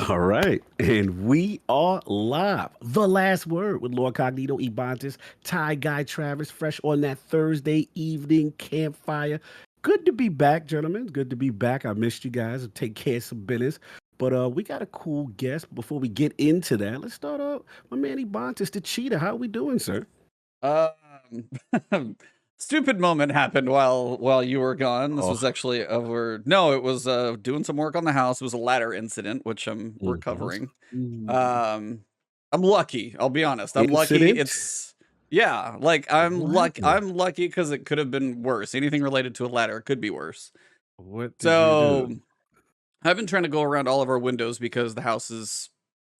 All right. And we are live. The last word with Lord Cognito Ebontis, Ty Guy Travis, fresh on that Thursday evening campfire. Good to be back, gentlemen. Good to be back. I missed you guys. Take care of some business. But we got a cool guest. Before we get into that, let's start out. My man Ebontis, the cheetah. How we doing, sir? Um, stupid moment happened while you were gone. This was Oh, actually over. No, it was doing some work on the house. It was a ladder incident, which I'm mhm. recovering. Ooh. Um, I'm lucky. I'll be honest. I'm lucky. Incident? It's yeah, like I'm What luck. happened? I'm lucky because it could have been worse. Anything related to a ladder could be worse. What did you do? So I've been trying to go around all of our windows because the house is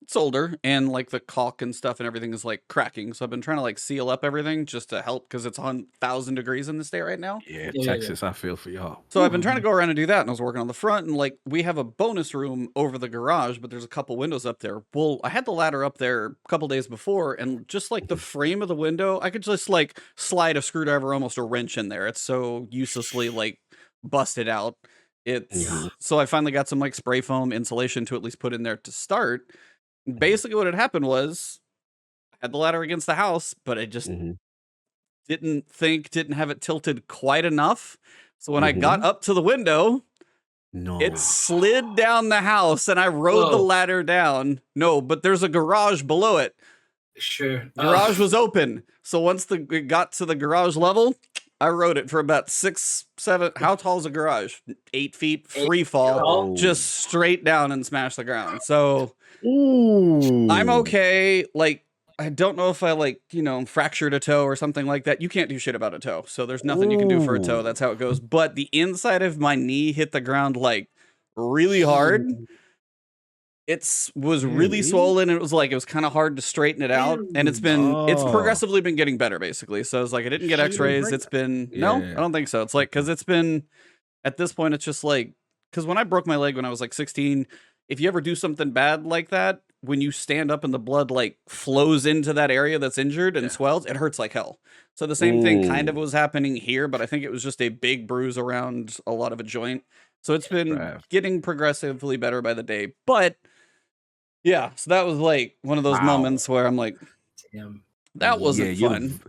it's older and like the caulk and stuff and everything is like cracking. So I've been trying to like seal up everything just to help because it's on 1,000 degrees in this day right now. Yeah, Yeah. Texas, I feel for y'all. So I've been trying to go around and do that, and I was working on the front, and like we have a bonus room over the garage, but there's a couple windows up there. Well, I had the ladder up there a couple days before, and just like the frame of the window, I could just like slide a screwdriver, almost a wrench in there. It's so uselessly like busted out. Mhm, It's so I finally got some like spray foam insulation to at least put in there to start. Basically, what had happened was I had the ladder against the house, but I just mhm, didn't have it tilted quite enough. So when I got mhm. up to the window, it No. slid down the house and I rode the Whoa. ladder down. No, but there's a garage below it. Sure. Garage was open. So once it got to the garage level, I rode it for about 6, 7. How tall is a garage? 8 feet, free fall, Tall. just Oh. straight down and smash the ground. So I'm Ooh. okay. Like, I don't know if I fractured a toe or something like that. You can't do shit about a toe. So there's nothing you can do for a toe. Ooh. That's how it goes. But the inside of my knee hit the ground like really hard. Ew. Was really Really? swollen. And it was kind of hard to straighten it out. And Ew. it's Oh. progressively been getting better basically. So I was like, I didn't get She didn't x-rays. break It's been, no, I Yeah. don't think so. It's like, cause it's been at this point, it's just like, because when I broke my leg when I was like 16, if you ever do something bad like that, when you stand up and the blood like flows into that area that's injured and Yeah. swells, it hurts like hell. So the same thing kind of Mm. was happening here, but I think it was just a big bruise around a lot of a joint. So it's been Trav. getting progressively better by the day. But yeah, so that was like one of those Wow. moments where I'm like, Damn. that Yeah, wasn't fun.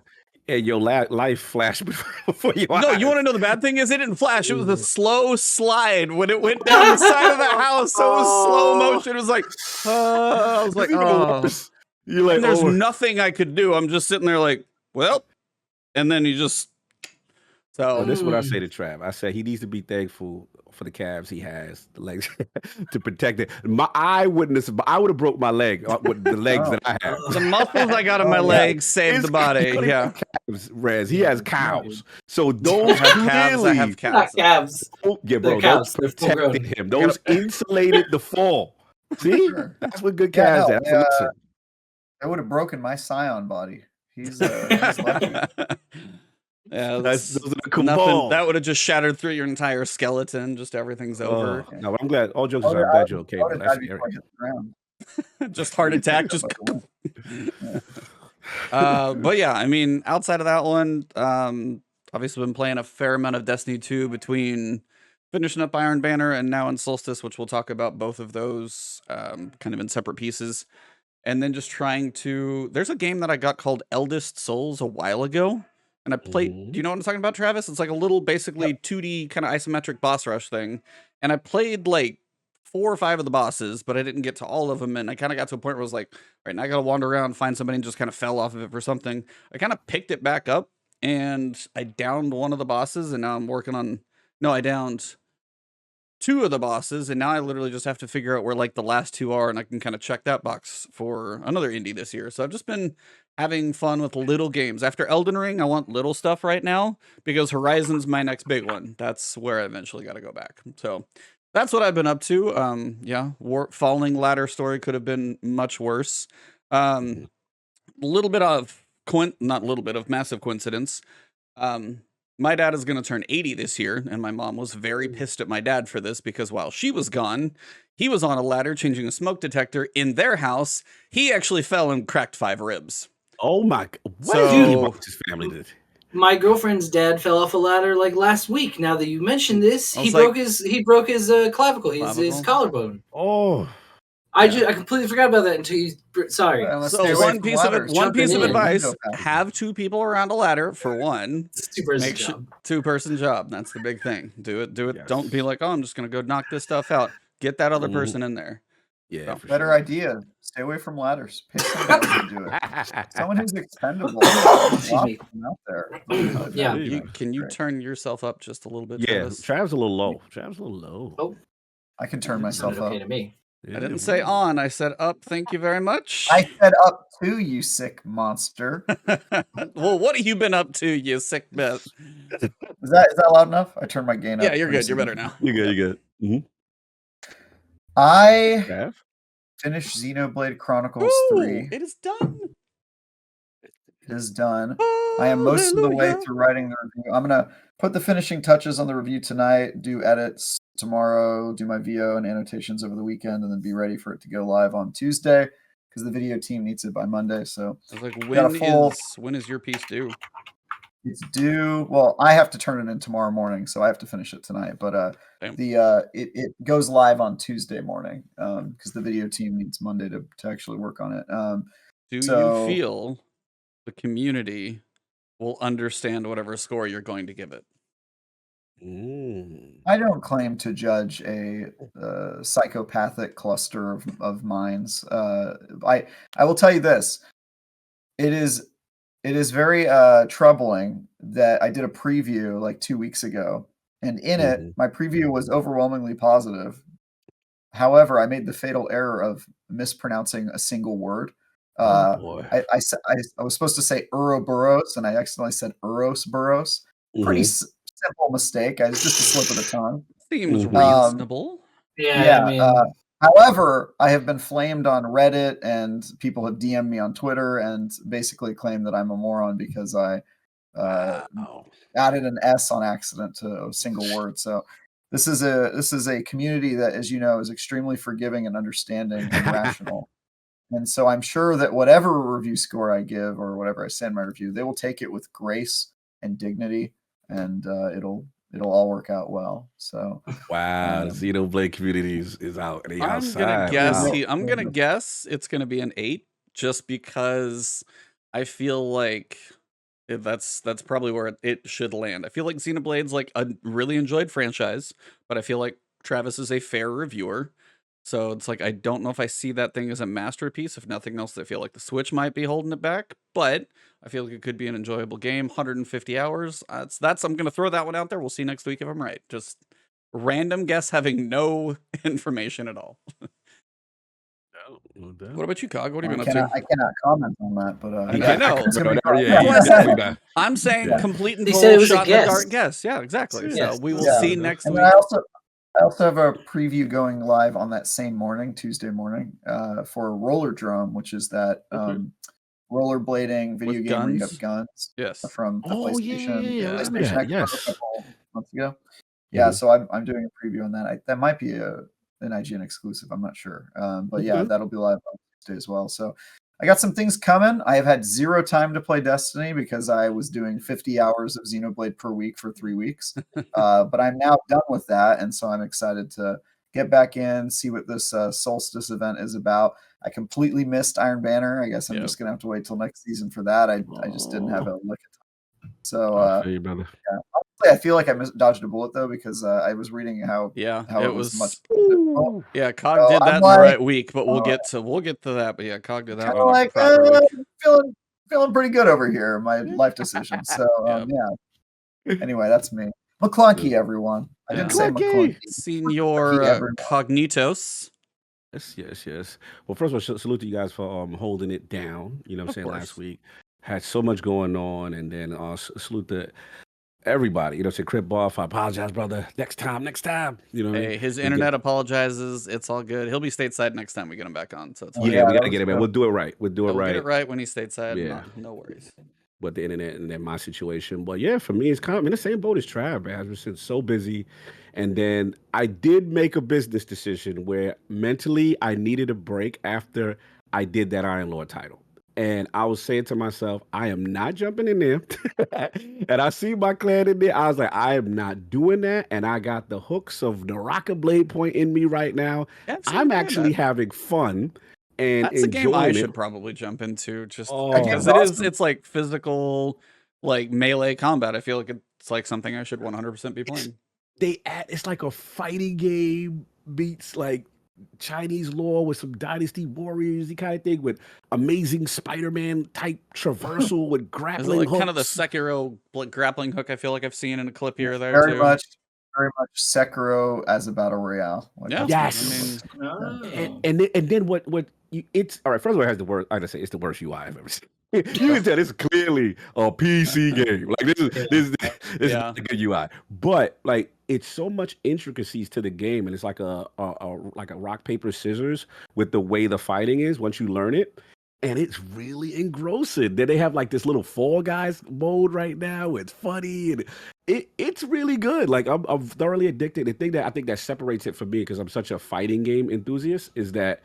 your life flashed before your No, you want to eyes. know the bad thing is it didn't flash. It was a Ooh. slow slide when it went down the side of the house. So it was slow Oh. motion. It was like, I was It's like, even oh. worse. You're like, And there's oh. nothing I could do. I'm just sitting there like, well, and then you just Well, so this is what I say Mm. to Trav. I said he needs to be thankful for the calves he has, the legs to protect it. I wouldn't have. I would have broke my leg with the legs Oh, that I have. the muscles I got in my oh He, yeah. legs saved his, the he body. don't even Yeah. have calves, Rez. He Yeah, has no, dude. cows. So I those have calves. I have clearly, Not calves. calves. yeah, They're bro, those cows. They're full grown. protected him. I got Those insulated the fall. See, Sure. that's what good Yeah, calves. no, That's a lesson. I would have broken my Scion body. He's lucky. Yeah, Those that's are the nothing. cabal. That would have just shattered through your entire skeleton. Just everything's over. Yeah. No, I'm glad. All jokes I aside, would I'm glad you're okay, I would bro. have That's died before I hit the ground. Just heart attack. Just. But yeah, I mean, outside of that one, obviously been playing a fair amount of Destiny 2 between finishing up Iron Banner and now in Solstice, which we'll talk about both of those kind of in separate pieces. And then just trying to. There's a game that I got called Eldest Souls a while ago. And I played. Do you know what I'm talking about, Travis? It's like a little, basically 2D kind of isometric boss rush thing. And I played like 4 or 5 of the bosses, but I didn't get to all of them. And I kind of got to a point where I was like, all right, now I got to wander around, find somebody, and just kind of fell off of it for something. I kind of picked it back up and I downed one of the bosses. And now I'm working on. No, I downed 2 of the bosses, and now I literally just have to figure out where like the last 2 are, and I can kind of check that box for another indie this year. So I've just been having fun with little games. After Elden Ring, I want little stuff right now because Horizon's my next big one. That's where I eventually got to go back. So that's what I've been up to. Yeah, Falling Ladder story could have been much worse. A little bit of not a little bit of massive coincidence. My dad is going to turn 80 this year, and my mom was very pissed at my dad for this because while she was gone, he was on a ladder changing a smoke detector in their house. He actually fell and cracked 5 ribs. Oh my! What So- is he about his family did? My girlfriend's dad fell off a ladder like last week. Now that you mentioned this, I he was broke like- his clavicle, his Clavicle? collarbone. Oh, I completely forgot about that until you. Sorry. Let's So stay away one from piece of ladders. one piece of Jumping in. advice: Window passage. have 2 people around a ladder for one. It's a 2-person Make sure job. 2-person job. That's the big thing. Do it. Yes. Don't be like, oh, I'm just gonna go knock this stuff out. Get that other Mhm. person in there. Yeah, So, for Better sure. idea. Stay away from ladders. Pay somebody else to do it. Someone who's expendable. Excuse me. Out there. Really good. Yeah. Can you Great. turn yourself up just a little bit, Yeah, Travis? Trav's a little low. Trav's a little low. Oh, I can turn that myself sounded okay up. to me. I didn't say on. I said up. Thank you very much. I said up to you, sick monster. Well, what have you been up to, you sick bit? Is that loud enough? I turned my gain up. Yeah, you're pretty good. You're better now. significantly. You're good. I Trav? finished Xenoblade Chronicles Ooh, 3. it is done. It is done. I am most of the way Hallelujah. through writing the review. I'm gonna put the finishing touches on the review tonight, do edits tomorrow, do my VO and annotations over the weekend, and then be ready for it to go live on Tuesday because the video team needs it by Monday. So I was like, got a when is your piece due? it's due. Well, I have to turn it in tomorrow morning, so I have to finish it tonight. But Damn. it goes live on Tuesday morning because the video team needs Monday to actually work on it. Do so- you feel the community will understand whatever score you're going to give it? I don't claim to judge a psychopathic cluster of minds. I will tell you this: it is very troubling that I did a preview like 2 weeks ago, and in it, my preview was overwhelmingly positive. However, I made the fatal error of mispronouncing a single word. Oh boy. I was supposed to say Ouroboros, and I accidentally said Ouroboros. Pretty simple mistake. It's just a slip of the tongue. Seems reasonable. Yeah, I mean, however, I have been flamed on Reddit, and people have DM'd me on Twitter and basically claimed that I'm a moron because I added an S on accident to a single word. So this is a community that, as you know, is extremely forgiving and understanding and rational. And so I'm sure that whatever review score I give or whatever I say in my review, they will take it with grace and dignity, and it'll all work out well. So wow, the Xenoblade community is out. They I'm outside. gonna guess. Wow. I'm gonna guess it's gonna be an 8, just because I feel like that's probably where it should land. I feel like Xenoblade's like a really enjoyed franchise, but I feel like Travis is a fair reviewer. So it's like, I don't know if I see that thing as a masterpiece. If nothing else, I feel like the Switch might be holding it back, but I feel like it could be an enjoyable game. 150 hours. I'm going to throw that one out there. We'll see next week if I'm right. Just random guess, having no information at all. What about you, Cog? What have you been up to? I cannot comment on that, but I know. it's gonna be I'm saying complete and They total said it was a shot in the guess. dark guess. Yeah, exactly. Yes. So we will Yeah. see next And week. then I also have a preview going live on that same morning, Tuesday morning, for Rollerdrome, which is that rollerblading video With game where you guns? have guns Yes. from the Oh, yeah, PlayStation, yeah, yeah. PlayStation Expert Yes. a couple months ago. Yeah, so I'm doing a preview on that. That might be an IGN exclusive. I'm not sure, but yeah, that'll be live on Tuesday as well. So I got some things coming. I have had 0 time to play Destiny because I was doing 50 hours of Xenoblade per week for 3 weeks. But I'm now done with that, and so I'm excited to get back in, see what this Solstice event is about. I completely missed Iron Banner. I guess I'm just gonna have to wait till next season for that. I just didn't have a lick of time. So I feel you, brother. yeah. Honestly, I feel like I dodged a bullet though because I was reading how it was much. Yeah, Cog did that in the right week, but we'll get to that. But yeah, Cog did that one in a proper week. Feeling pretty good over here. My life decisions. So yeah. Anyway, that's me. McClunky, everyone. I didn't say McClunky. Senor Cognitos. Yes. Well, first of all, salute to you guys for holding it down. You know what I'm saying? course. Last week had so much going on, and then salute to everybody. You know, say Crip Boff, I apologize, brother. Next time. You know what I mean? His internet apologizes. It's all good. He'll be stateside next time we get him back on. So it's fine. we gotta get it, man. We'll do it right. We'll get it right when he's stateside. Yeah. No worries. But the internet and then my situation. But yeah, for me, it's kind of in the same boat as Trav, man. I've just been so busy. And then I did make a business decision where mentally I needed a break after I did that Iron Lord title. And I was saying to myself, I am not jumping in there. And I see my clan in there. I was like, I am not doing that. And I got the hooks of Naraka Blade Point in me right now. Yeah, I've seen I'm you doing actually that. having fun and That's a game I enjoying it. should probably jump into just Oh, because game's awesome. it's like physical, like melee combat. I feel like it's like something I should 100% be playing. it's like a fighting game meets like Chinese lore with some Dynasty Warriors kind of thing with amazing Spider-Man type traversal with Is it grappling like hooks. kind of the Sekiro grappling hook I feel like I've seen in a clip here or there Very too? much Sekiro as a battle royale. Like, Yeah, that's Yes. what- Oh. And then what it's all right. First of all, it has the worst. I gotta say it's the worst UI I've ever seen. You can tell this is clearly a PC game. Like this is Yeah. not a good UI. But like it's so much intricacies to the game, and it's like a rock paper scissors with the way the fighting is once you learn it. And it's really engrossing. Then they have like this little Fall Guys mode right now. It's funny and it's really good. Like I'm thoroughly addicted. The thing that I think that separates it from me, because I'm such a fighting game enthusiast, is that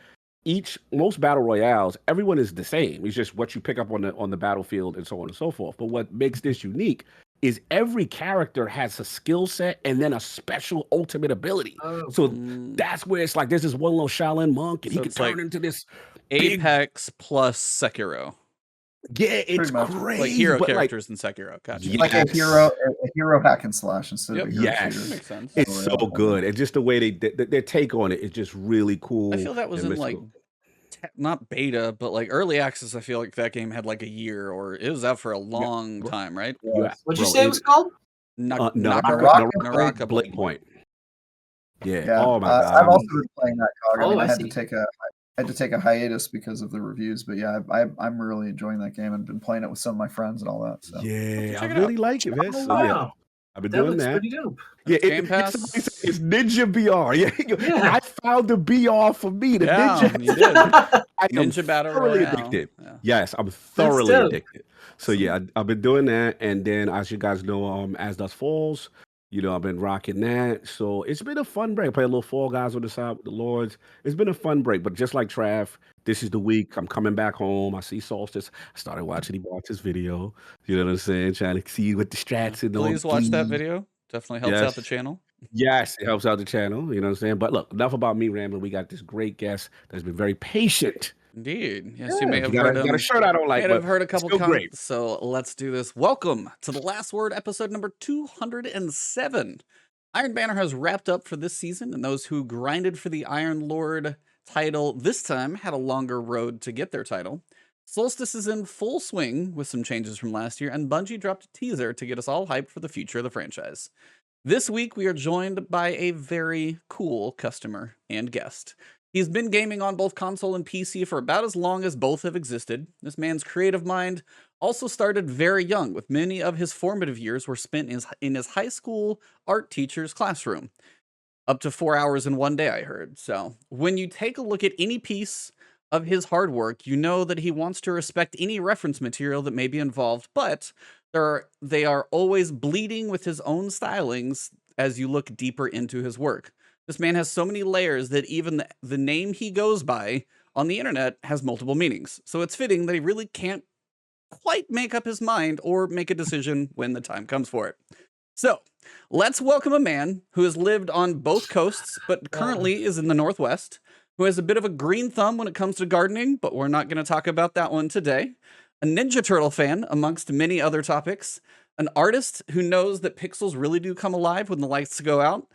most battle royales, everyone is the same. It's just what you pick up on the battlefield and so on and so forth. But what makes this unique is every character has a skill set and then a special ultimate ability. Oh. So that's where it's like there's this one little Shaolin monk and So he can it's like turn into this big. Apex plus Sekiro, Yeah, it's Pretty much. crazy. like hero but characters in Sekiro. Gotcha. Yeah. like a hero hack and slash instead of a hero Yes. shooter. Makes sense. It's Oh, so yeah. good. And just the way their take on it is just really cool. I feel that was and in like mystical. not beta, but like early access. I feel like that game had like a year, or it was out for a long time, right? Yeah, What'd you bro, say it was called? Naraka Blade Point. Yeah. Yeah. Oh my I've god. also been playing that cog. Oh, I I had to see. take a hiatus because of the reviews, but yeah, I'm really enjoying that game and been playing it with some of my friends and all that. So Yeah, I check it really like it, man. Oh, So yeah, wow. I've been That doing looks that. pretty dope. Yeah, Game Pass. it's Ninja BR. Yeah, I found the BR for me. The Yeah, Ninja. you did. I am Ninja Battle thoroughly Royale. addicted. Yeah. Yes, I'm thoroughly dope. addicted. So yeah, I've been doing that, and then as you guys know, As Dusk Falls. I've been rocking that. So it's been a fun break. I play a little Fall Guys on the side with the Lords. It's been a fun break. But just like Trav, this is the week. I'm coming back home. I see Solstice. I started watching he bought this video. You know what I'm saying? Trying to see what the strats and all. Please watch that the- video. Definitely helps out the Yes. channel. Yes, it helps out the channel. You know what I'm saying? But look, enough about me rambling. We got this great guest that's been very patient. Indeed. Yes, Yeah, you may have got heard a him. shirt I don't like, May but have heard a couple still great. comments. So let's do this. Welcome to the Last Word, episode number 207. Iron Banner has wrapped up for this season, and those who grinded for the Iron Lord title this time had a longer road to get their title. Solstice is in full swing with some changes from last year, and Bungie dropped a teaser to get us all hyped for the future of the franchise. This week, we are joined by a very cool customer and guest. He's been gaming on both console and PC for about as long as both have existed. This man's creative mind also started very young, with many of his formative years were spent in his high school art teacher's classroom. Up to 4 hours in one day, I heard. So when you take a look at any piece of his hard work, you know that he wants to respect any reference material that may be involved, but they are always bleeding with his own stylings as you look deeper into his work. This man has so many layers that even the name he goes by on the internet has multiple meanings. So it's fitting that he really can't quite make up his mind or make a decision when the time comes for it. So let's welcome a man who has lived on both coasts, but currently is in the Northwest, who has a bit of a green thumb when it comes to gardening, but we're not going to talk about that one today. A Ninja Turtle fan, amongst many other topics. An artist who knows that pixels really do come alive when the lights go out,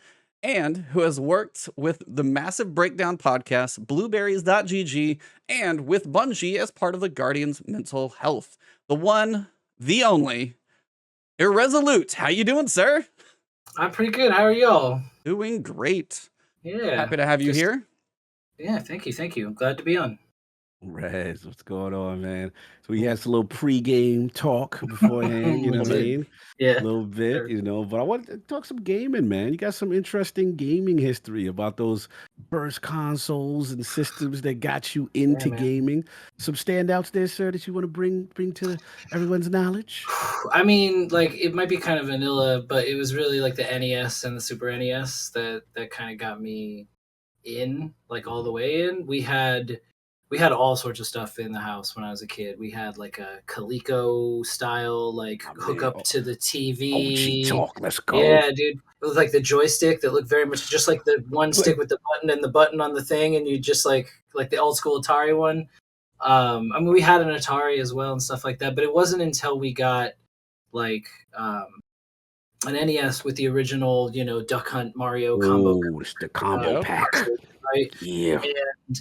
and who has worked with the Massive Breakdown podcast, Blueberries.gg, and with Bungie as part of the Guardians Mental Health. The one, the only, Irrezolut. How you doing, sir? I'm pretty good. How are y'all? Doing great. Yeah. Happy to have you here. Yeah, thank you. Thank you. I'm glad to be on. Rez, what's going on, man? So we had some little pre-game talk beforehand, you know what I mean? Yeah. A little bit, sure. but I want to talk some gaming, man. You got some interesting gaming history about those burst consoles and systems that got you into man. gaming. Some standouts there, sir, that you want to bring to everyone's knowledge? I mean, like, it might be kind of vanilla, but it was really like the NES and the Super NES that kind of got me in, like all the way in. We we had all sorts of stuff in the house when I was a kid. We had like a Coleco style, like Oh, hook man. up to the OG TV. talk. Let's go. Yeah, dude. It was like the joystick that looked very much just like the one stick with the button and the button on the thing, and you just like the old school Atari one. I mean, we had an Atari as well and stuff like that, but it wasn't until we got like an NES with the original, Duck Hunt Mario combo, Oh, it's the combo Yep. pack. right? Yeah.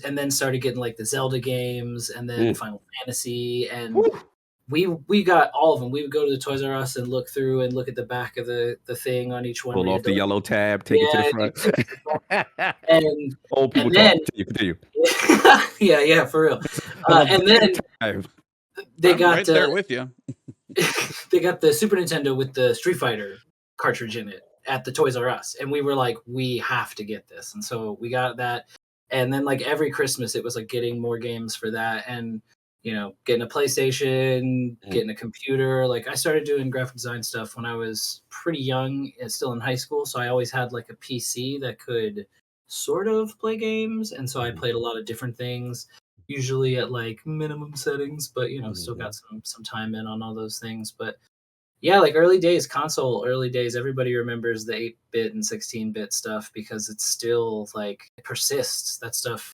And then started getting like the Zelda games and then Final Fantasy, and Woo. we got all of them. We would go to the Toys R Us and look through and look at the back of the thing on each one. Pull off the yellow tab, take it to the front. And old people then, talk. Continue. yeah, for real. And then they I'm got right there with you. they got the Super Nintendo with the Street Fighter cartridge in it at the Toys R Us, and we were like, we have to get this, and so we got that. And then like every Christmas, it was like getting more games for that, and getting a PlayStation, getting a computer. Like I started doing graphic design stuff when I was pretty young, still in high school, so I always had like a PC that could sort of play games, and so I played a lot of different things, usually at like minimum settings, but still got some time in on all those things. But yeah, like early days, everybody remembers the 8-bit and 16-bit stuff because it's still like it persists. That stuff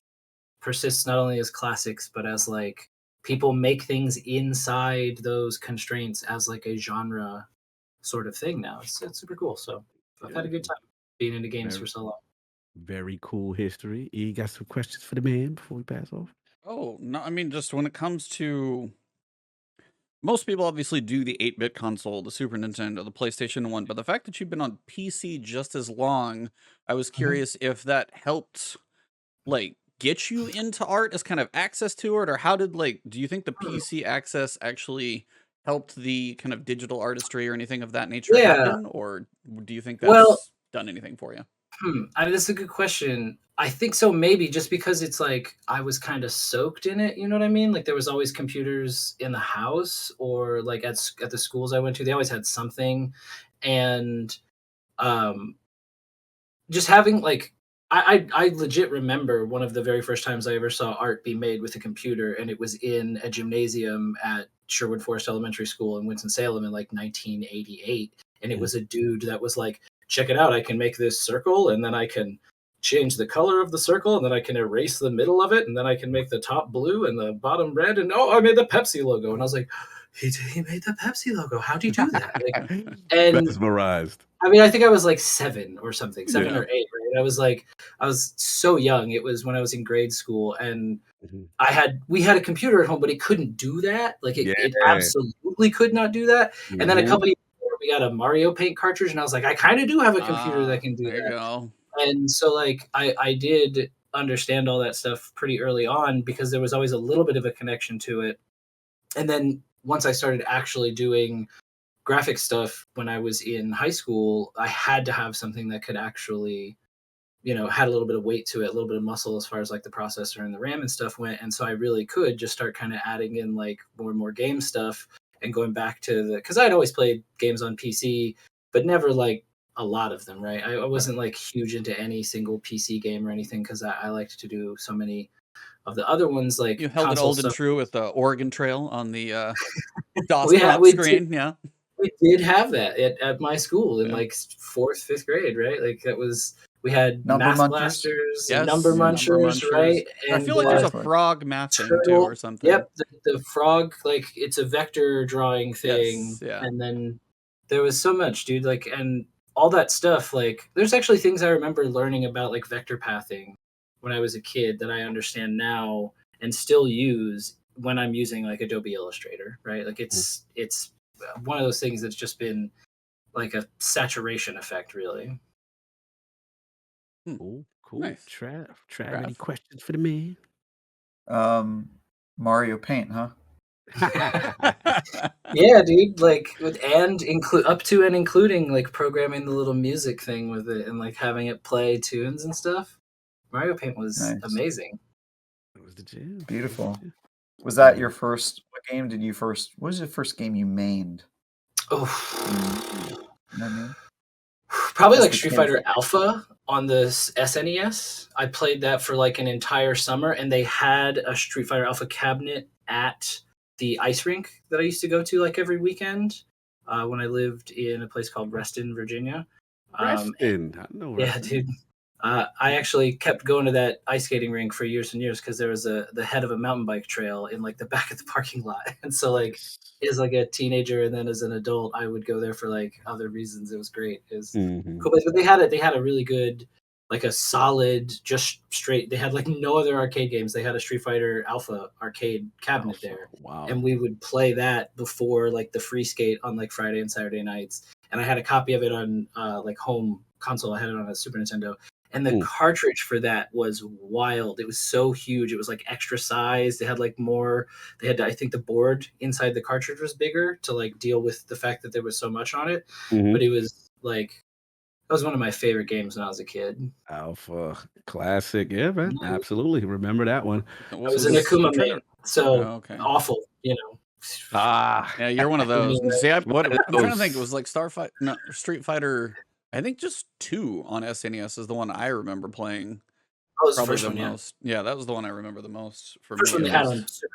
persists not only as classics, but as like people make things inside those constraints as like a genre sort of thing now. It's super cool. So I've had a good time being into games for so long. Very cool history. You got some questions for the man before we pass off? Oh, no, I mean, just when it comes to most people obviously do the 8-bit console, the Super Nintendo, the PlayStation 1, but the fact that you've been on PC just as long, I was curious if that helped like get you into art as kind of access to it, or how did do you think the PC access actually helped the kind of digital artistry or anything of that nature happen, or do you think that's done anything for you? I mean, that's a good question. I think so, maybe just because it's like I was kind of soaked in it. You know what I mean? Like there was always computers in the house, or like at the schools I went to, they always had something, and just having like I legit remember one of the very first times I ever saw art be made with a computer, and it was in a gymnasium at Sherwood Forest Elementary School in Winston-Salem in like 1988, and it was a dude that was like, check it out, I can make this circle, and then I can change the color of the circle, and then I can erase the middle of it, and then I can make the top blue and the bottom red, and I made the Pepsi logo. And I was like, he made the Pepsi logo. How'd you do that? Like, and mesmerized. I mean, I think I was like 7 or something, 7 or 8, right? I was so young. It was when I was in grade school, and we had a computer at home, but it couldn't do that. Like it absolutely could not do that. And then a couple of years later, we got a Mario Paint cartridge, and I was like, I kind of do have a computer that can do there that. You go. And so like I did understand all that stuff pretty early on because there was always a little bit of a connection to it. And then once I started actually doing graphic stuff when I was in high school, I had to have something that could actually, had a little bit of weight to it, a little bit of muscle as far as like the processor and the RAM and stuff went. And so I really could just start kind of adding in like more and more game stuff and going back to because I'd always played games on PC, but never like a lot of them, right? I wasn't like huge into any single PC game or anything because I liked to do so many of the other ones. Like you held it old and true with the Oregon Trail on the DOS screen. We did have that at my school in like 4th, 5th grade, right? Like that was we had math blasters, number munchers, right? And I feel like there's a frog math thing too, or something. Yep, the frog, like it's a vector drawing thing, and then there was so much, dude. Like, and all that stuff. Like, there's actually things I remember learning about, like vector pathing, when I was a kid that I understand now and still use when I'm using like Adobe Illustrator, right? Like, it's one of those things that's just been like a saturation effect, really. Cool. Nice. Trav, any questions for the man? Mario Paint, huh? Yeah, dude. Like, up to and including like programming the little music thing with it and like having it play tunes and stuff. Mario Paint was amazing. It was the jam. Beautiful. Was that your first? What game did you first? What was the first game you mained? Oh, You know what I mean? probably like Street Fighter Alpha. on the SNES. I played that for like an entire summer, and they had a Street Fighter Alpha cabinet at the ice rink that I used to go to like every weekend when I lived in a place called Reston, Virginia. Reston. I know Yeah, Reston. dude. I actually kept going to that ice skating rink for years and years because there was the head of a mountain bike trail in like the back of the parking lot, and so like as like a teenager and then as an adult, I would go there for like other reasons. It was great. It was cool place, but they had a really good, like a solid, just straight. They had like no other arcade games. They had a Street Fighter Alpha arcade cabinet there, Wow. and we would play that before like the free skate on like Friday and Saturday nights. And I had a copy of it on like home console. I had it on a Super Nintendo. And the cartridge for that was wild. It was so huge. It was like extra size. They had like more. They had, I think, the board inside the cartridge was bigger to like deal with the fact that there was so much on it. But it was like, that was one of my favorite games when I was a kid. Alpha classic, yeah, man. Absolutely, remember that one. I was an Akuma main, so awful, you know. Yeah, you're one of those. See, I'm trying to think. It was like Street Fighter. I think just 2 on SNES is the one I remember playing. That was probably the first one, most. Yeah, that was the one I remember the most. For first me, one they had on Super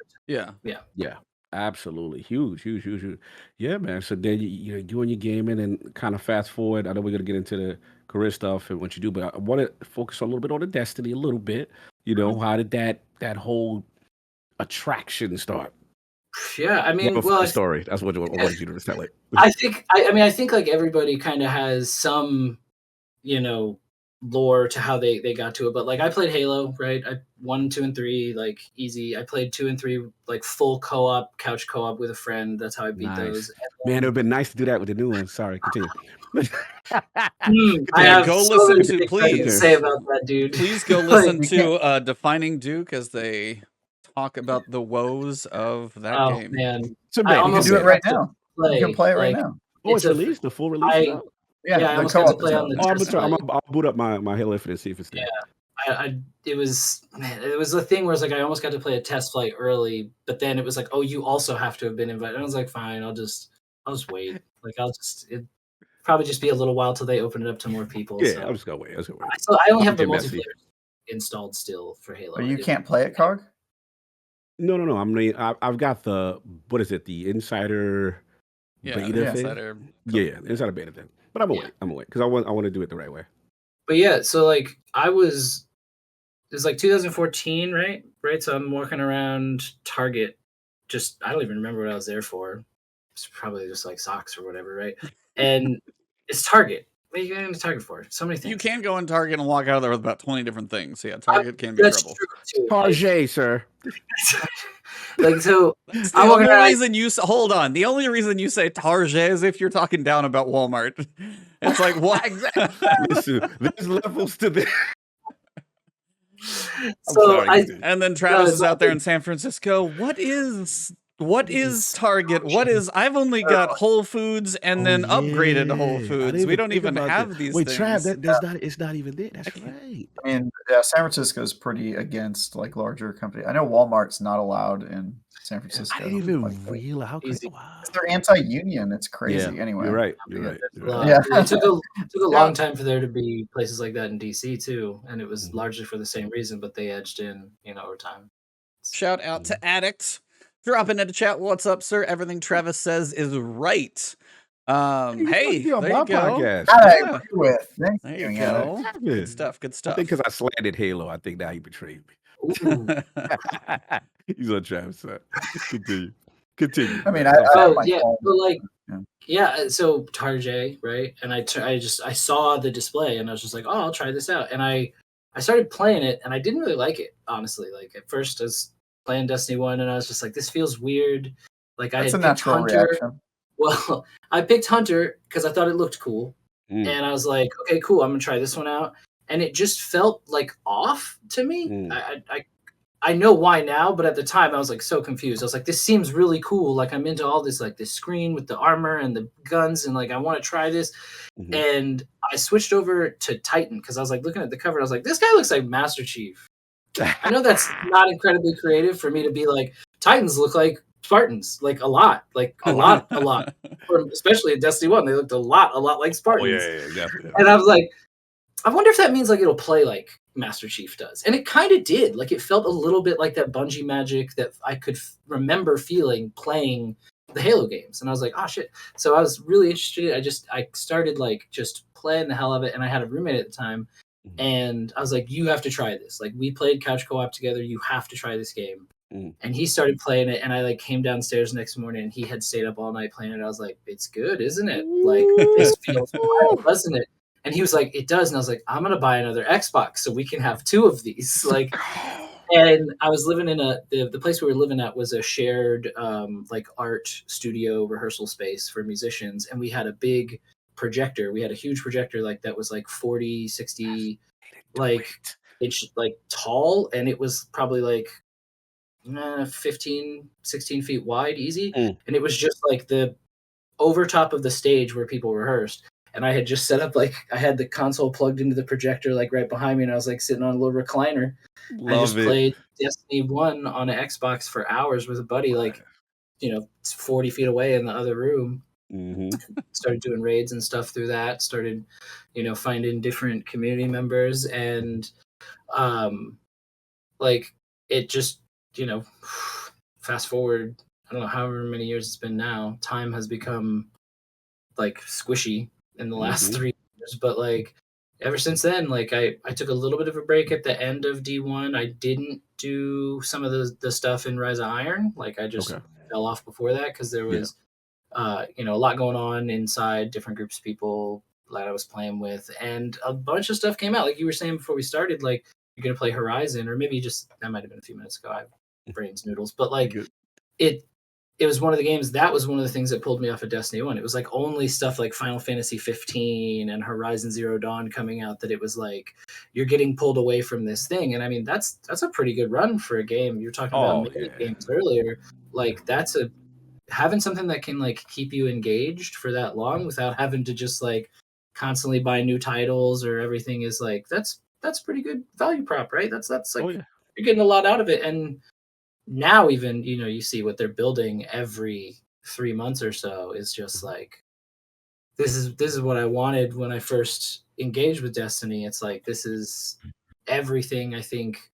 yeah, absolutely, huge. Yeah, man. So then you're doing your gaming and kind of fast forward. I know we're gonna get into the career stuff and what you do, but I want to focus a little bit on the Destiny a little bit. You know, how did that whole attraction start? Yeah, I mean, well, story. That's what I wanted you to tell it. I think like everybody kind of has some, you know, lore to how they got to it. But like I played Halo, right? 1, 2, and 3, like easy. I played 2 and 3 like full co-op, couch co-op with a friend. That's how I beat those. Man, it would have been nice to do that with the new one. Sorry, continue. I have go so listen many to things please to say about that, dude. Please go listen to Defining Duke as they talk about the woes of that game. Man, you can do it right now. You can play it right now. Oh, it's released. The full release is out. Yeah, I almost got to play on the I'll boot up my Halo Infinite, see if it's there. Yeah, it was a thing where it's like I almost got to play a test flight early, but then it was like, oh, you also have to have been invited. And I was like, fine, I'll just wait. Like it probably just be a little while till they open it up to more people. Yeah, so. I'm just gonna wait. So I only have the multiplayer installed still for Halo. But you can't play it, Cog? No. I mean, I've got the the Insider beta thing. Insider beta thing. But I'm gonna wait because I want to do it the right way. But yeah, so like it was like 2014, right? So I'm walking around Target. I don't even remember what I was there for. It's probably just like socks or whatever, right? And it's Target. What are you going to Target for? So many things. You can go in Target and walk out of there with about 20 different things. So yeah, Target can be trouble. Target, sir. Like so, that's the only reason you hold on. The only reason you say Target is if you're talking down about Walmart. It's like what? Listen, there's levels to this. And then Travis is out there in San Francisco. What is Target? What is? I've only got Whole Foods and then upgraded Whole Foods. We don't even have these things. Trav, it's not even there. That's right. I mean, San Francisco is pretty against like larger companies. I know Walmart's not allowed in San Francisco. I didn't even realize how crazy. Wow. They're anti-union. It's crazy. Anyway, you're right. You're right. Yeah, it took a long time for there to be places like that in DC too, and it was largely for the same reason, but they edged in, over time. Shout out to Addict. Dropping into chat. What's up, sir? Everything Travis says is right. Hey, there you go. Podcast. I agree with. There you go. Good stuff. Good stuff. I think because I slandered Halo, I think now he betrayed me. He's on Travis' side. Continue. I mean, so Tarjay, right? And I saw the display and I was just like, oh, I'll try this out. And I started playing it and I didn't really like it, honestly. Like at first I was playing Destiny 1 and I was just like, this feels weird. Like I had picked Hunter. Reaction. Well, I picked Hunter because I thought it looked cool. And I was like, okay, cool, I'm gonna try this one out. And it just felt like off to me. I know why now, but at the time I was like so confused. I was like, this seems really cool. Like I'm into all this, like this screen with the armor and the guns, and like I want to try this. And I switched over to Titan because I was like looking at the cover. And I was like, this guy looks like Master Chief. I know that's not incredibly creative for me to be like, Titans look like Spartans, like a lot. Or especially in Destiny 1, they looked a lot like Spartans. Oh, yeah, definitely. And I was like, I wonder if that means like it'll play like Master Chief does. And it kind of did. Like it felt a little bit like that Bungie magic that I could remember feeling playing the Halo games. And I was like, oh shit. So I was really interested. I started like just playing the hell of it. And I had a roommate at the time. And I was like, you have to try this. Like we played couch co-op together. You have to try this game. And he started playing it, and I like came downstairs next morning, and he had stayed up all night playing it. I was like, "It's good, isn't it? Like this feels wild, doesn't it?" And he was like, "It does." And I was like, "I'm gonna buy another Xbox so we can have 2 of these." Like, and I was living in the place we were living at was a shared like art studio rehearsal space for musicians, and we had a big projector. We had a huge projector like that was like 40, 60 like inch like tall, and it was probably like 15, 16 feet wide, easy. And it was just like the over top of the stage where people rehearsed. And I had just set up like I had the console plugged into the projector like right behind me, and I was like sitting on a little recliner. I just played Destiny 1 on an Xbox for hours with a buddy, like 40 feet away in the other room. Started doing raids and stuff through that. Started, finding different community members, and like it just fast forward, I don't know however many years it's been now, time has become like squishy in the last 3 years, but like ever since then, like I took a little bit of a break at the end of D1. I didn't do some of the stuff in Rise of Iron. Like I just fell off before that because there was a lot going on inside different groups of people that I was playing with, and a bunch of stuff came out. Like you were saying before we started, like you're gonna play Horizon, or maybe that might have been a few minutes ago. I have brains noodles, but like it was one of the games that was one of the things that pulled me off of Destiny 1. It was like only stuff like Final Fantasy 15 and Horizon Zero Dawn coming out that it was like you're getting pulled away from this thing. And I mean that's a pretty good run for a game. You're talking about mini games earlier. Like that's having something that can like keep you engaged for that long without having to just like constantly buy new titles or everything is like that's pretty good value prop, right? That's like you're getting a lot out of it. And now even you see what they're building every 3 months or so is just like this is what I wanted when I first engaged with Destiny. It's like this is everything. I think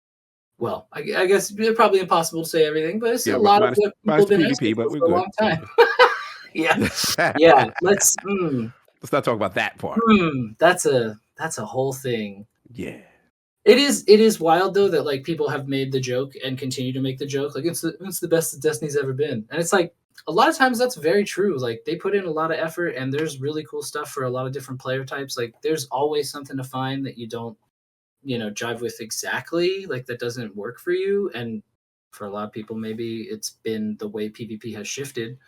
well I guess it's probably impossible to say everything, but it's a lot of what people have been asking for a long time. yeah let's not talk about that part. That's a whole thing. It is wild though that like people have made the joke and continue to make the joke like it's the best that Destiny's ever been, and it's like a lot of times that's very true. Like they put in a lot of effort, and there's really cool stuff for a lot of different player types. Like there's always something to find that you don't jive with exactly, like that doesn't work for you, and for a lot of people maybe it's been the way PvP has shifted,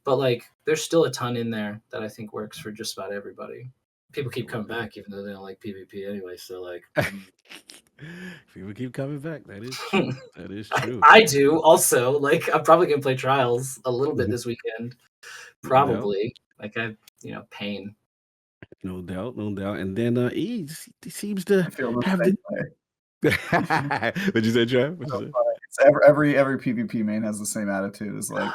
but like there's still a ton in there that I think works for just about everybody. People keep coming back even though they don't like PvP anyway. So like, people keep coming back. That is true. That is true. I do also. Like, I'm probably gonna play Trials a little bit this weekend. Probably. Like pain. No doubt. And then he seems to have the. What'd you say, Trav? What you say? It's every PvP main has the same attitude. It's like,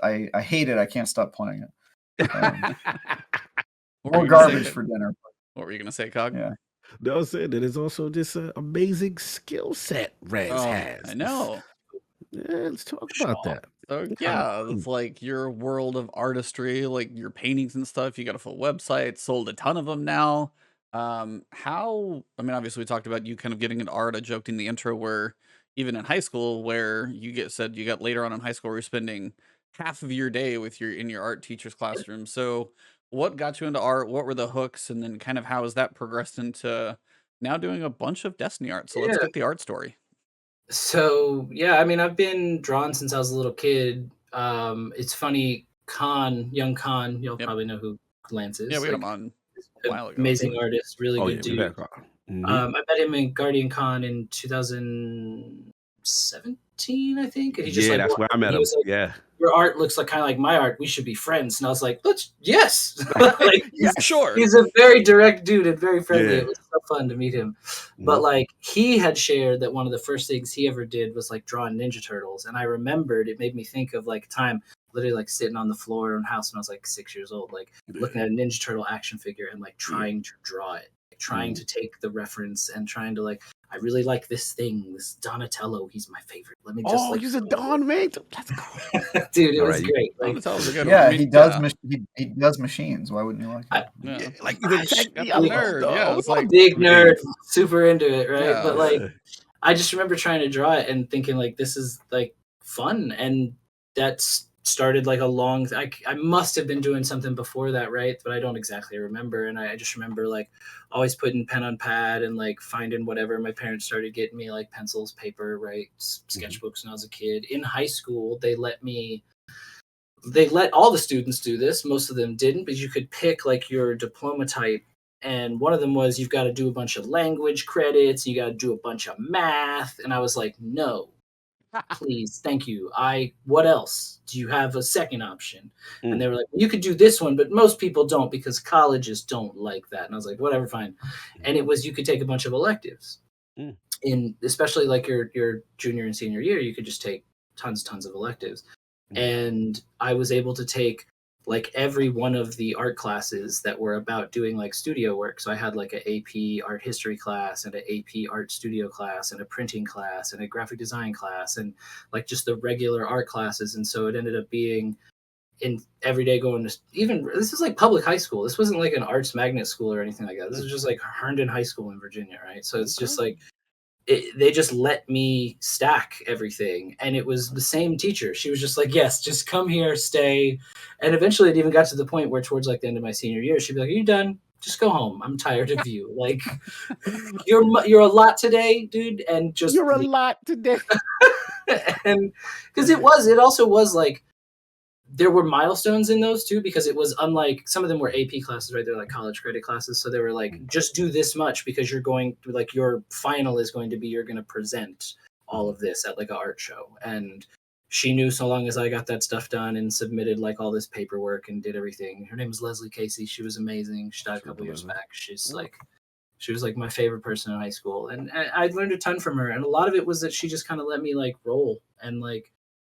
I hate it. I can't stop playing it. More garbage for dinner. What were you gonna say, Cog? Yeah. No, I was saying that it's also this amazing skill set Rez has. I know. Yeah, let's talk about that. So it's like your world of artistry, like your paintings and stuff. You got a full website, sold a ton of them now. Obviously we talked about you kind of getting into art. I joked in the intro where even in high school where you got later on in high school where you're spending half of your day in your art teacher's classroom. So what got you into art? What were the hooks? And then kind of how has that progressed into now doing a bunch of Destiny art? So let's get the art story. So I've been drawn since I was a little kid. It's funny, young Khan, you'll probably know who Lance is. Yeah, we had him on a while ago. Amazing artist, really good dude. I met him in Guardian Con in 2017, I think. And he just that's where I met him. Like, your art looks like kind of like my art. We should be friends. And I was like, yes. Like, sure. He's a very direct dude and very friendly. It was so fun to meet him. But like he had shared that one of the first things he ever did was like draw Ninja Turtles. And I remembered, it made me think of like time literally like sitting on the floor in the house when I was like 6 years old, like looking at a Ninja Turtle action figure and like trying to draw it, like, trying to take the reference and trying to like, I really like this thing, this Donatello. He's my favorite. Let me just like, he's a Don, man. Let's go. dude, it All was right, great. Like, Donatello's a good one. Yeah, I mean, he does. yeah. He does machines. Why wouldn't you like it? Yeah. Like I the should tech, be I a love nerd, those. yeah, it's like- big nerd, Man. super into it, right? Yeah. But like, I just remember trying to draw it and thinking like this is like fun, and that's started like a long. I must have been doing something before that, right? But I don't exactly remember, and I just remember like always putting pen on pad and like finding whatever. My parents started getting me like pencils, paper, right, sketchbooks when I was a kid. In high school, they let all the students do this. Most of them didn't, but you could pick like your diploma type. And one of them was you've got to do a bunch of language credits, you got to do a bunch of math. And I was like, no, please, thank you. What else? Do you have a second option? And they were like, you could do this one, but most people don't because colleges don't like that. And I was like, whatever, fine. And it was you could take a bunch of electives. In especially like your junior and senior year, you could just take tons of electives. And I was able to take like every one of the art classes that were about doing like studio work. So I had like an AP art history class and an AP art studio class and a printing class and a graphic design class and like just the regular art classes. And so it ended up being in every day going to even this is like public high school. This wasn't like an arts magnet school or anything like that. This is just like Herndon High School in Virginia, right? So it's just like they just let me stack everything, and it was the same teacher. She was just like, yes, just come here, stay. And eventually it even got to the point where towards like the end of my senior year, she'd be like, are you done? Just go home. I'm tired of you. Like you're a lot today, dude. And just You're a lot today. and because it also was like there were milestones in those too, because it was unlike some of them were AP classes, right? They're like college credit classes. So they were like, just do this much because you're going to like your final is going to be you're going to present all of this at like an art show. And she knew so long as I got that stuff done and submitted like all this paperwork and did everything. Her name was Leslie Casey. She was amazing. She died a couple years back. She was like my favorite person in high school. And I learned a ton from her. And a lot of it was that she just kind of let me like roll and like,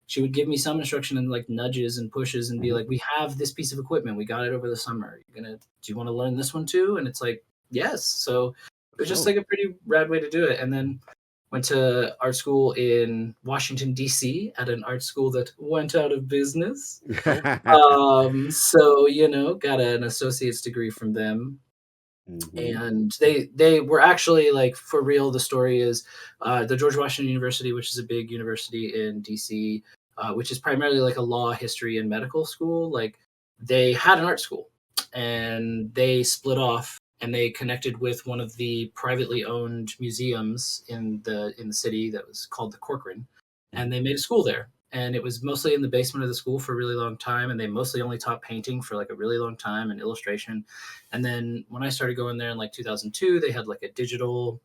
she would give me some instruction and like nudges and pushes and be like, we have this piece of equipment. We got it over the summer. Do you want to learn this one too? And it's like, yes. So it was just like a pretty rad way to do it. And then went to art school in Washington, D.C. at an art school that went out of business. So, got an associate's degree from them. And they were actually like, for real, the story is the George Washington University, which is a big university in DC, which is primarily like a law, history, and medical school. Like they had an art school and they split off and they connected with one of the privately owned museums in the city that was called the Corcoran, and they made a school there. And it was mostly in the basement of the school for a really long time. And they mostly only taught painting for like a really long time and illustration. And then when I started going there in like 2002, they had like a digital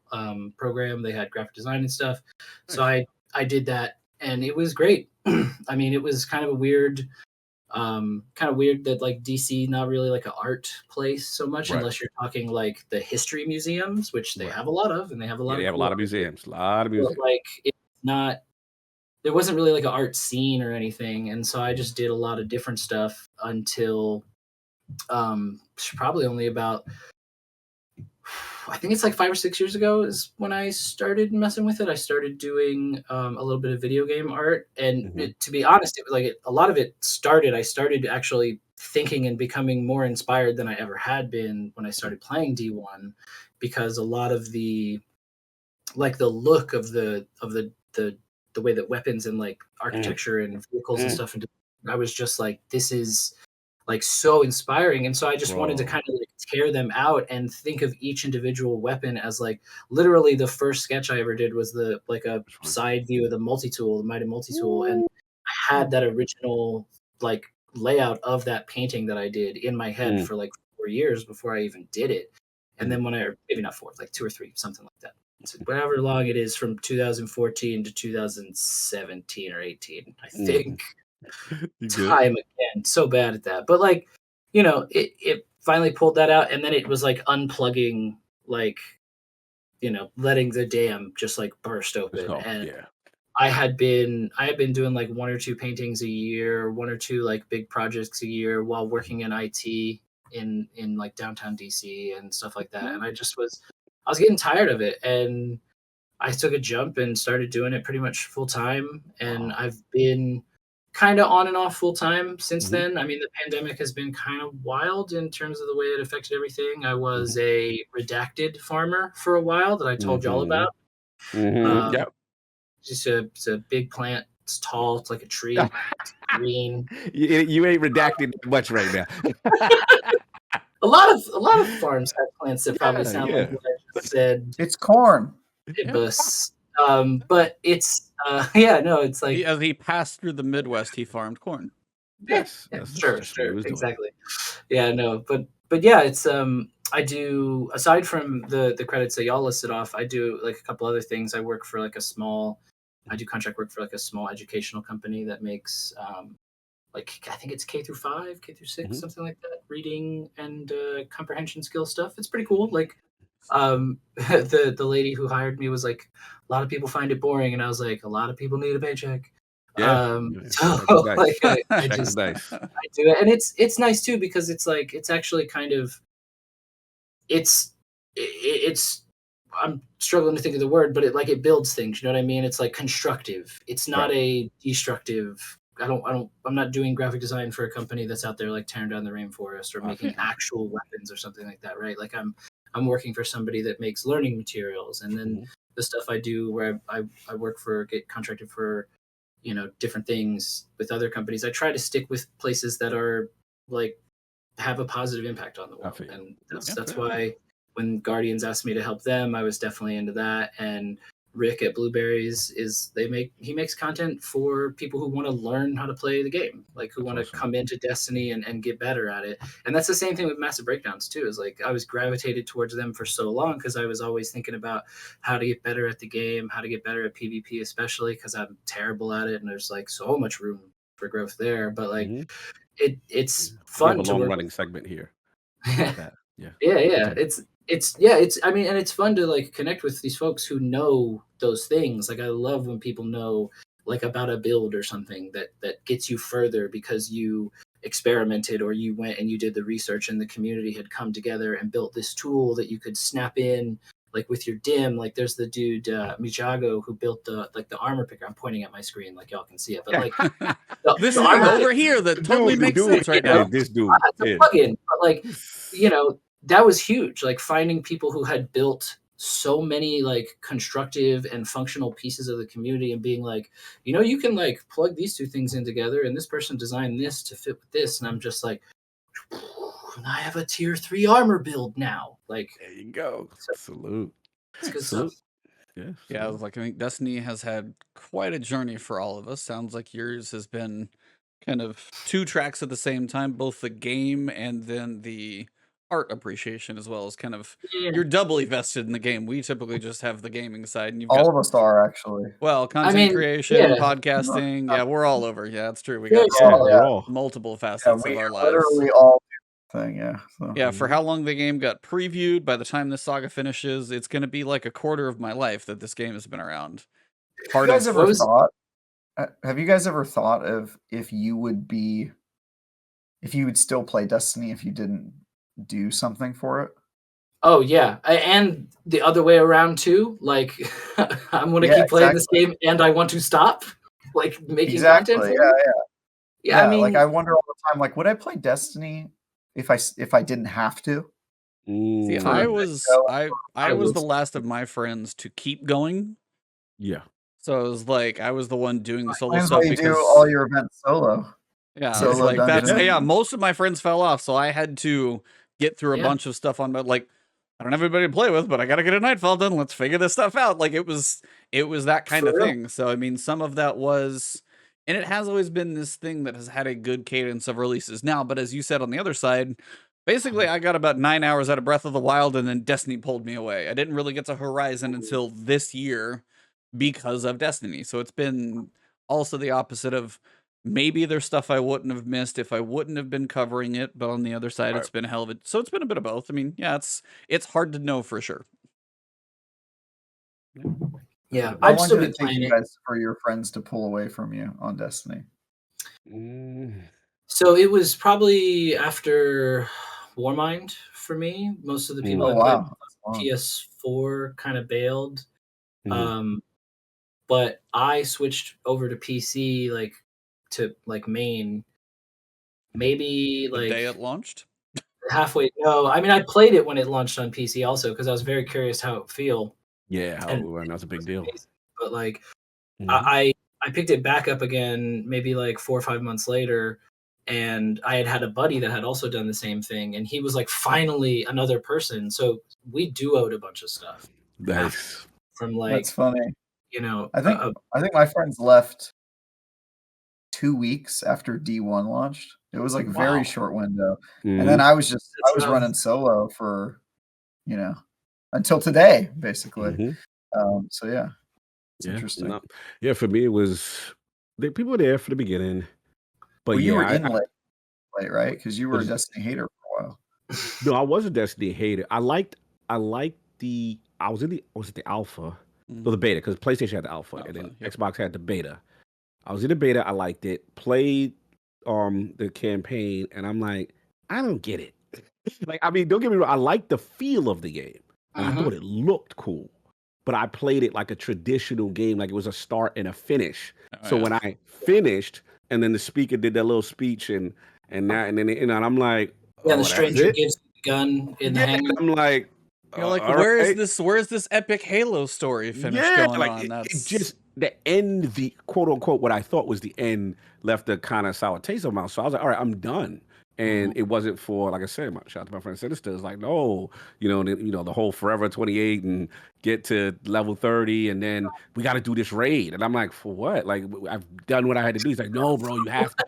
program. They had graphic design and stuff. So I did that and it was great. I mean, it was kind of weird that like DC, not really like an art place so much, unless you're talking like the history museums, which they have a lot of, and they have a lot They of have a cool lot of museums. But like it's not, there wasn't really like an art scene or anything. And so I just did a lot of different stuff until probably only about, I think it's like 5 or 6 years ago is when I started messing with it. I started doing a little bit of video game art. And to be honest, it was like a lot of it started, I started actually thinking and becoming more inspired than I ever had been when I started playing D1, because a lot of the, like the look of the way that weapons and like architecture and vehicles and stuff, and I was just like, this is like so inspiring. And so I just wanted to kind of like tear them out and think of each individual weapon as like, literally the first sketch I ever did was like a side view of the multi-tool, the Mighty Multi-Tool. And I had that original like layout of that painting that I did in my head for like 4 years before I even did it. And then maybe not 4, like 2 or 3, something like that. So whatever long it is from 2014 to 2017 or 18, I think. Time again, so bad at that. But like, it finally pulled that out, and then it was like unplugging, like, letting the dam just like burst open. And I had been doing like 1 or 2 paintings a year, 1 or 2 like big projects a year while working in IT in like downtown DC and stuff like that. And I was getting tired of it, and I took a jump and started doing it pretty much full time. And I've been kind of on and off full time since then. I mean, the pandemic has been kind of wild in terms of the way it affected everything. I was a redacted farmer for a while that I told y'all about. Yep. It's a big plant. It's tall. It's like a tree. It's green. You ain't redacting much right now. A lot of farms have plants that probably sound like what I just said. It's corn. But it's it's like As he passed through the Midwest, he farmed corn. Yes, sure, exactly. Yeah, no, but yeah, it's I do, aside from the credits that y'all listed off, I do like a couple other things. I work for like I do contract work for like a small educational company that makes like I think it's K through 5, K through 6, something like that, reading and comprehension skill stuff. It's pretty cool. Like the lady who hired me was like, a lot of people find it boring, and I was like, a lot of people need a paycheck. So like I just I do it, and it's nice too, because it's like it's actually kind of it's I'm struggling to think of the word, but it builds things, you know what I mean? It's like constructive. It's not a destructive. I'm not doing graphic design for a company that's out there like tearing down the rainforest or making actual weapons or something like that, right? Like I'm working for somebody that makes learning materials, and then the stuff I do where I work for, get contracted for, you know, different things with other companies. I try to stick with places that are like have a positive impact on the world, and that's why when Guardians asked me to help them, I was definitely into that. And Rick at Blueberries he makes content for people who want to learn how to play the game, like who want to come into Destiny and get better at it. And that's the same thing with Massive Breakdowns too, is like I was gravitated towards them for so long because I was always thinking about how to get better at the game, how to get better at PvP, especially because I'm terrible at it and there's like so much room for growth there. But like it's fun to long running segment here. It's I mean, and it's fun to like connect with these folks who know those things. Like I love when people know like about a build or something that gets you further because you experimented or you went and you did the research and the community had come together and built this tool that you could snap in like with your dim. Like there's the dude Mijago who built the armor picker. I'm pointing at my screen like y'all can see it, but like this thing over here that totally makes sense right now. This dude, it's a plugin, but like you know, that was huge. Like finding people who had built so many like constructive and functional pieces of the community and being like, you know, you can like plug these two things in together and this person designed this to fit with this. And I'm just like, I have a tier 3 armor build now. Like, there you go. Salute. It's good stuff. Yeah, I was like, I think Destiny has had quite a journey for all of us. Sounds like yours has been kind of 2 tracks at the same time, both the game and then the art appreciation as well as kind of you're doubly vested in the game. We typically just have the gaming side, and you've all of us are actually. Well, content creation, podcasting, we're all over. Yeah, that's true. We got multiple facets of our lives. Literally all thing, So. For how long the game got previewed, by the time this saga finishes, it's going to be like a quarter of my life that this game has been around. Have you guys ever thought of if you would still play Destiny if you didn't do something for it? Oh yeah, and the other way around too. Like I'm going to keep playing this game, and I want to stop like making content. For yeah. I mean, like I wonder all the time, like would I play Destiny if I didn't have to? See, I was the last of my friends to keep going. Yeah. So it was like I was the one doing the solo stuff because you do all your events solo. Yeah, so like that's most of my friends fell off, so I had to get through a bunch of stuff on my like I don't have anybody to play with, but I gotta get a Nightfall done. Let's figure this stuff out. Like it was that kind of thing. So I mean, some of that was, and it has always been this thing that has had a good cadence of releases now. But as you said on the other side, basically I got about 9 hours out of Breath of the Wild, and then Destiny pulled me away. I didn't really get to Horizon until this year because of Destiny. So it's been also the opposite of. Maybe there's stuff I wouldn't have missed if I wouldn't have been covering it, but on the other side, it's been a hell of it. So it's been a bit of both. I mean, yeah, it's hard to know for sure. Yeah, How I'd long still did be it take playing you it. guys for your friends to pull away from you on Destiny? So it was probably after Warmind for me. Most of the people Oh I played wow, that's long. PS4 kind of bailed. But I switched over to PC like to like main maybe The day like it launched. halfway. No, I mean I played it when it launched on PC also because I was very curious how it would feel. Yeah, how it And would run. That's a big deal. amazing. But like Mhm. I picked it back up again maybe like 4 or 5 months later, and I had a buddy that had also done the same thing, and he was like finally another person. So we duoed a bunch of stuff Nice. from That's like funny. you know I think my friends left 2 weeks after D1 launched. It was like very Wow. short window. And Mhm. then I was That's running solo for, until today, basically. Mhm. So yeah, it's Yeah. interesting. No. Yeah, for me it was people were there for the beginning. But Well, you were yeah, in late, right? Because you were a was Destiny hater for a while. no, I was a Destiny hater. I liked the I was it the alpha? No, the beta, because PlayStation had the alpha, and then Alpha, yep. Xbox had the beta. I was in the beta, I liked it, played the campaign, and I'm like, I don't get it. Like, I mean, don't get me wrong, I like the feel of the game, and I thought it looked cool. But I played it like a traditional game, like it was a start and a finish. Oh, So yeah. when I finished, and then the speaker did that little speech, and then and I'm like, yeah, oh, the that's stranger it. gives you the gun in the Yeah, hangar. I'm like, You're like, all where is right. this epic Halo story finish Yeah, going like on? it just the end, the quote unquote what I thought was the end left a kind of sour taste in my mouth. So I was like, all right, I'm done. And it wasn't for, like I said, shout out to my friend Sinister. It's like, no, the whole forever 28 and get to level 30, and then we got to do this raid. And I'm like, for what? Like, I've done what I had to do. He's like, no, bro, you have to.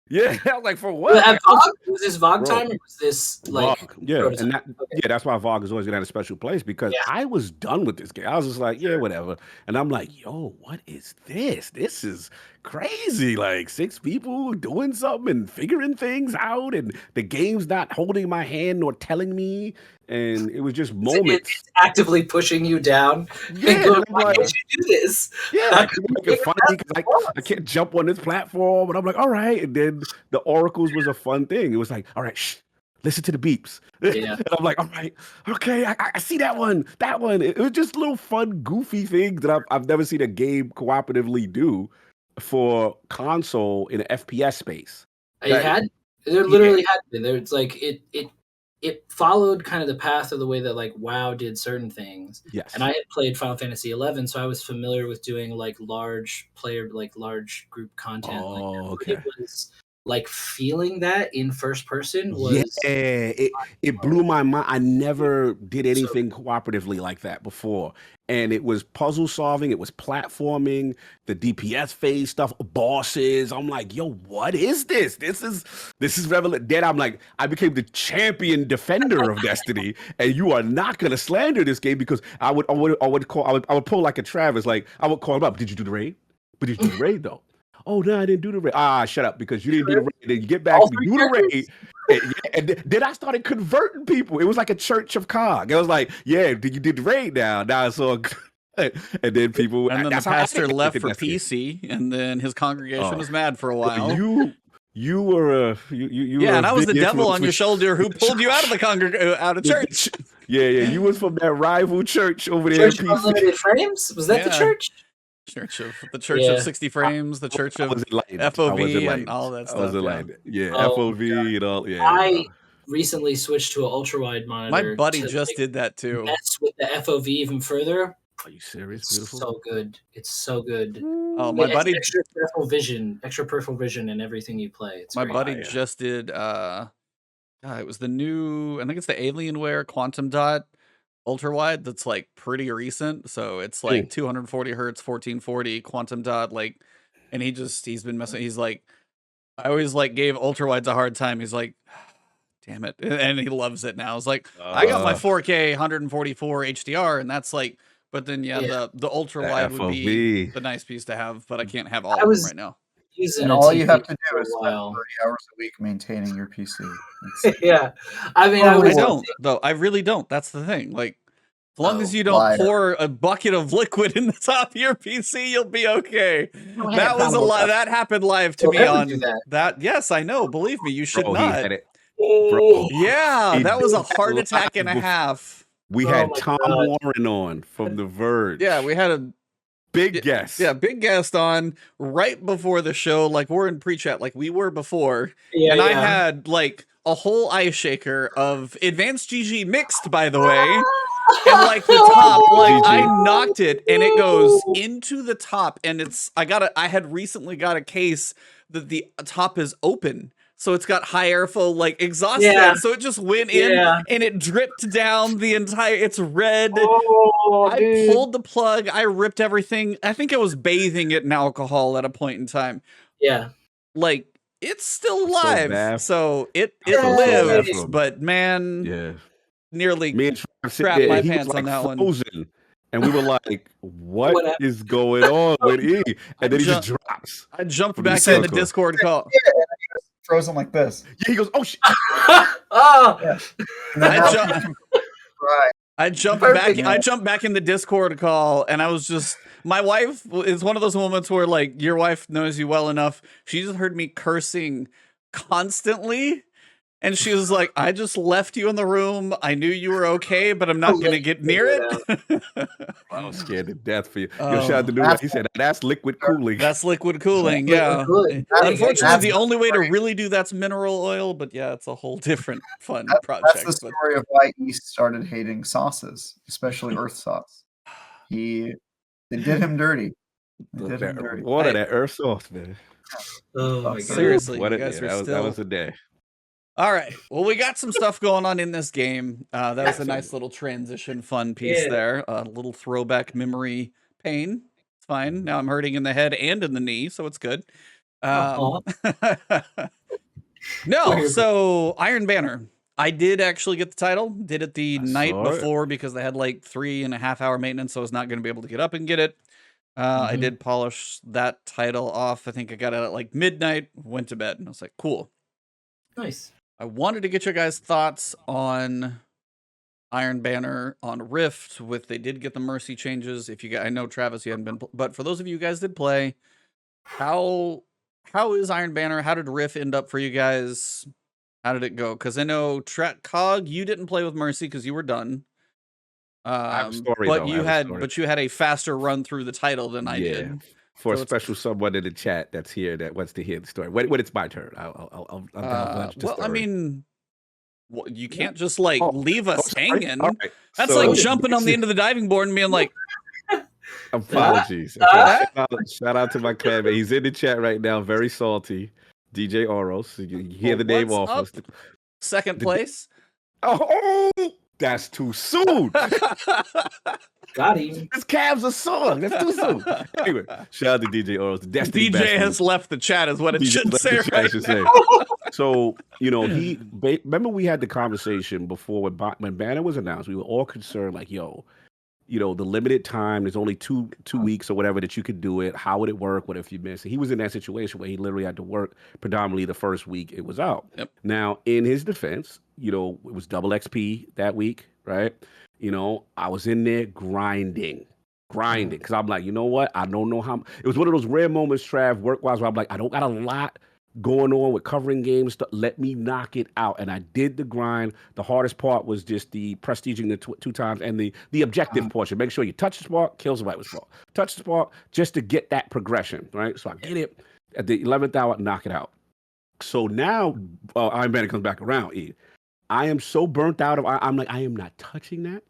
Yeah, I was like, for what? At Like, VOG? Was this VOG bro, time or was this like VOG, yeah, prototype? and Okay. that's why VOG is always gonna have a special place because Yeah. I was done with this game. I was just like, yeah, whatever. And I'm like, yo, what is this? This is crazy. Like 6 people doing something and figuring things out, and the game's not holding my hand nor telling me. And it was just moments. It's actively pushing you down Yeah, and going, and I'm why like, can't you do this? yeah, How like come people you make it can't funny do because I can't jump on this platform, and I'm like, all right. And then the oracles was a fun thing. It was like, all right, shh, listen to the beeps. Yeah. And I'm like, all right, okay, I see that one, that one. It was just little fun, goofy things that I've never seen a game cooperatively do for console in an FPS space. There literally had been. It's like it followed kind of the path of the way that like WoW did certain things. Yes. And I had played Final Fantasy 11, so I was familiar with doing like large group content. Oh, like, okay. It was like feeling that in first person was Yeah, it blew my mind. I never did anything cooperatively like that before. And it was puzzle solving, it was platforming, the DPS phase stuff, bosses. I'm like, yo, what is this? This is relevant. Then I'm like, I became the champion defender of Destiny, and you are not gonna slander this game because I would pull like a Travis, like I would call him up. Did you do the raid? But did you do the raid though? Oh no, I didn't do the raid. Ah, shut up, because you didn't do the raid. Then you get back All to me, three do the characters? raid. And then I started converting people. It was like a church of COG. I was like, yeah, you did the raid now. Now it's all good. And then people, And then the that's how I pastor got left into for Destiny. PC, and then his congregation Oh. was mad for a while. You were you Yeah, were and a I was the big devil influence on your with shoulder who pulled you out of the out of church. Yeah, you was from that rival church over there in Church of PC. Unlimited Frames? Was that the Yeah. church? The church Yeah. of 60 frames, the church I of was enlightened. FOV, and all that I was stuff. Yeah. enlightened. Yeah, Oh, FOV and all. Yeah, I recently switched to an ultra wide monitor. My buddy to, just did that too. mess with the FOV even further. Are you serious? It's Beautiful. so good. It's so good. Oh, my It's buddy, extra peripheral vision in everything you play. It's my great. buddy just did. It was the new. I think it's the Alienware Quantum Dot ultra wide. That's like pretty recent. So it's like 240 hertz, 1440 Quantum Dot. Like, and he's been messing. He's like, I always like gave ultra wides a hard time. He's like, damn it, and he loves it now. It's like I got my 4K 144 HDR, and that's like. But then the ultra wide would be the nice piece to have, but I can't have all of them right now. And all you have to do is spend 30 hours a week maintaining your PC. Yeah, I mean, I don't though. I really don't. That's the thing. Like, As long as you don't liar. pour a bucket of liquid in the top of your PC, you'll be okay. don't That have was a time. lie. That happened live to Don't me ever on do that. Yes, I know. Believe me, you should Bro, he not. had it. Oh, Yeah, He that was a did that heart attack and a live before. half. We Oh had my Tom God. Warren on from The Verge. Yeah, we had a big guest. Yeah, big guest on right before the show. Like, we're in pre-chat like we were before. yeah, And I yeah. had like a whole ice shaker of Advanced GG mixed, by the way. And like the top, like I knocked it and it goes into the top, and I had recently got a case that the top is open. So it's got high airflow like exhaust fans. So it just went in and it dripped down the entire, it's red. Oh, I pulled the plug, I ripped everything. I think I was bathing it in alcohol at a point in time. Yeah. Like, it's still So alive. bad. So it so bad lives, for him. but man, Yeah. nearly Me and Trav sit crapped there, my and he pants was on like that one. frozen. And we were like, what What is going on with E? And then he just drops. I jumped From the back in the circle. Discord call. Yeah, and he was frozen like this. Yeah, he goes, oh shit. Oh, Yeah. And then I now jumped- he can cry. I jumped Perfect. back. I jumped back in the Discord call, and I was just. My wife is one of those moments where, like, your wife knows you well enough. She just heard me cursing constantly, and she was like, "I just left you in the room. I knew you were okay, but I'm not gonna get near it." I was scared to death for you. Oh. Yo, shout out to New He said that's liquid cooling. That's liquid cooling. Liquid Yeah. cooling. Unfortunately, the only way to great. really do that's mineral oil. But yeah, it's a whole different fun That's project. the story of why East started hating sauces, especially Earth sauce. They did him dirty. They did him dirty. Water, that earth sauce, man. Oh my God. Seriously, What you a- guys yeah, were that was, still. that was a day. All right. Well, we got some stuff going on in this game. That was a Excellent. nice little transition, fun piece Yeah. there. A little throwback memory pain. It's fine. Now I'm hurting in the head and in the knee, so it's good. No, so Iron Banner. I did actually get the title. Did it the night saw it. before because they had like 3.5 hour maintenance, so I was not going to be able to get up and get it. I did polish that title off. I think I got it at like midnight, went to bed, and I was like, cool. Nice. I wanted to get your guys' thoughts on Iron Banner on Rift. They did get the Mercy changes. If you guys, I know Travis, you hadn't been, but for those of you guys did play, how is Iron Banner? How did Rift end up for you guys? How did it go? Because I know Cog, you didn't play with Mercy because you were done. I have a story, but though. you had a faster run through the title than I did. For So a it's- special someone in the chat that's here that wants to hear the story. When it's my turn, I'll divulge the Well, I story. mean, you can't just like Oh, leave us sorry. hanging. All right. That's So, like jumping on the end of the diving board and being like, apologies. Okay, shout out to my clan, man. He's in the chat right now, very salty. DJ Oros. You hear the name what's off. up? Second place. Oh, that's too soon. Got him. This Cavs a song. That's too soon. Anyway, shout out to DJ Oros. The Destiny DJ Best has left the chat, is what it DJ should left say the chat, right I should now. say. So, remember we had the conversation before when Banner was announced, we were all concerned like, yo, the limited time, there's only two weeks or whatever that you could do it. How would it work? What if you miss it? He was in that situation where he literally had to work predominantly the first week it was out. Yep. Now, in his defense, it was double XP that week, right? I was in there grinding because I'm like, you know what? I don't know how. It was one of those rare moments, Trav, work-wise, where I'm like, I don't got a lot going on with covering games. Let me knock it out. And I did the grind. The hardest part was just the prestiging the two times and the objective portion. Make sure you touch the spark, kills the right with spark. Touch the spark just to get that progression, right? So I get it. At the 11th hour, knock it out. So now Iron Banner comes back around, E. I am so burnt out I'm like, I am not touching that.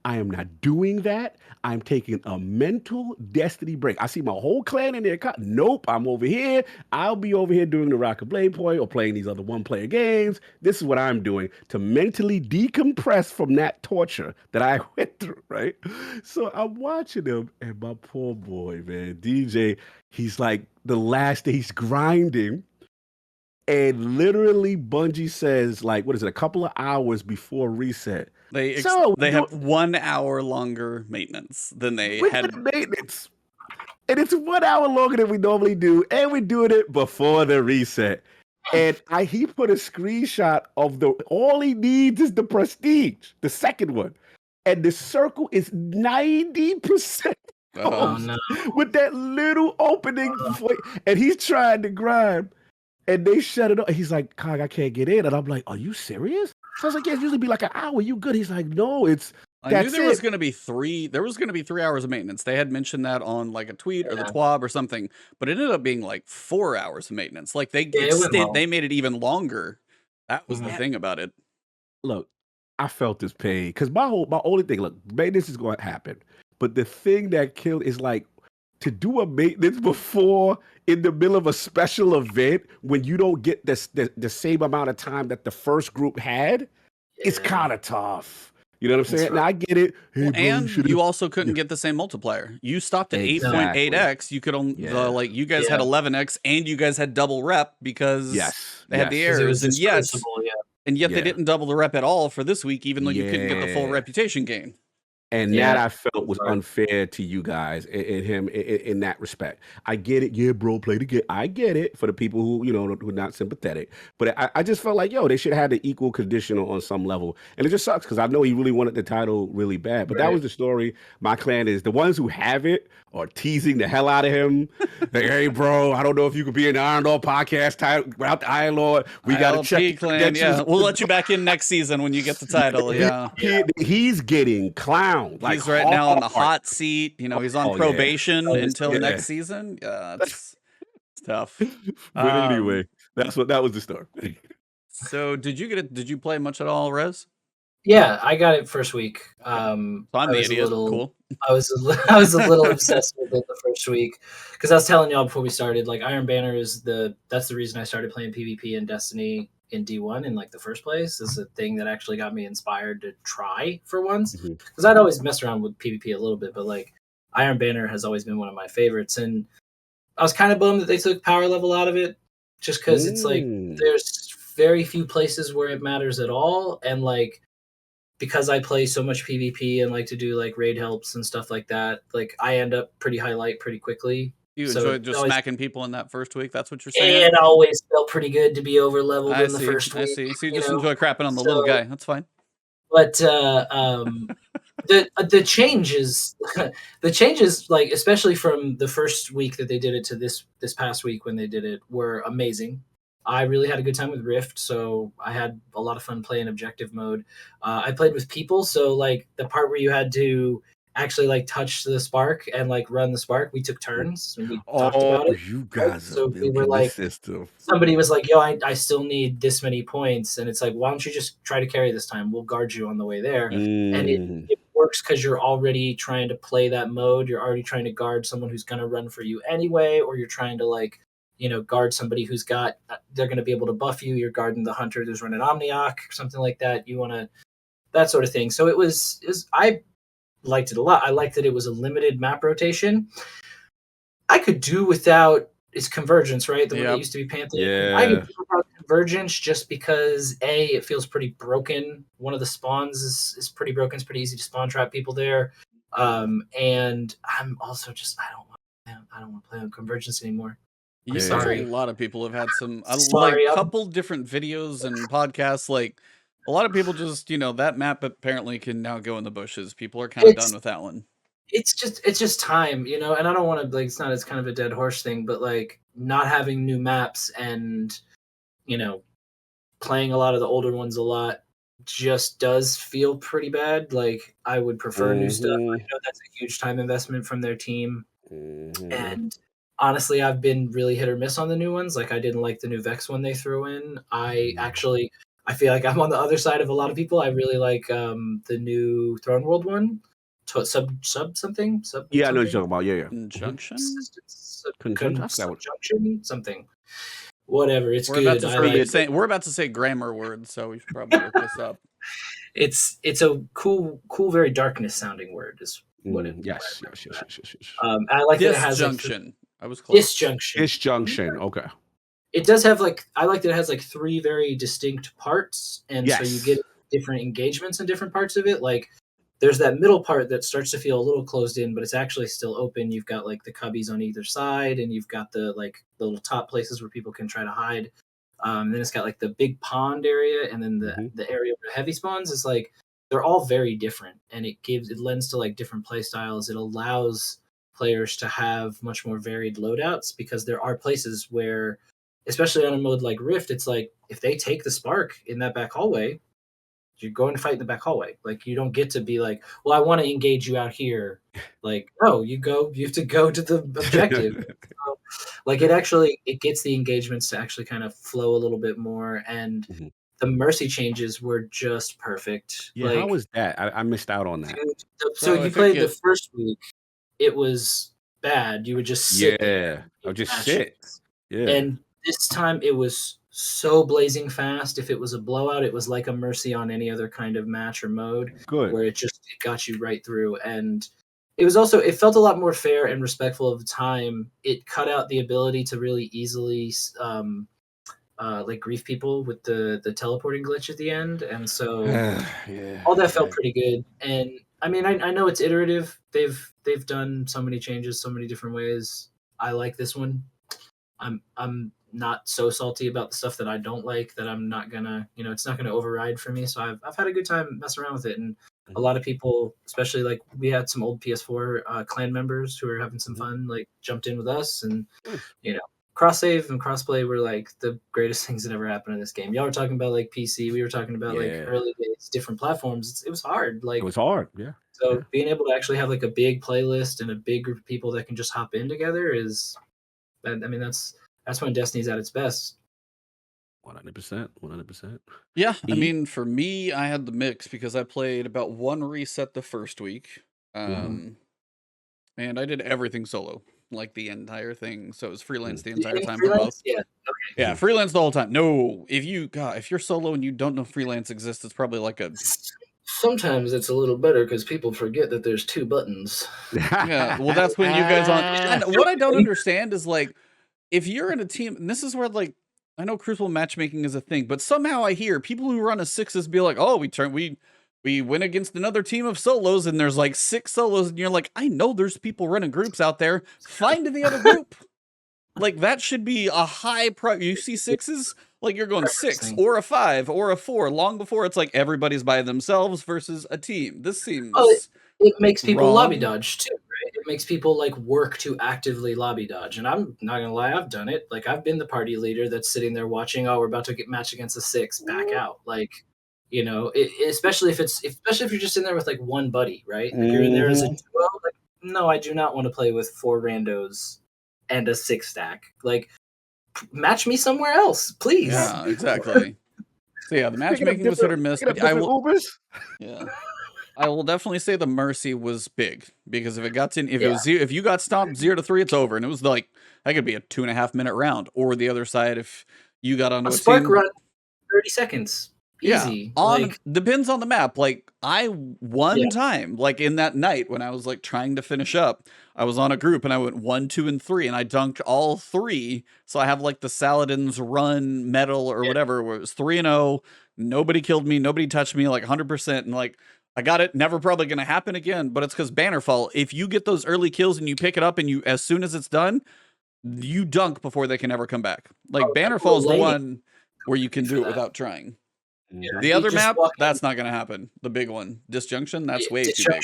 I am not doing that. I'm taking a mental destiny break. I see my whole clan in there. Nope, I'm over here. I'll be over here doing the Rock of Blade point or playing these other one-player games. This is what I'm doing to mentally decompress from that torture that I went through, right? So I'm watching him, and my poor boy, man, DJ, he's like, the last day he's grinding. And literally, Bungie says, like, what is it, a couple of hours before reset. They So, have 1 hour longer maintenance than they with had. the maintenance. And it's 1 hour longer than we normally do. And we're doing it before the reset. And he put a screenshot of all he needs is the prestige, the second one. and the circle is 90% Oh, Oh closed no. with that little opening, and he's trying to grind, and they shut it off. He's like, "Cog, I can't get in," and I'm like, "Are you serious?" So I was like, "Yeah, it's usually be like an hour. You good?" He's like, "No, I knew that's there was it." going to be 3 hours of maintenance. They had mentioned that on like a tweet or the Yeah. TWAB or something, but it ended up being like 4 hours of maintenance. Like Yeah, it went well. they made it even longer. That was the Mhm. thing about it. Look, I felt this pain because my only thing, look, maintenance is going to happen, but the thing that killed is like to do a maintenance before in the middle of a special event when you don't get the same amount of time that the first group had. It's Yeah. kind of tough. You know what I'm That's saying? Now rough. I get it. Hey, Well, bro, you and should you have. also couldn't Yeah, get the same multiplier. You stopped at exactly. 8.8x. You could only Yeah. like you guys had Yeah. 11x and you guys had double rep because Yes. they had the Yes. Because it errors. was And this crucible, yeah. yet they Yeah. didn't double the rep at all for this week, even though you couldn't get the full Yeah. reputation gain. And Yeah. that I felt was Right. unfair to you guys and him in that respect. I get it. Yeah, bro, play the game. I get it for the people who, who are not sympathetic. But I just felt like, yo, they should have the equal conditional on some level. And it just sucks because I know he really wanted the title really bad. But that Right. was the story. My clan is the ones who have it are teasing the hell out of him. Like, hey, bro, I don't know if you could be in the Iron Lord podcast title without the Iron Lord. We got to check ILP your clan, credentials. yeah. We'll let you back in next season when you get the title, yeah. He's getting clowned. Like He's right now on the hard. hot seat. He's on Oh, yeah. probation Oh, until yeah. next season. Yeah, it's tough. But Um, anyway, that was the story. So did you play much at all, Rez? Yeah, I got it first week. So I'm I the was a idiot. little, Cool. I was I was a little obsessed with it the first week because I was telling y'all before we started, like Iron Banner is that's the reason I started playing PvP and Destiny in D1 in like the first place. Is a thing that actually got me inspired to try for once Mhm. because I'd always messed around with PvP a little bit, but like Iron Banner has always been one of my favorites, and I was kind of bummed that they took power level out of it, just because it's like there's very few places where it matters at all, and like because I play so much PvP and like to do like raid helps and stuff like that, like I end up pretty high light pretty quickly. You So enjoyed it just always, smacking people in that first week. That's what you're saying. it always felt pretty good to be over leveled I in the see. first I week. see. So you you just know? enjoy crapping on the little So, guy. That's fine. but the changes, the changes, like especially from the first week that they did it to this past week when they did it, were amazing. I really had a good time with Rift, so I had a lot of fun playing objective mode. I played with people, so like the part where you had to actually like touch the spark and like run the spark, we took turns and we talked about it. You Right? guys are So we were milking the like, system. somebody was like, yo, I still need this many points. And it's like, why don't you just try to carry this time? We'll guard you on the way there. And it works because you're already trying to play that mode. You're already trying to guard someone who's going to run for you anyway, or you're trying to like, guard somebody who's got, they're going to be able to buff you. You're guarding the hunter who's running Omniarch or something like that. You want to, that sort of thing. So I liked it a lot. I liked that it was a limited map rotation. I could do without its convergence, right? The one that used to be Pantheon. I could do without convergence just because it feels pretty broken. One of the spawns is pretty broken. It's pretty easy to spawn trap people there. And I'm also just I don't want to play on convergence anymore. I'm sorry. A lot of people have had some Sorry, like couple different videos and podcasts. Like a lot of people just that map apparently can now go in the bushes. People are kind of done with that one. It's just time, and I don't want to like it's kind of a dead horse thing, but like not having new maps and playing a lot of the older ones a lot just does feel pretty bad. Like I would prefer new stuff. I know that's a huge time investment from their team. And honestly, I've been really hit or miss on the new ones. Like I didn't like the new Vex one they threw in. I feel like I'm on the other side of a lot of people. I really like the new Throne World one. Sub something. Yeah, I know what you're talking about. Yeah. Conjunction? Conjunction? Something. Whatever. It's We're good. We're about to say grammar words, so we should probably look this up. It's a cool, very darkness sounding word. Is what it. Yes. I like that it has disjunction. I was close. Disjunction. Disjunction. Okay. It does have I like that it has like 3 very distinct parts, and so you get different engagements in different parts of it. Like there's that middle part that starts to feel a little closed in, but it's actually still open. You've got like the cubbies on either side, and you've got the little top places where people can try to hide. Then it's got like the big pond area, and then the area where heavy spawns is like they're all very different, and it lends to like different play styles. It allows players to have much more varied loadouts, because there are places where, especially on a mode like Rift, it's like if they take the spark in that back hallway, you're going to fight in the back hallway. Like, you don't get to be like, well, I want to engage you out here. Like, no, you have to go to the objective. So, like, it gets the engagements to actually kind of flow a little bit more, and the mercy changes were just perfect. Yeah, how was that? I missed out on that. So you played the first week, it was bad. You would just sit there. I would just sit. Yeah. And this time it was so blazing fast. If it was a blowout, it was like a mercy on any other kind of match or mode. Good. Where it got you right through. And it was also, it felt a lot more fair and respectful of the time. It cut out the ability to really easily like grief people with the teleporting glitch at the end. And so all that felt pretty good. And I mean, I know it's iterative. They've done so many changes, so many different ways. I like this one. I'm not so salty about the stuff that I don't like that I'm not gonna, it's not gonna override for me. So I've had a good time messing around with it. And a lot of people, especially like we had some old PS4 clan members who were having some fun, like jumped in with us, and cross save and crossplay were like the greatest things that ever happened in this game. Y'all were talking about like PC, we were talking about like early days, different platforms. It was hard. Like, it was hard, yeah. So being able to actually have like a big playlist and a big group of people that can just hop in together is, I mean, that's when Destiny's at its best. 100%. Yeah, I mean, for me, I had the mix because I played about one reset the first week, and I did everything solo, like the entire thing. So it was freelance the entire time for both. Yeah, okay. Yeah, freelance the whole time. No, if you're solo and you don't know freelance exists, it's probably like a. Sometimes it's a little better because people forget that there's 2 buttons. Yeah, well, that's when you guys on. And what I don't understand is like, if you're in a team, and this is where like, I know crucible matchmaking is a thing, but somehow I hear people who run a 6s be like, oh, we went against another team of solos, and there's like 6 solos, and you're like, I know there's people running groups out there. Find the other group. Like, that should be a high you see 6s, like you're going 6 or a 5 or a 4 long before it's like everybody's by themselves versus a team. This seems it makes people wrong. lobby dodge too, right? It makes people like work to actively lobby dodge. And I'm not gonna lie, I've done it. Like, I've been the party leader that's sitting there watching, oh, we're about to get matched against a 6, back out. Like, especially if you're just in there with like one buddy, right? If you're in there as a duo, like, no, I do not want to play with 4 randos and a 6 stack. Like, match me somewhere else, please. Yeah, exactly. So yeah, the matchmaking was hit or miss. I will definitely say the mercy was big, because if it got to, if you got stomped 0-3, it's over, and it was like that could be a 2.5 minute round. Or the other side, if you got onto a spark team, run, 30 seconds. Easy. Yeah, depends on the map. Like, I one time, like in that night when I was like trying to finish up, I was on a group and I went 1, 2, and 3, and I dunked all 3. So I have like the Saladin's run medal or whatever, where it was 3-0. Nobody killed me, nobody touched me, like 100%, and like I got it. Never probably gonna happen again. But it's because Bannerfall. If you get those early kills and you pick it up, and you as soon as it's done, you dunk before they can ever come back. Like Bannerfall is the one where you can do it without trying. Yeah. The other map, that's not going to happen. The big one, Disjunction, that's way too big.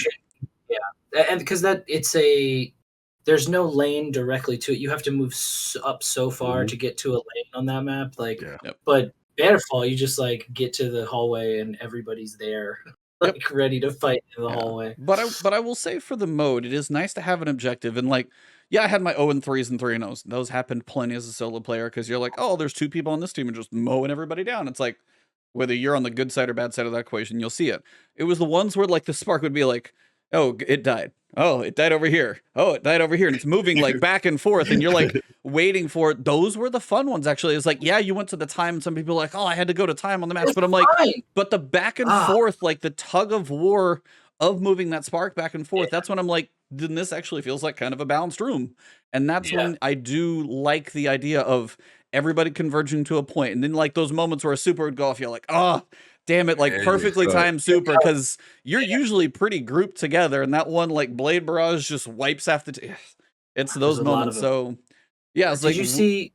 Yeah, and because there's no lane directly to it. You have to move up so far to get to a lane on that map. Like, but Bannerfall, you just like get to the hallway and everybody's there, like ready to fight in the hallway. But I will say, for the mode, it is nice to have an objective. And like, I had my 0-3s and 3-0s. Those happened plenty as a solo player, because you're like, oh, there's 2 people on this team and just mowing everybody down. It's like, whether you're on the good side or bad side of that equation, you'll see it. It was the ones where like the spark would be like, oh, it died. Oh, it died over here. Oh, it died over here. And it's moving like back and forth, and you're like waiting for it. Those were the fun ones, actually. It's like, yeah, you went to the time, and some people are like, oh, I had to go to time on the match. But I'm like, but the back and forth, like the tug of war of moving that spark back and forth, that's when I'm like, then this actually feels like kind of a balanced room. And that's when I do like the idea of everybody converging to a point. And then like those moments where a super would go off, you're like, oh, damn it, like perfectly timed super, because you're usually pretty grouped together, and that one like Blade Barrage just wipes after it's those moments. So yeah, it's like, did you see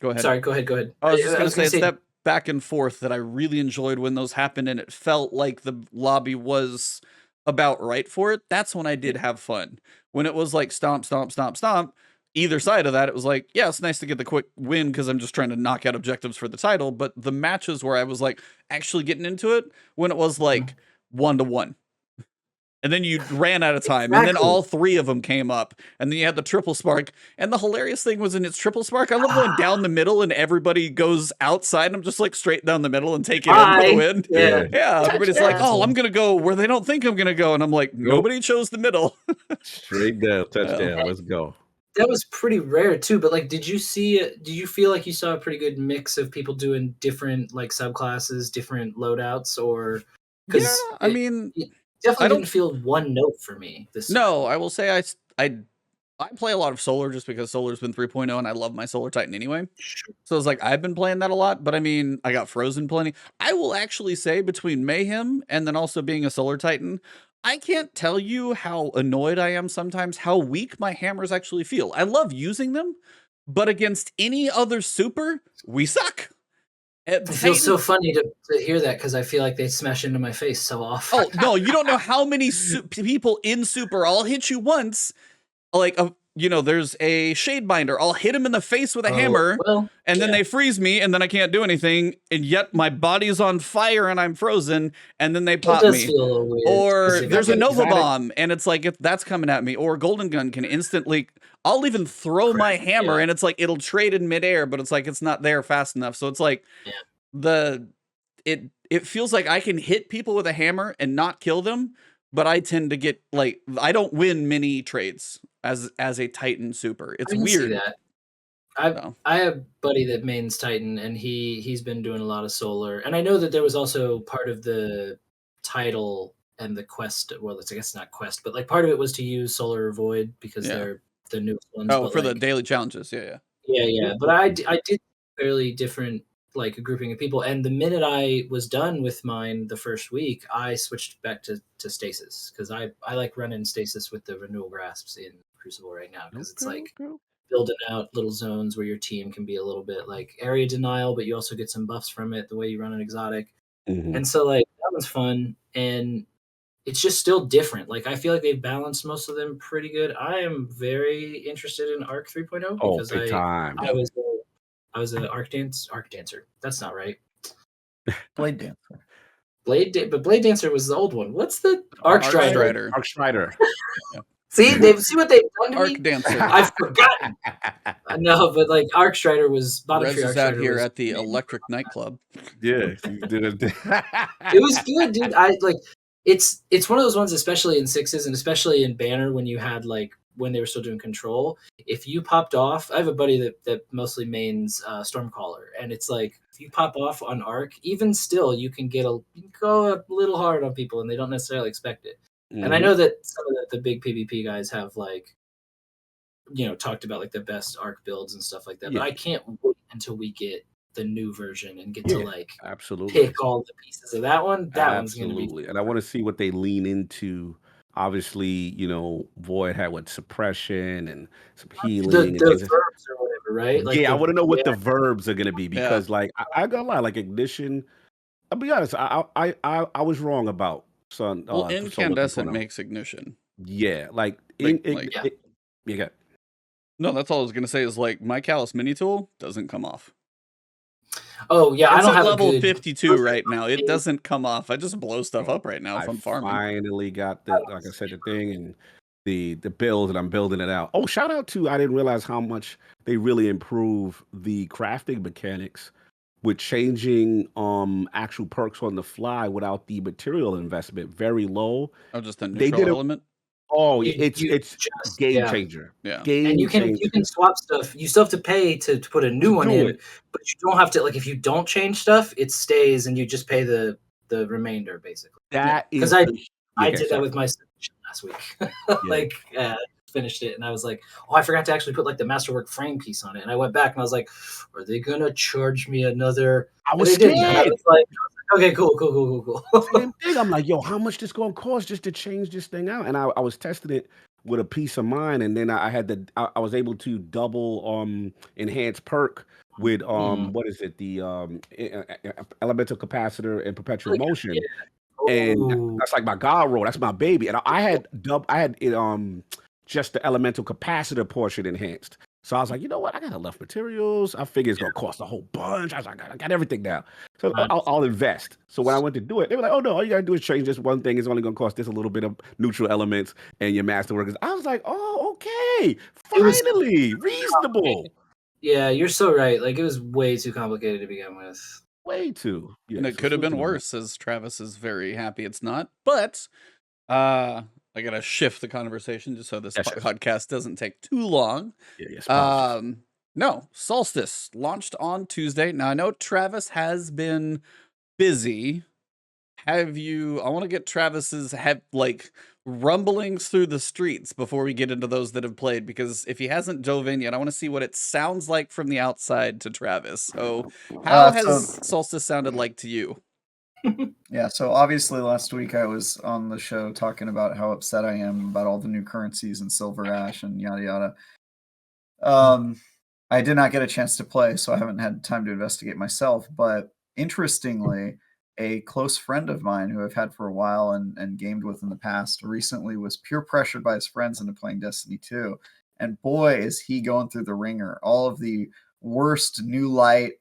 go ahead. Sorry, go ahead. I was just gonna say it's back and forth that I really enjoyed when those happened, and it felt like the lobby was about right for it. That's when I did have fun. When it was like stomp, stomp, stomp, stomp, either side of that, it was like, yeah, it's nice to get the quick win because I'm just trying to knock out objectives for the title. But the matches where I was like actually getting into it, when it was like 1-1. And then you ran out of time, and then all three of them came up, and then you had the triple spark. And the hilarious thing was in its triple spark, I love going down the middle, and everybody goes outside, and I'm just like straight down the middle and take it in for the win. Yeah, everybody's like, oh, I'm gonna go where they don't think I'm gonna go, and I'm like, nobody chose the middle. Straight down, touchdown. Let's go. That was pretty rare too, but like, did you feel like you saw a pretty good mix of people doing different like subclasses, different loadouts, or yeah, I mean, definitely didn't feel one note for me this No, I will say I play a lot of Solar just because Solar's been 3.0 and I love my Solar Titan anyway. So it's like I've been playing that a lot, but I mean, I got Frozen plenty. I will actually say between Mayhem and then also being a Solar Titan, I can't tell you how annoyed I am sometimes how weak my hammers actually feel. I love using them, but against any other super, we suck. It feels so funny to hear that because I feel like they smash into my face so often. Oh, no, you don't know how many people in Super, I'll hit you once, like, there's a Shadebinder, I'll hit him in the face with a hammer, and then they freeze me, and then I can't do anything, and yet my body's on fire and I'm frozen, and then they pop me. Feel a little weird, or there's a Nova Bomb, and it's like, if that's coming at me, or Golden Gun can instantly... I'll even throw my hammer, and it's like, it'll trade in midair, but it's like, it's not there fast enough. So it's like, it feels like I can hit people with a hammer and not kill them, but I tend to get, like, I don't win many trades as a Titan super. It's weird. See that. I have a buddy that mains Titan, and he's been doing a lot of Solar. And I know that there was also part of the title and the quest, well, I guess not quest, but like part of it was to use Solar or Void because they're the newest ones. Oh, for the daily challenges, yeah. But I did fairly different, like, a grouping of people, and the minute I was done with mine the first week, I switched back to Stasis because I like running Stasis with the renewal grasps in Crucible right now because it's like building out little zones where your team can be a little bit like area denial, but you also get some buffs from it the way you run an exotic. And so like that one's fun, and it's just still different. Like, I feel like they've balanced most of them pretty good. I am very interested in Arc 3.0 because I was an Arc Dancer. That's not right. Blade Dancer. But Blade Dancer was the old one. What's the Arc Strider? Arc Strider. See what they've done to Arc me? Dancer. I've forgotten. No, but like Arc Strider was bottom tree. Rez is out here at the Electric nightclub. Yeah, you did it. It was good, dude. It's one of those ones, especially in sixes and especially in Banner when you had like when they were still doing Control. If you popped off, I have a buddy that mostly mains Stormcaller, and it's like if you pop off on Arc, even still you can go a little hard on people, and they don't necessarily expect it. And I know that some of the big PvP guys have like, talked about like the best Arc builds and stuff like that. But I can't wait until we get the new version and get to like pick all the pieces of that one. That one's gonna be, and I want to see what they lean into. Obviously, Void had with suppression and some healing. The verbs or whatever, right? Like I want to know what the verbs are gonna be because, like, I gotta lie, like Ignition. I'll be honest, I was wrong about Sun. Well, Incandescent makes Ignition. Yeah, like yeah. No, that's all I was gonna say is like my Callus mini tool doesn't come off. Oh yeah, it's I don't have level 52 right now. It doesn't come off. I just blow stuff up right now if I'm farming. Finally got the, like I said, the thing and the build, and I'm building it out. Oh, shout out to, I didn't realize how much they really improve the crafting mechanics with changing actual perks on the fly without the material investment. Very low. Oh, just a neutral element. Oh, it's game changer. Yeah. And you can swap stuff. You still have to pay to put a new one in, but you don't have to, like, if you don't change stuff, it stays and you just pay the remainder basically. That is because I did that with my submission last week. Finished it and I was like, oh, I forgot to actually put like the masterwork frame piece on it. And I went back and I was like, are they gonna charge me another? I was scared. I was like, okay, cool. Same thing. I'm like, yo, how much this gonna cost just to change this thing out? And I was testing it with a piece of mine, and then I was able to double enhance perk with Mm. what is it? The elemental capacitor and perpetual Really good. motion. Yeah. And Oh, that's like my god roll. That's my baby. And I had it just the elemental capacitor portion enhanced. So I was like, you know what? I got enough materials. I figure it's gonna cost a whole bunch. I was like, I got everything now. So I'll invest. So when I went to do it, they were like, oh no, all you gotta do is change this one thing. It's only gonna cost this a little bit of neutral elements and your masterworkers. I was like, oh, okay. it was Finally, reasonable. yeah, you're so right. Like it was way too complicated to begin with. Way too. Yeah, And it so could have been salute to them. worse, as Travis is very happy it's not. But I gotta shift the conversation just so this Yes, yes. podcast doesn't take too long. Yeah, sponsors. No, Solstice launched on Tuesday. Now I know Travis has been busy. I want to get Travis's rumblings through the streets before we get into those that have played, because if he hasn't dove in yet, I want to see what it sounds like from the outside to Travis. So how has Solstice sounded like to you? Yeah, so obviously last week I was on the show talking about how upset I am about all the new currencies and Silver Ash and yada yada. I did not get a chance to play, so I haven't had time to investigate myself. But interestingly, a close friend of mine who I've had for a while and gamed with in the past recently was peer pressured by his friends into playing Destiny 2. And boy, is he going through the ringer. All of the worst new light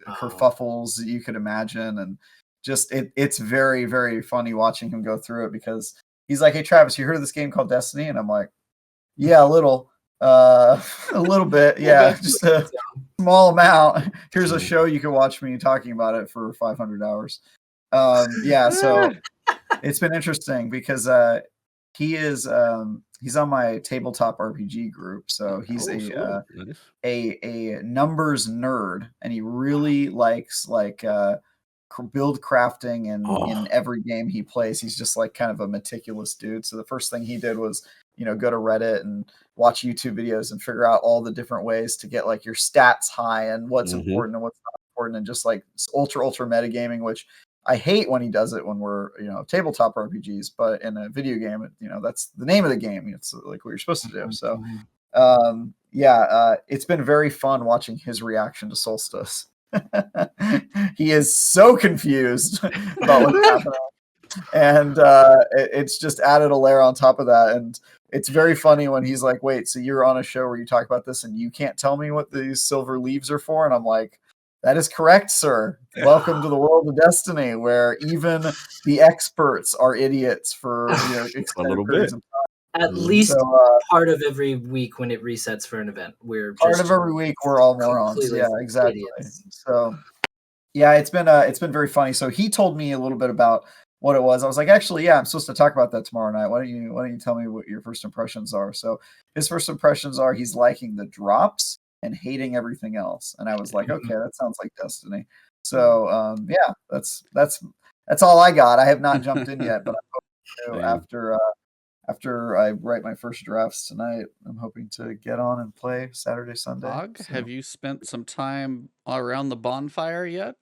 kerfuffles that you could imagine. And just it's very, very funny watching him go through it, because he's like, hey, Travis, you heard of this game called Destiny? And I'm like, yeah, a little bit. Yeah, just a small amount. Here's a show you can watch me talking about it for 500 hours. Yeah, so it's been interesting because he's on my tabletop RPG group, so he's a numbers nerd, and he really likes build crafting in every game he plays. He's just like kind of a meticulous dude. So the first thing he did was go to Reddit and watch YouTube videos and figure out all the different ways to get like your stats high and what's important and what's not important, and just like ultra metagaming, which I hate when he does it when we're tabletop RPGs, but in a video game, that's the name of the game. It's like what you're supposed to do. So it's been very fun watching his reaction to Solstice. He is so confused about what's happening, and it's just added a layer on top of that. And it's very funny when he's like, wait, so you're on a show where you talk about this and you can't tell me what these silver leaves are for? And I'm like, that is correct, sir. Welcome to the world of Destiny, where even the experts are idiots for extended periods of time. At least part of every week when it resets for an event, we're all morons. Yeah, exactly. Idiots. So yeah, it's been very funny. So he told me a little bit about what it was. I was like, actually, yeah, I'm supposed to talk about that tomorrow night. Why don't you tell me what your first impressions are? So his first impressions are he's liking the drops and hating everything else. And I was like, okay, that sounds like Destiny. So yeah, that's all I got. I have not jumped in yet, but I'm hoping to after I write my first drafts tonight. I'm hoping to get on and play Saturday, Sunday. Have you spent some time around the bonfire yet?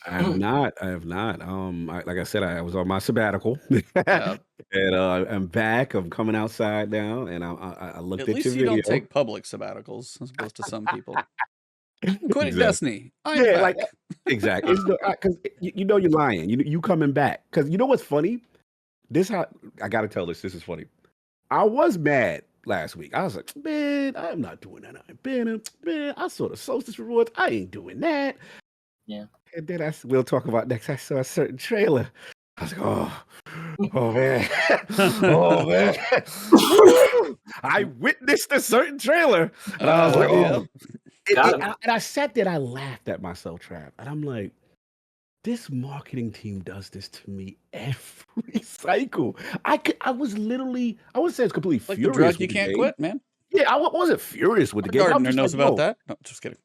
I have not. Like I said, I was on my sabbatical, and I'm back. I'm coming outside now, and I looked at your video. At least you don't take public sabbaticals as opposed to some people. Quitting Destiny. I'm back. Like exactly. Because you're lying. You coming back? Because you know what's funny? I got to tell this. This is funny. I was mad last week. I was like, man, I'm not doing that. Man, I saw the Solstice rewards. I ain't doing that. Yeah. And then we'll talk about next. I saw a certain trailer. I was like, oh man, oh man. I witnessed a certain trailer. And I was like, oh. And I sat there and I laughed at myself, Trav. And I'm like, this marketing team does this to me every cycle. I was literally, I wouldn't say it's completely like furious. The drug you can't quit, man. Yeah, I wasn't furious with the game. Gardner knows about that. No, just kidding.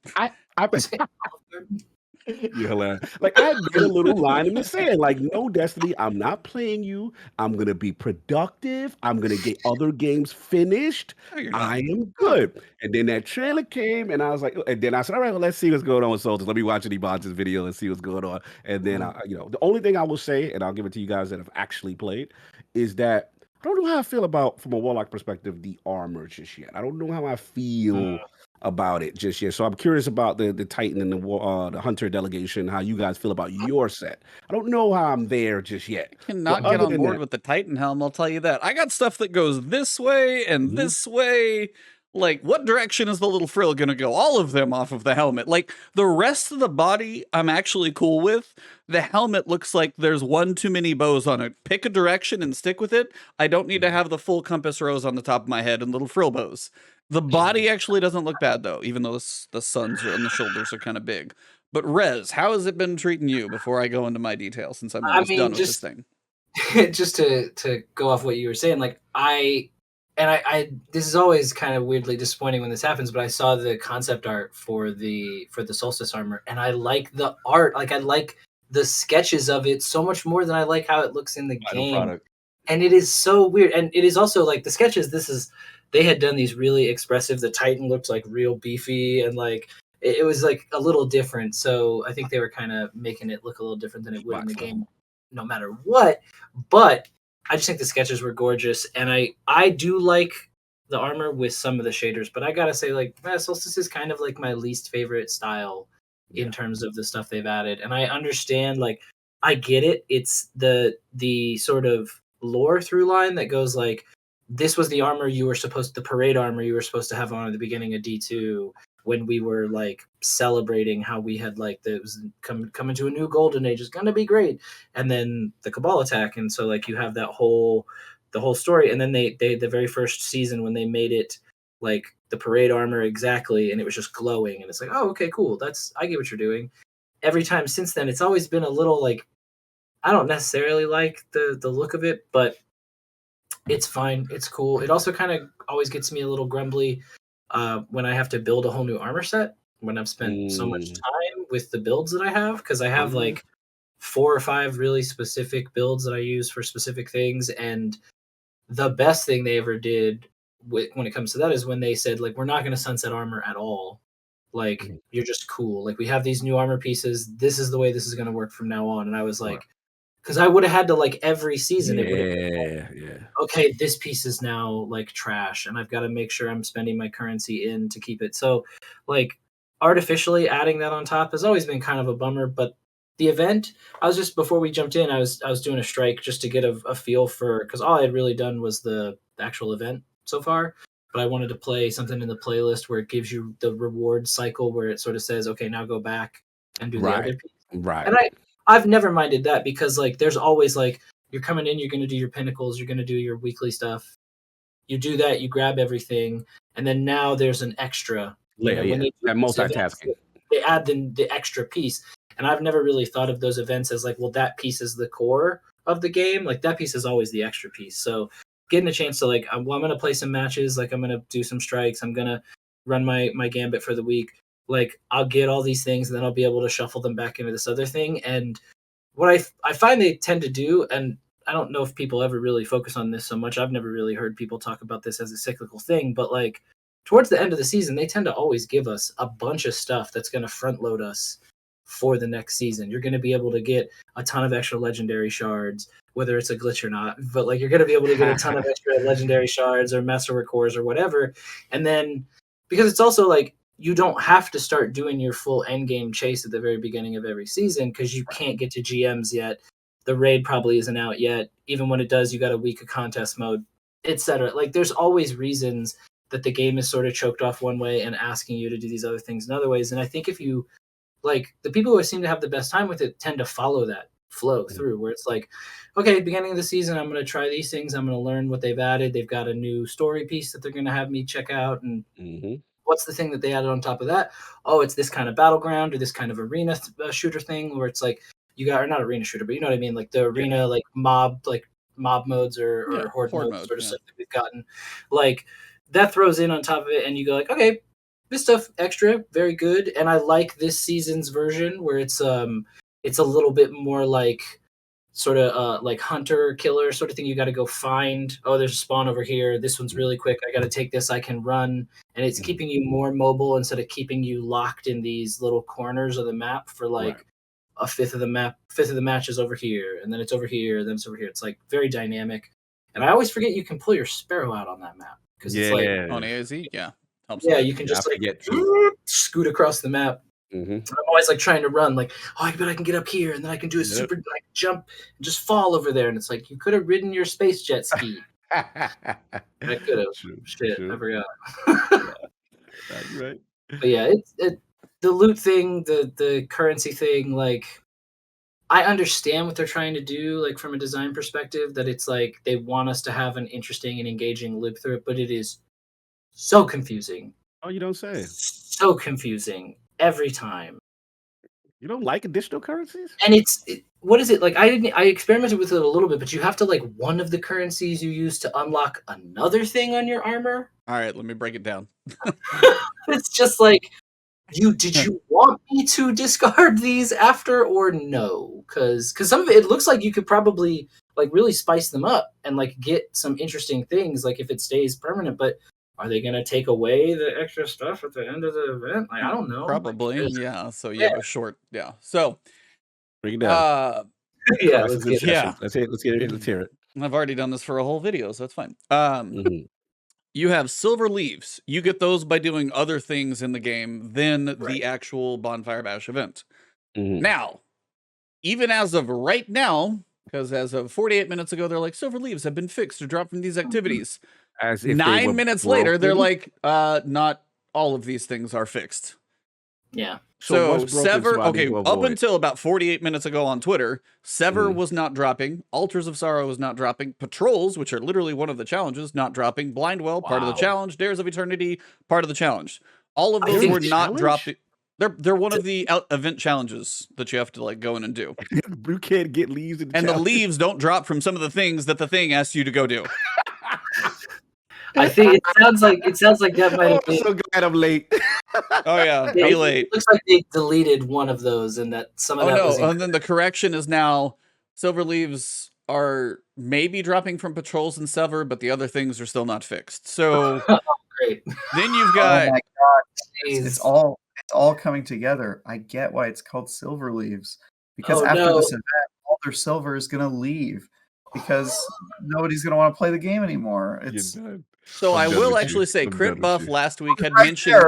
You're hilarious. Like I made a little line in the sand, like, no, Destiny, I'm not playing you. I'm gonna be productive. I'm gonna get other games finished. I am good. And then that trailer came, and I was like, and then I said, all right, well, let's see what's going on with Solstice. Let me watch Ebon's video and see what's going on. And then the only thing I will say, and I'll give it to you guys that have actually played, is that I don't know how I feel about, from a Warlock perspective, the armor just yet. I don't know how I feel about it just yet. So I'm curious about the Titan and the Hunter delegation, how you guys feel about your set. I don't know how I'm there just yet. I cannot But get other on than board that, with the Titan helm, I'll tell you that. I got stuff that goes this way and Mhm. this way. Like, what direction is the little frill gonna go? All of them off of the helmet. Like, the rest of the body, I'm actually cool with. The helmet looks like there's one too many bows on it. Pick a direction and stick with it. I don't need to have the full compass rose on the top of my head and little frill bows. The body actually doesn't look bad, though, even though the suns on the shoulders are kind of big. But Rez, how has it been treating you before I go into my details, since I'm I almost mean, done with this thing? just to go off what you were saying, like I this is always kind of weirdly disappointing when this happens, but I saw the concept art for the Solstice armor, and I like the art. Like I like the sketches of it so much more than I like how it looks in the final game. product. And it is so weird. And it is also like the sketches, they had done these really expressive. The Titan looked like real beefy, and like it was like a little different. So I think they were kind of making it look a little different than it would in the Box level. game, no matter what. But I just think the sketches were gorgeous, and I do like the armor with some of the shaders. But I gotta say, like, Solstice is kind of like my least favorite style in terms of the stuff they've added. And I understand, like, I get it. It's the sort of lore through line that goes like, this was the armor the parade armor you were supposed to have on at the beginning of D2, when we were like celebrating how we had like it was coming to a new golden age, is gonna be great, and then the Cabal attack, and so like you have the whole story, and then they the very first season when they made it like the parade armor exactly, and it was just glowing, and it's like, oh, okay, cool, I get what you're doing. Every time since then, it's always been a little like, I don't necessarily like the look of it, but it's fine. It's cool. It also kind of always gets me a little grumbly when I have to build a whole new armor set, when I've spent so much time with the builds that I have, because I have like 4 or 5 really specific builds that I use for specific things. And the best thing they ever did when it comes to that is when they said, like, we're not going to sunset armor at all. Like, you're just cool. Like, we have these new armor pieces. This is the way this is going to work from now on. And I was like, because I would have had to, like, every season, it would have been like, okay, this piece is now like trash, and I've got to make sure I'm spending my currency in to keep it. So, like, artificially adding that on top has always been kind of a bummer. But the event, I was just, before we jumped in, I was doing a strike just to get a feel for, because all I had really done was the actual event so far. But I wanted to play something in the playlist where it gives you the reward cycle, where it sort of says, okay, now go back and do the other piece. Right. And I've never minded that, because like there's always like, you're coming in, you're going to do your pinnacles, you're going to do your weekly stuff. You do that, you grab everything, and then now there's an extra. When they do that multitasking, they add the extra piece. And I've never really thought of those events as like, well, that piece is the core of the game. Like, that piece is always the extra piece. So getting a chance to like, well, I'm going to play some matches, like I'm going to do some strikes, I'm going to run my gambit for the week. Like, I'll get all these things, and then I'll be able to shuffle them back into this other thing. And what I find they tend to do, and I don't know if people ever really focus on this so much. I've never really heard people talk about this as a cyclical thing, but like towards the end of the season, they tend to always give us a bunch of stuff that's going to front load us for the next season. You're going to be able to get a ton of extra legendary shards, whether it's a glitch or not, but like you're going to be able to get a ton of extra legendary shards or masterwork cores or whatever. And then, because it's also like, you don't have to start doing your full end game chase at the very beginning of every season, because you can't get to GMs yet. The raid probably isn't out yet. Even when it does, you got a week of contest mode, etc. Like, there's always reasons that the game is sort of choked off one way and asking you to do these other things in other ways. And I think if you, like, the people who seem to have the best time with it tend to follow that flow through, where it's like, okay, beginning of the season, I'm going to try these things. I'm going to learn what they've added. They've got a new story piece that they're going to have me check out. And what's the thing that they added on top of that? Oh, it's this kind of battleground or this kind of arena shooter thing, where it's like, you got, or not arena shooter, but you know what I mean? Like the arena, like mob modes or horde modes sort of stuff that we've gotten. Like, that throws in on top of it, and you go like, okay, this stuff extra, very good. And I like this season's version where it's a little bit more like sort of like hunter killer sort of thing. You got to go find, oh, there's a spawn over here, this one's really quick, I got to take this, I can run. And it's keeping you more mobile instead of keeping you locked in these little corners of the map for like a fifth of the match is over here, and then it's over here, and then it's over here. It's like very dynamic. And I always forget you can pull your sparrow out on that map, because it's like on AOZ, helps. Yeah, you can just like scoot across the map. I'm always like trying to run, like, oh, I bet I can get up here, and then I can do a super like jump and just fall over there. And it's like you could have ridden your space jet ski. I could have. Shit, I forgot. That's right. But yeah, the loot thing, the currency thing, like I understand what they're trying to do, like from a design perspective, that it's like they want us to have an interesting and engaging loop through it, but it is so confusing. Oh, you don't say. So confusing every time. You don't like additional currencies? And what is it like? I experimented with it a little bit, but you have to like one of the currencies you use to unlock another thing on your armor. All right, let me break it down. It's just like did you want me to discard these after or no? Because some of it looks like you could probably like really spice them up and like get some interesting things like if it stays permanent, but are they going to take away the extra stuff at the end of the event? Like, I don't know. Probably, yeah. So you have a short, So bring it down. Yeah, let's hear it. I've already done this for a whole video, so that's fine. You have silver leaves. You get those by doing other things in the game than the actual Bonfire Bash event. Now, even as of right now, because as of 48 minutes ago, they're like, silver leaves have been fixed or dropped from these activities. As if 9 minutes later, they're like, not all of these things are fixed. Yeah. So Sever, up until about 48 minutes ago on Twitter, Sever was not dropping, Altars of Sorrow was not dropping, Patrols, which are literally one of the challenges, not dropping, Blindwell, part of the challenge, Dares of Eternity, part of the challenge. All of those were not dropping. They're one of the event challenges that you have to like go in and do. You can't get leaves in the and the leaves don't drop from some of the things that the thing asks you to go do. I think it sounds like that might have been. I'm so glad I'm late. Oh yeah, be late. It looks like they deleted one of those, and that some of that was. And then the correction is now silver leaves are maybe dropping from patrols and Sever, but the other things are still not fixed. So great. Then you've got. Oh my god, it's all coming together. I get why it's called silver leaves because after this event, all their silver is going to leave because nobody's going to want to play the game anymore. So I will actually say, Crit Buff last week had mentioned.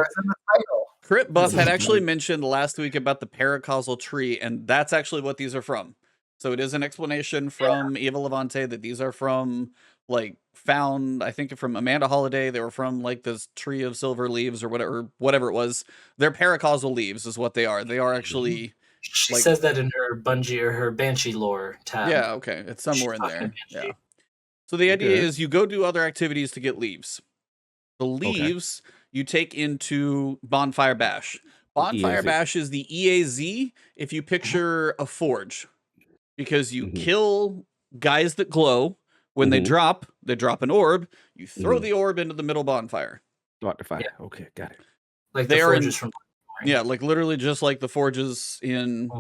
Crit Buff had actually mentioned last week about the paracausal tree, and that's actually what these are from. So it is an explanation from Eva Levante that these are from, like, found, I think, from Amanda Holiday. They were from, like, this tree of silver leaves or whatever it was. They're paracausal leaves is what they are. They are actually. She says that in her Bungie or her Banshee lore tab. Yeah, okay. It's somewhere in there. Yeah. So the idea is you go do other activities to get leaves. The leaves you take into Bonfire Bash. Bonfire Bash is the EAZ if you picture a forge. Because you kill guys that glow. When they drop an orb. You throw the orb into the middle bonfire. Start the fire. Yeah. Okay, got it. Like the forges from... Yeah, like literally just like the forges in,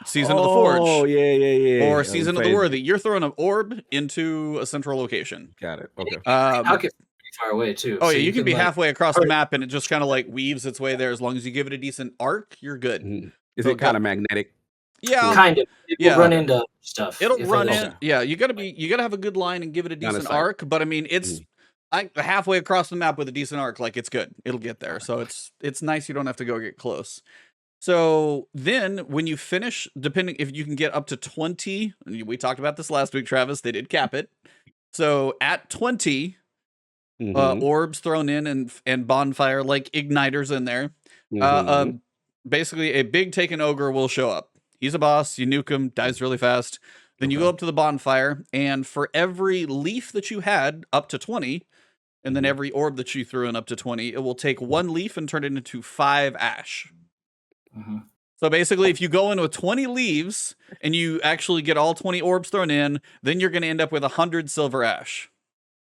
Season of the Forge. Oh, yeah. Or Season of the Worthy. You're throwing an orb into a central location. Got it. Okay. How can it be far away, too? Oh, so yeah, you can be halfway across the map and it just kind of like weaves its way there. As long as you give it a decent arc, you're good. Is it kind of magnetic? Yeah. Kind of. It will run into stuff. It'll run in. Yeah, you gotta have a good line and give it a decent arc. But I mean, it's halfway across the map with a decent arc, like it's good. It'll get there. So it's nice you don't have to go get close. So then when you finish, depending if you can get up to 20, we talked about this last week, Travis, they did cap it. So at 20 orbs thrown in and bonfire, like igniters in there, basically a big taken ogre will show up. He's a boss, you nuke him, dies really fast. Then you go up to the bonfire, and for every leaf that you had up to 20, and then every orb that you threw in up to 20, it will take 1 leaf and turn it into 5 ash. So basically, if you go in with 20 leaves, and you actually get all 20 orbs thrown in, then you're going to end up with 100 silver ash.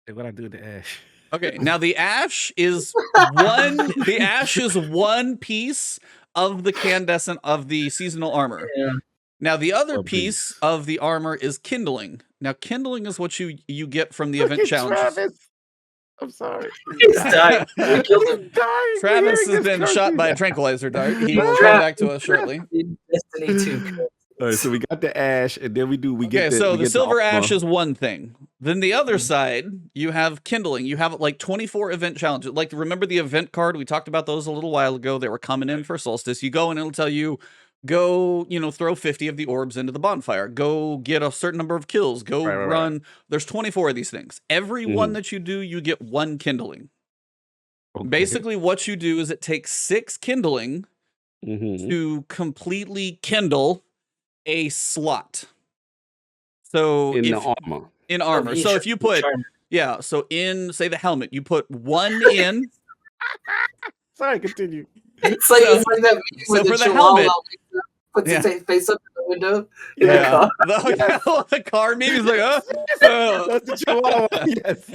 Hey, what I do with the ash? Okay, now the ash is one piece of the candescent of the seasonal armor. Yeah. Now the other piece of the armor is kindling. Now kindling is what you get from the event challenges. Travis. I'm sorry. He's dying. We killed him. Travis has been shot by a tranquilizer dart. He will come back to us shortly. Destiny 2. All right, so we got the ash, and then we get so the silver ash is one thing. Then the other side, you have Kindling. You have like 24 event challenges. Like, remember the event card? We talked about those a little while ago. They were coming in for Solstice. You go and it'll tell you, go, throw 50 of the orbs into the bonfire. Go get a certain number of kills. Go run. Right. There's 24 of these things. Every one that you do, you get 1 Kindling. Okay. Basically, what you do is it takes 6 Kindling to completely kindle a slot. So in the armor. In armor. So if you put, so in, say, the helmet, you put 1 in. Sorry, continue. It's like that. So for the helmet, puts its face up in the window. The car maybe is like, that's the Chihuahua. Yes.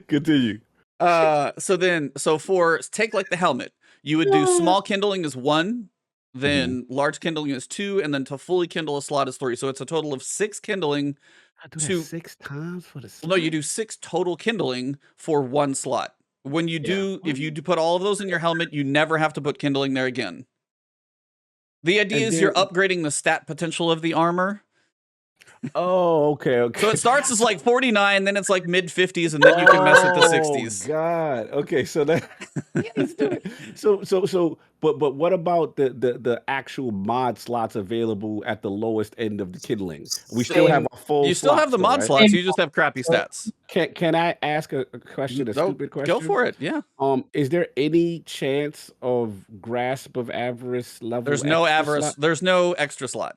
Continue. So for take like the helmet, you would do small kindling as 1, then large kindling is 2, and then to fully kindle a slot is 3. So it's a total of 6 kindling. I do that 6 times for the slot? No, you do 6 total kindling for 1 slot. When you do, if you do put all of those in your helmet, you never have to put kindling there again. The idea is you're upgrading the stat potential of the armor. Oh, okay. So it starts as like 49, then it's like mid-50s, and then you can mess with the 60s. Oh God. Okay, so that. But what about the actual mod slots available at the lowest end of the kindling? We still have a full. You still have the mod slots. You just have crappy stats. Can I ask a question? Stupid question. Go for it. Yeah. Is there any chance of grasp of avarice level? There's no avarice. Slot? There's no extra slot.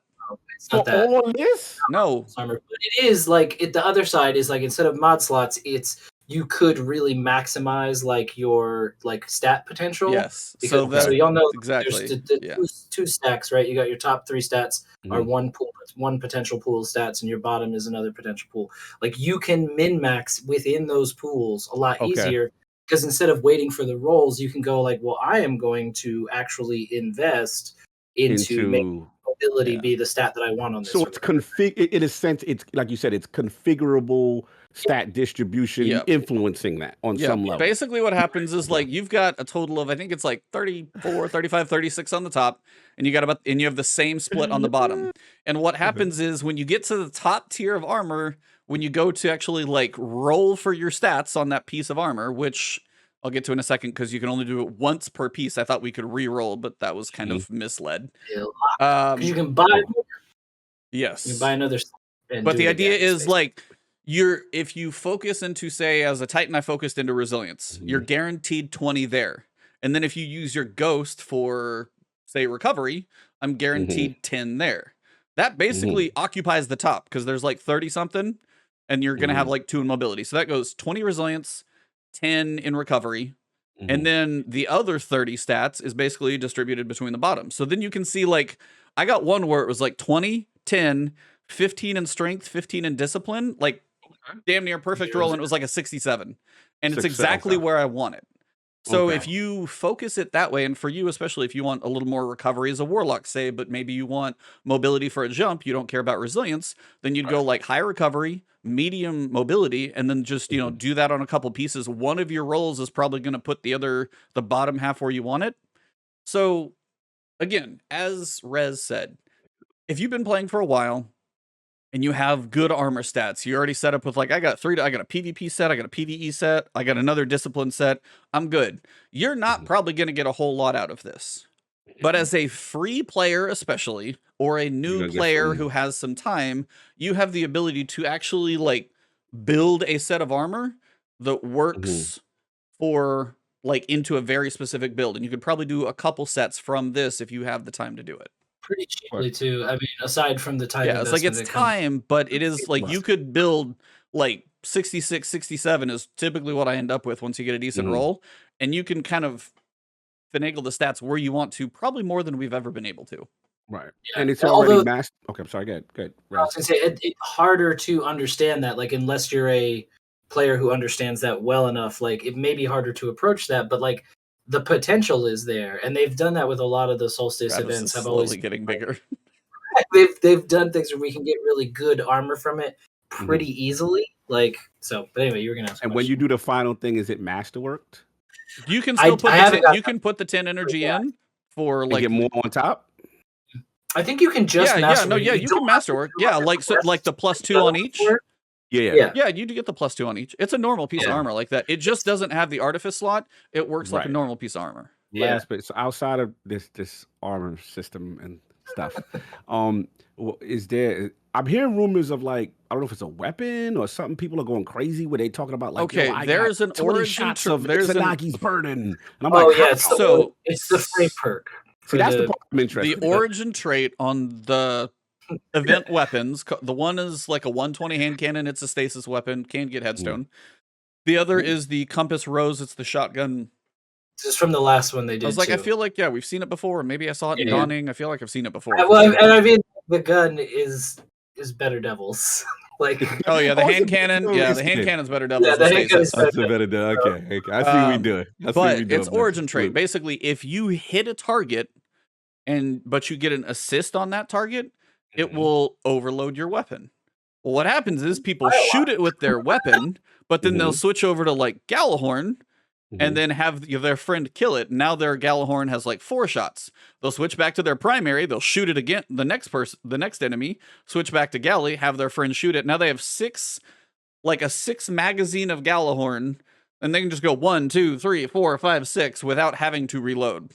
It's not that. All this? No. But it is like the other side is like instead of mod slots, it's you could really maximize like your like stat potential. Yes. Because, so y'all know exactly. There's two stacks, right? You got your top 3 stats are one potential pool of stats, and your bottom is another potential pool. Like you can min max within those pools a lot easier because instead of waiting for the rolls, you can go like, well, I am going to actually invest into making mobility be the stat that I want on this. So it's in a sense, it's like you said, it's configurable stat distribution influencing that on some level. Basically what happens is like you've got a total of, I think it's like 34, 35, 36 on the top, and you have the same split on the bottom. And what happens is when you get to the top tier of armor, when you go to actually like roll for your stats on that piece of armor, which I'll get to in a second because you can only do it once per piece. I thought we could re-roll, but that was kind of misled. You can buy. Yes. You can buy another. But the idea is like if you focus into, say, as a Titan, I focused into resilience. You're guaranteed 20 there, and then if you use your ghost for, say, recovery, I'm guaranteed 10 there. That basically occupies the top because there's like 30 something, and you're gonna have like 2 in mobility. So that goes 20 resilience. 10 in recovery, and then the other 30 stats is basically distributed between the bottom. So then you can see, like, I got one where it was like 20, 10, 15 in strength, 15 in discipline, like damn near perfect roll, and it was like a 67. And it's exactly where I want it. So if you focus it that way, and for you, especially if you want a little more recovery as a warlock, say, but maybe you want mobility for a jump, you don't care about resilience, then you'd go like high recovery, medium mobility, and then just, do that on a couple pieces. One of your rolls is probably going to put the bottom half where you want it. So again, as Rez said, if you've been playing for a while and you have good armor stats, you already set up with like, I got a PvP set, I got a PvE set, I got another discipline set, I'm good. You're not probably going to get a whole lot out of this. But as a free player, especially, or a new player who has some time, you have the ability to actually like build a set of armor that works for like into a very specific build. And you could probably do a couple sets from this if you have the time to do it. Pretty cheaply too. I mean, aside from the time. Yeah, it's like it's time, but it is like you could build like 66, 67 is typically what I end up with once you get a decent roll. And you can kind of finagle the stats where you want to, probably more than we've ever been able to. Right. Yeah. And it's already masked. Okay, I'm sorry. Go ahead. I was going to say, it's harder to understand that, like, unless you're a player who understands that well enough, like, it may be harder to approach that, but, like, the potential is there. And they've done that with a lot of the Solstice events. Have always getting bigger. They've done things where we can get really good armor from it pretty easily. Like, so, but anyway, you were going to ask. And when you do the final thing, is it masterworked? You can still put the 10 energy in for like get more on top. I think you can just you can masterwork. Yeah, like so, like the +2 on each. Yeah, you do get the +2 on each. It's a normal piece of armor like that. It just doesn't have the artifice slot. It works like a normal piece of armor. Last bit. So outside of this armor system and stuff, is there? I'm hearing rumors of like, I don't know if it's a weapon or something. People are going crazy where they talking about like, okay, there's an 20 origin shots of Tsunagi's burning, and I'm like, it's the frame perk. See, that's the part I'm interested. The origin trait on the event weapons. The one is like a 120 hand cannon. It's a stasis weapon. Can get headstone. The other is the compass rose. It's the shotgun. Just from the last one they did. I was like, too. I feel like we've seen it before. Maybe I saw it in Dawning. I feel like I've seen it before. Well, and I mean, the gun is better devils. Like, oh yeah, the hand cannon. Yeah, the hand cannon's better devils. Yeah, the hand cannon's that's a better deal. Okay, I see what we do. But it's origin trait. Basically, if you hit a target but you get an assist on that target, it will overload your weapon. Well, what happens is people shoot it with their weapon, but then they'll switch over to like Gallahorn and then have their friend kill it. Now their Gallahorn has like 4 shots. They'll switch back to their primary. They'll shoot it again. The next enemy, switch back to Galley, have their friend shoot it. Now they have 6 magazine of Gallahorn, and they can just go 1, 2, 3, 4, 5, 6 without having to reload.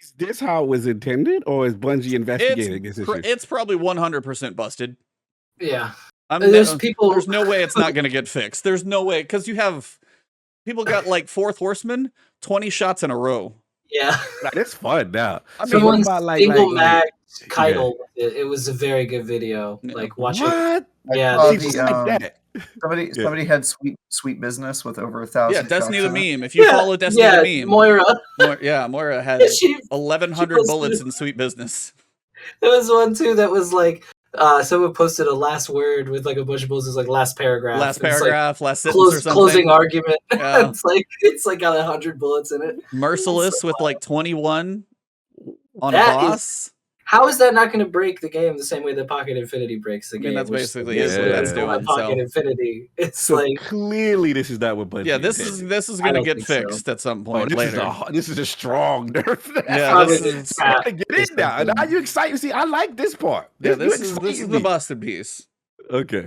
Is this how it was intended, or is Bungie investigating this issue? It's probably 100% busted. Yeah. There's no way it's not going to get fixed. There's no way, because you have people got like 4th Horseman, 20 shots in a row. Yeah. It's fun now. I mean, someone single mag Keitel. It was a very good video. Like, watch it. Yeah. Somebody had sweet business with over 1,000. Yeah, Destiny the meme. If you follow Destiny the meme, Moira had 1,100 bullets in sweet business. There was one too that was like, someone posted a last word with like a bunch of bullets, like last paragraph, last sentence or something. Closing argument. Yeah. it's like got 100 bullets in it. Merciless with like 21 on a boss. How is that not going to break the game the same way that Pocket Infinity breaks the game? I mean, that's basically what that's doing. Pocket Infinity. It's so like clearly this is not what Bungie. Yeah, this is going to get fixed at some point later. This is a strong nerf. Yeah, this is get in now. And are you excited? See, I like this part. This is the busted piece. Okay.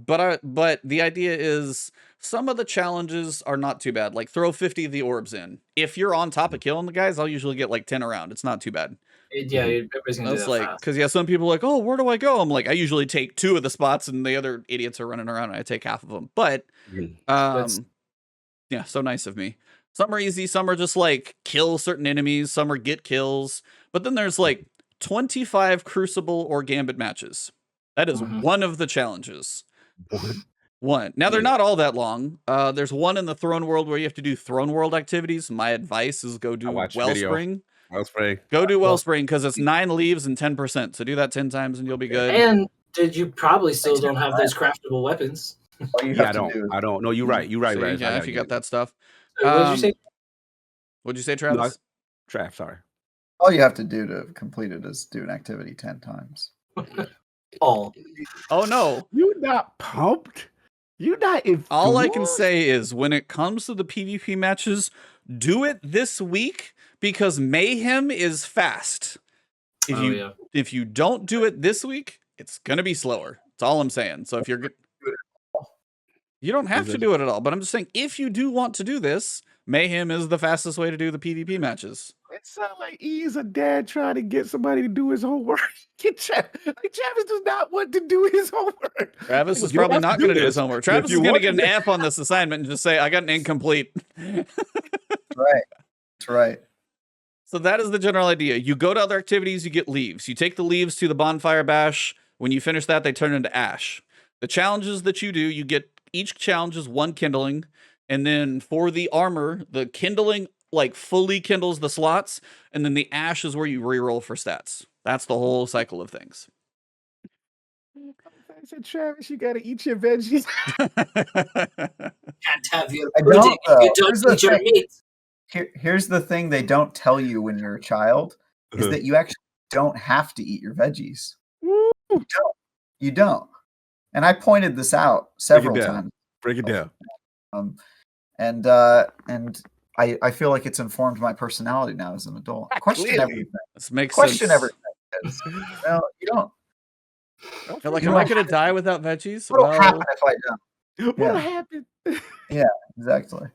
But the idea is some of the challenges are not too bad. Like throw 50 of the orbs in. If you're on top of killing the guys, I'll usually get like 10 around. It's not too bad. Yeah, everybody's gonna do that fast. Because some people are like, oh, where do I go? I'm like, I usually take 2 of the spots, and the other idiots are running around, and I take half of them. But, yeah, so nice of me. Some are easy, some are just like kill certain enemies, some are get kills. But then there's like 25 Crucible or Gambit matches. That is one of the challenges. One. Now they're not all that long. There's one in the Throne World where you have to do Throne World activities. My advice is go do Wellspring. Go do Wellspring because it's 9 leaves and 10%. So do that 10 times and you'll be good. And you probably still don't have those craftable weapons. I don't. No, you're right. You're right. Right. Yeah, if you got that stuff. What did you say? What'd you say, Travis? No, Trav, sorry. All you have to do to complete it is do an activity 10 times. Oh no. You're not pumped. You're not enthused. All I can say is when it comes to the PvP matches, do it this week because Mayhem is fast. If you don't do it this week, it's gonna be slower. That's all I'm saying. So if you're good, you don't have to do it at all. But I'm just saying, if you do want to do this, Mayhem is the fastest way to do the PvP matches. It sounds like he's a dad trying to get somebody to do his homework. Travis does not want to do his homework. Travis is probably not going to do his homework. Travis is going to get an F on this assignment and just say, I got an incomplete. Right. That's right. So that is the general idea. You go to other activities, you get leaves. You take the leaves to the bonfire bash. When you finish that, they turn into ash. The challenges that you do, you get each challenge is 1 kindling. And then for the armor, the kindling like fully kindles the slots, and then the ash is where you reroll for stats. That's the whole cycle of things. I said, Travis, you gotta eat your veggies. Can't have your pudding if you don't eat your meat. Here's the thing they don't tell you when you're a child is that you actually don't have to eat your veggies. You don't. And I pointed this out several times. Break it down. And I feel like it's informed my personality now as an adult. Question everything. This makes Question sense. everything. No, you don't. They're like, You am know I gonna die without veggies? What'll happen Well, if I don't? What'll Yeah. happen? Yeah, exactly.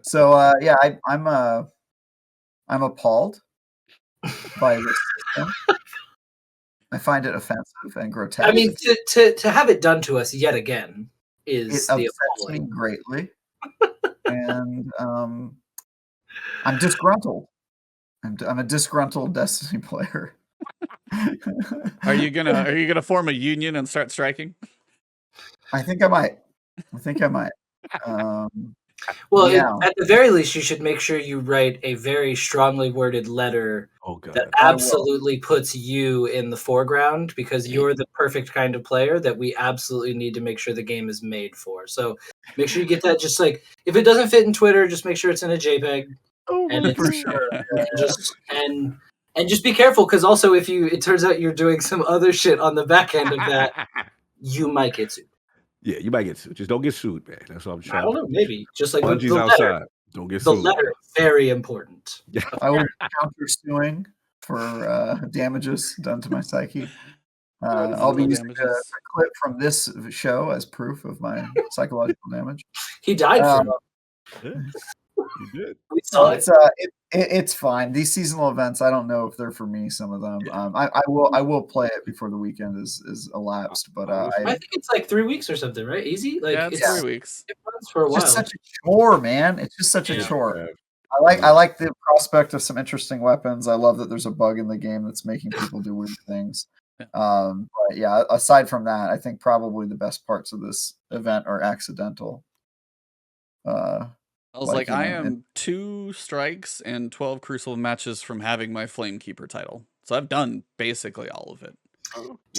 So yeah, I'm appalled by this system. I find it offensive and grotesque. I mean, to have it done to us yet again it is the upsets me appalling. greatly, and I'm disgruntled. I'm a disgruntled Destiny player. are you gonna form a union and start striking? I think I might. Well, yeah. at the very least, you should make sure you write a very strongly worded letter Oh god. that I will. absolutely puts you in the foreground because you're the perfect kind of player that we absolutely need to make sure the game is made for. So make sure you get that. Just like if it doesn't fit in Twitter, just make sure it's in a JPEG, Oh and my it's For sure. and just and just be careful because also if it turns out you're doing some other shit on the back end of that, you might get sued. Yeah, you might get sued. Just don't get sued, man. That's what I'm I trying don't to know, maybe just like Bungie's the letter. outside. Don't get The sued. letter very important. I will be counter-suing for damages done to my psyche. I'll be using a clip from this show as proof of my psychological damage. He died from Yeah, you did. we saw So it's fine. These seasonal events, I don't know if they're for me. Some of them, Yeah. I will play it before the weekend is elapsed. But I think it's like 3 weeks or something, right? Easy, like Yeah, it's 3 weeks. It runs for a it's while. just such a chore, man. It's just such a Yeah. chore. I like the prospect of some interesting weapons. I love that there's a bug in the game that's making people do weird things. But yeah, aside from that, I think probably the best parts of this event are accidental. I was like, I am 2 strikes and 12 Crucible matches from having my Flamekeeper title. So I've done basically all of it.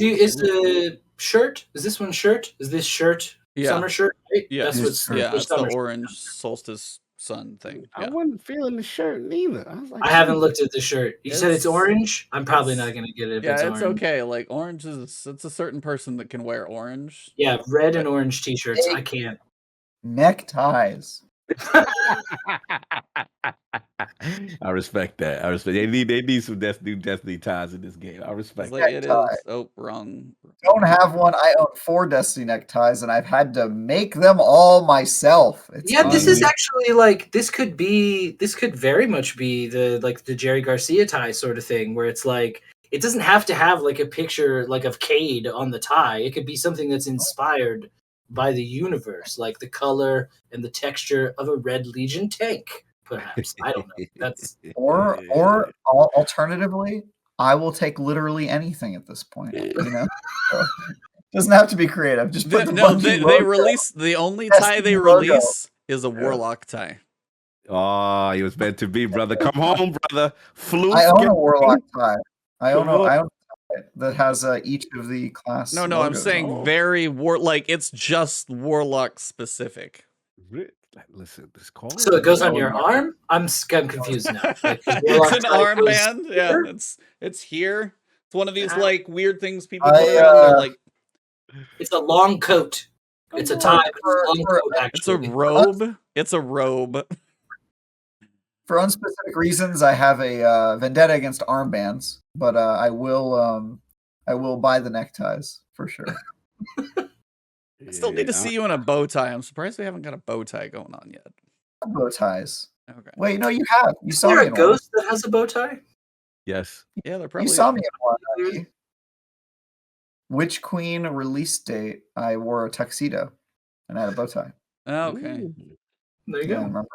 Is the shirt? Is this one shirt? Is this shirt summer shirt? Right? Yeah, That's what's it's the summer orange Solstice sun thing. I wasn't feeling the shirt neither. I was like, I haven't looked at the shirt. You said it's It's- orange. I'm probably not gonna get it if it's orange. okay. Like orange it's a certain person that can wear orange. Yeah, red and orange t-shirts. I can't. Neckties. I respect that. I respect. They need some new Destiny ties in this game. I respect. Like it Necktie. is. Oh, wrong. Don't have one. I own 4 Destiny neckties, and I've had to make them all myself. It's This is actually like this could very much be the Jerry Garcia tie sort of thing where it's like it doesn't have to have like a picture like of Cade on the tie. It could be something that's inspired by the universe, like the color and the texture of a Red Legion tank, perhaps. I don't know. That's or alternatively, I will take literally anything at this point. You know, so, doesn't have to be creative. Just put they release the only tie they release is a Warlock tie. Oh, he was meant to be, brother. Come home, brother. Floof. I own a Warlock tie. I own a tie that has each of the class. No, logos. I'm saying very like it's just Warlock specific. Listen, this call. So it goes on your arm? I'm confused now. Like, it's an armband. Yeah, it's here. It's one of these like weird things people put on their like. It's a long coat. It's a tie. It's a robe. It's a robe. For unspecific reasons, I have a vendetta against armbands, but I will buy the neckties for sure. I still need to see you in a bow tie. I'm surprised we haven't got a bow tie going on yet. Bow ties. Okay. Wait, no, you have. You saw me in a ghost that has a bow tie? Yes. Yeah, they're probably. You saw me in one. Witch Queen release date, I wore a tuxedo and I had a bow tie. Oh, okay. Ooh. There you go. I remember.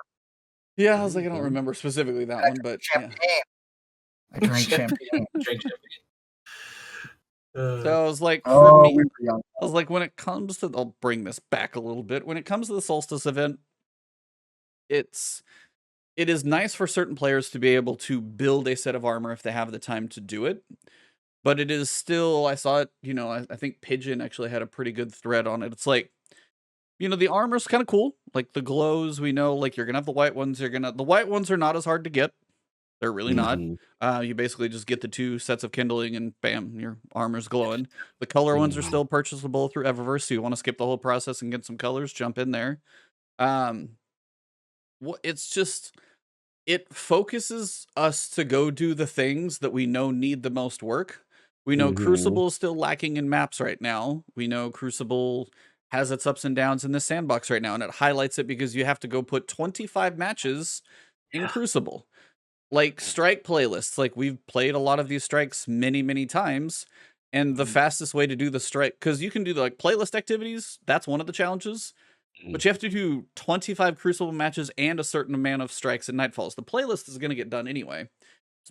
Yeah, I was like, I don't remember specifically that one, but champagne. Yeah. I drank champagne. So I was like, for me, I was like, when it comes to, I'll bring this back a little bit. When it comes to the Solstice event, it is nice for certain players to be able to build a set of armor if they have the time to do it. But it is still, I saw it, I think Pigeon actually had a pretty good thread on it. It's like, the armor's kind of cool. Like the glows, we know, like you're going to have the white ones. The white ones are not as hard to get. They're really not. You basically just get the 2 sets of Kindling and bam, your armor's glowing. The color ones are still purchasable through Eververse. So you want to skip the whole process and get some colors, jump in there. It's just, it focuses us to go do the things that we know need the most work. We know Mhm. Crucible is still lacking in maps right now. We know Crucible has its ups and downs in the sandbox right now, and it highlights it because you have to go put 25 matches in Yeah. Crucible. Like strike playlists, like we've played a lot of these strikes many times, and the fastest way to do the strike, because you can do the like playlist activities, that's one of the challenges, but you have to do 25 Crucible matches and a certain amount of strikes and Nightfalls. The playlist is going to get done anyway,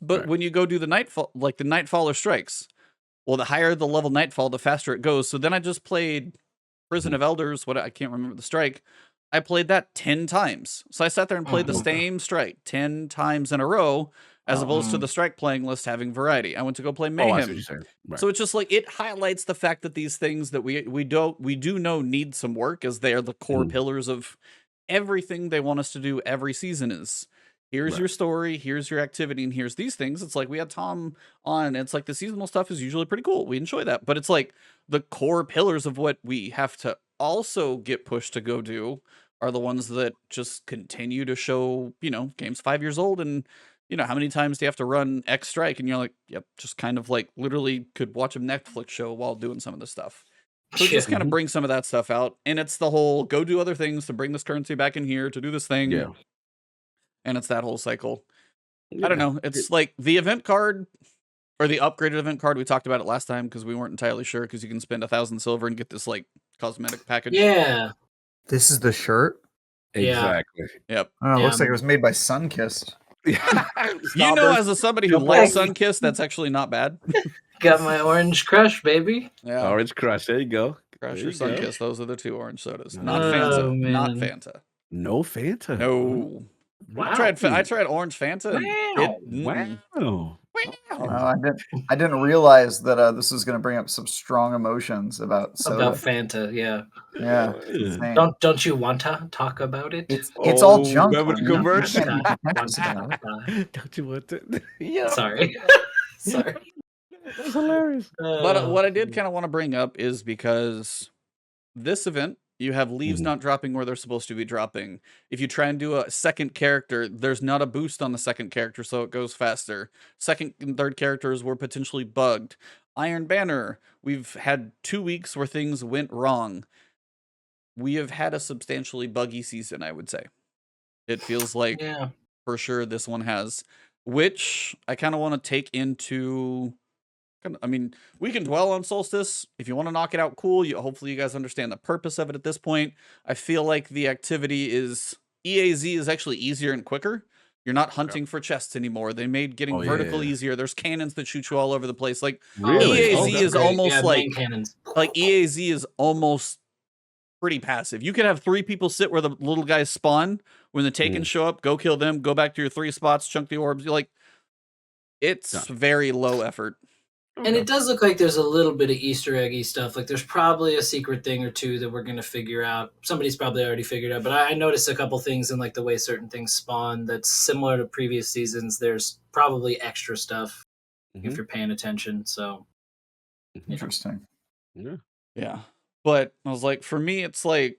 but Right. when you go do the Nightfall, like the Nightfall or strikes, well, the higher the level Nightfall, the faster it goes. So then I just played Prison of Elders. What I can't remember the strike. I played that 10 times. So I sat there and played the Mhm. same strike 10 times in a row, as Oh. opposed to the strike playing list having variety. I went to go play Oh, I see what Mayhem. you're saying. Right. So it's just like it highlights the fact that these things that we do know need some work, as they are the core Mhm. pillars of everything they want us to do every season. Is here's Right. your story, here's your activity, and here's these things. It's like we had Tom on, and it's like the seasonal stuff is usually pretty cool. We enjoy that, but it's like the core pillars of what we have to also get pushed to go do are the ones that just continue to show, game's 5 years old, and how many times do you have to run X strike, and you're like, yep, just kind of like literally could watch a Netflix show while doing some of this stuff. So it just kind of Mhm. brings some of that stuff out, and it's the whole go do other things to bring this currency back in here to do this thing, Yeah. and it's that whole cycle. I don't Yeah. know. It's like the event card or the upgraded event card. We talked about it last time because we weren't entirely sure, because you can spend 1,000 silver and get this like cosmetic package. Yeah. This is the shirt. Yeah. Exactly. Yep. Oh, it looks Yeah. like it was made by Sunkissed. As somebody who Jump likes off. Sunkiss, that's actually not bad. Got my orange crush, baby. Yeah. Orange Crush. There you go. Crush There or you go. Sunkiss, those are the two orange sodas. Oh, Not Fanta. Not man. Fanta. No Fanta. No. Wow. I tried orange Fanta, and Wow. mm-mm. Wow. Wow. I didn't realize that this was going to bring up some strong emotions about soda. About Fanta, yeah. Yeah, Oh, it's yeah. insane. Don't you want to talk about it? It's all Oh, junk. remember the man. You conversion? can't be pretentious about it. Don't you want to? Yeah. Sorry. Sorry. That's hilarious. But what I did kind of want to bring up is because this event, you have leaves Mhm. not dropping where they're supposed to be dropping. If you try and do a second character, there's not a boost on the second character, so it goes faster. Second and third characters were potentially bugged. Iron Banner, we've had 2 weeks where things went wrong. We have had a substantially buggy season, I would say. It feels like Yeah. for sure this one has, which I kind of want to take into. I mean, we can dwell on Solstice. If you want to knock it out, cool. Hopefully you guys understand the purpose of it at this point. I feel like the activity is EAZ is actually easier and quicker. You're not hunting for chests anymore. They made getting Oh, vertical yeah. easier. There's cannons that shoot you all over the place. Like Really? EAZ Oh, that's is great. almost Yeah, like main cannons. EAZ is almost pretty passive. You could have 3 people sit where the little guys spawn. When the Takens show up, go kill them, go back to your 3 spots, chunk the orbs. You're like, it's Yeah. very low effort. And it does look like there's a little bit of Easter eggy stuff. Like there's probably a secret thing or two that we're gonna figure out. Somebody's probably already figured out, but I noticed a couple things in like the way certain things spawn that's similar to previous seasons. There's probably extra stuff if Mhm. you're paying attention. So Interesting. Yeah. Yeah. But I was like, for me, it's like,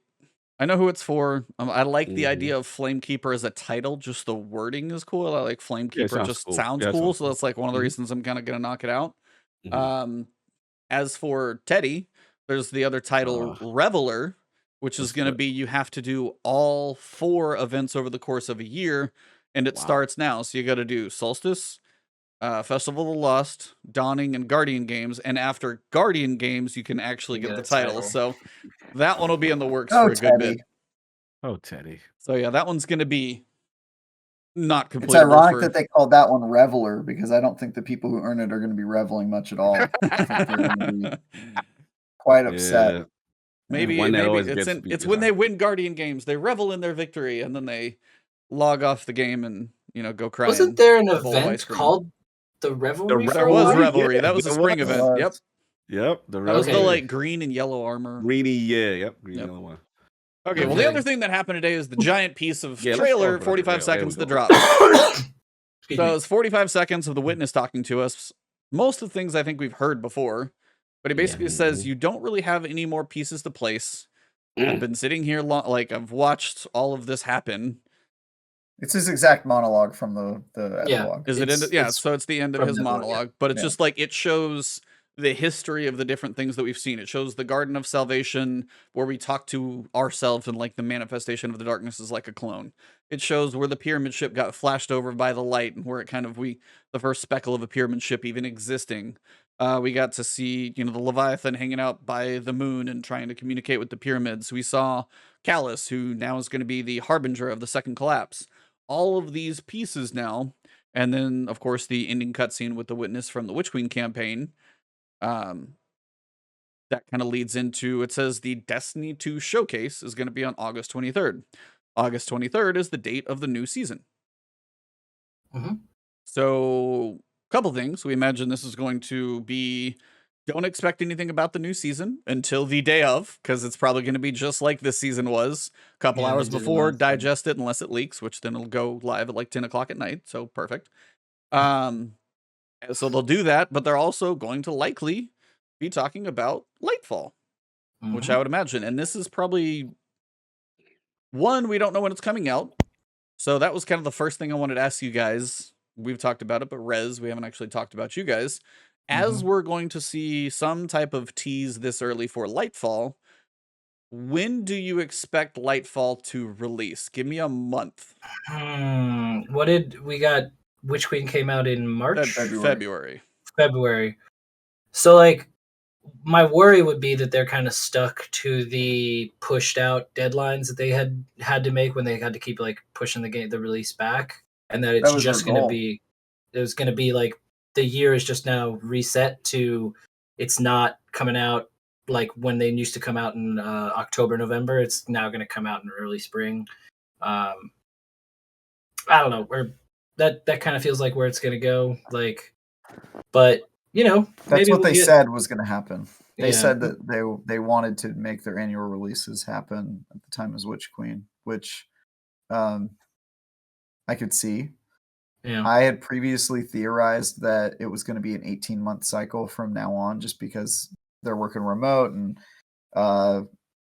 I know who it's for. I like the Mhm. idea of Flamekeeper as a title. Just the wording is cool. I like Flamekeeper. sounds Just cool. sounds Yeah, it cool. sounds So that's like one of the Mhm. reasons I'm kind of going to knock it out. Mhm. As for Teddy, there's the other title, Reveler, which is What's going to that? be you have to do all 4 events over the course of a year, and it Wow. starts now. So you got to do Solstice, Festival of the Lost, Dawning, and Guardian games. And after Guardian games, you can actually You get get the a title. title. So that one will be in the works Oh, for a good Teddy. bit. Oh, Teddy. So yeah, that one's going to be not It's completable ironic for. that they called that one Reveler, because I don't think the people who earn it are going to be reveling much at all. I think they're going to be quite upset. Yeah. Maybe One that maybe always it's gets me it's is when they like- win Guardian games, they revel in their victory, and then they log off the game and go crying. wasn't there an a bowl of ice event cream. called the Revelry? The There for a was while? Revelry. Yeah, That was a there spring was. event. Yep. Yep. The That was the Okay. like green and yellow armor. greeny. Yeah. Yep. Green Yep. yellow one. Okay, well the Okay. other thing that happened today is the giant piece of Yeah, let's trailer, talk about 45 it. There we seconds to go. drop. Excuse So me. it's 45 seconds of the witness talking to us. Most of the things I think we've heard before, but he basically says Mhm. you don't really have any more pieces to place. I've been sitting here like I've watched all of this happen. It's his exact monologue from the Yeah. epilogue. Is it It's- end? Yeah, it's so it's the end of from his the epilogue, yeah. monologue, but it's Yeah. just like it shows the history of the different things that we've seen. It shows the Garden of Salvation, where we talk to ourselves, and like the manifestation of the darkness is like a clone. It shows where the pyramid ship got flashed over by the light, and where it kind of the first speckle of a pyramid ship even existing. We got to see, the Leviathan hanging out by the moon and trying to communicate with the pyramids. We saw Callus, who now is going to be the harbinger of the second collapse. All of these pieces now, and then of course the ending cutscene with the witness from the Witch Queen campaign. That kind of leads into, it says the Destiny 2 showcase is going to be on August 23rd. August 23rd is the date of the new season. Mm-hmm. So, couple things. We imagine this is going to be, don't expect anything about the new season until the day of, because it's probably going to be just like this season was. A couple hours before, digest it unless it leaks, which then it'll go live at like 10 o'clock at night. So, perfect. So they'll do that, but they're also going to likely be talking about Lightfall, which I would imagine. And this is probably one, we don't know when it's coming out. So that was kind of the first thing I wanted to ask you guys. We've talked about it, but Rez, we haven't actually talked about you guys. As we're going to see some type of tease this early for Lightfall, when do you expect Lightfall to release? Give me a month. What did we got? Witch Queen came out in March? February. So, like, my worry would be that they're kind of stuck to the pushed out deadlines that they had to make when they had to keep like pushing the release back, and that it's just going to be, it was going to be like the year is just now reset to, it's not coming out like when they used to come out in October, November. It's now going to come out in early spring. I don't know where that kind of feels like where it's going to go. Like, but that's what they said was going to happen. They said that they wanted to make their annual releases happen at the time as Witch Queen, which I could see. Yeah. I had previously theorized that it was going to be an 18-month cycle from now on, just because they're working remote and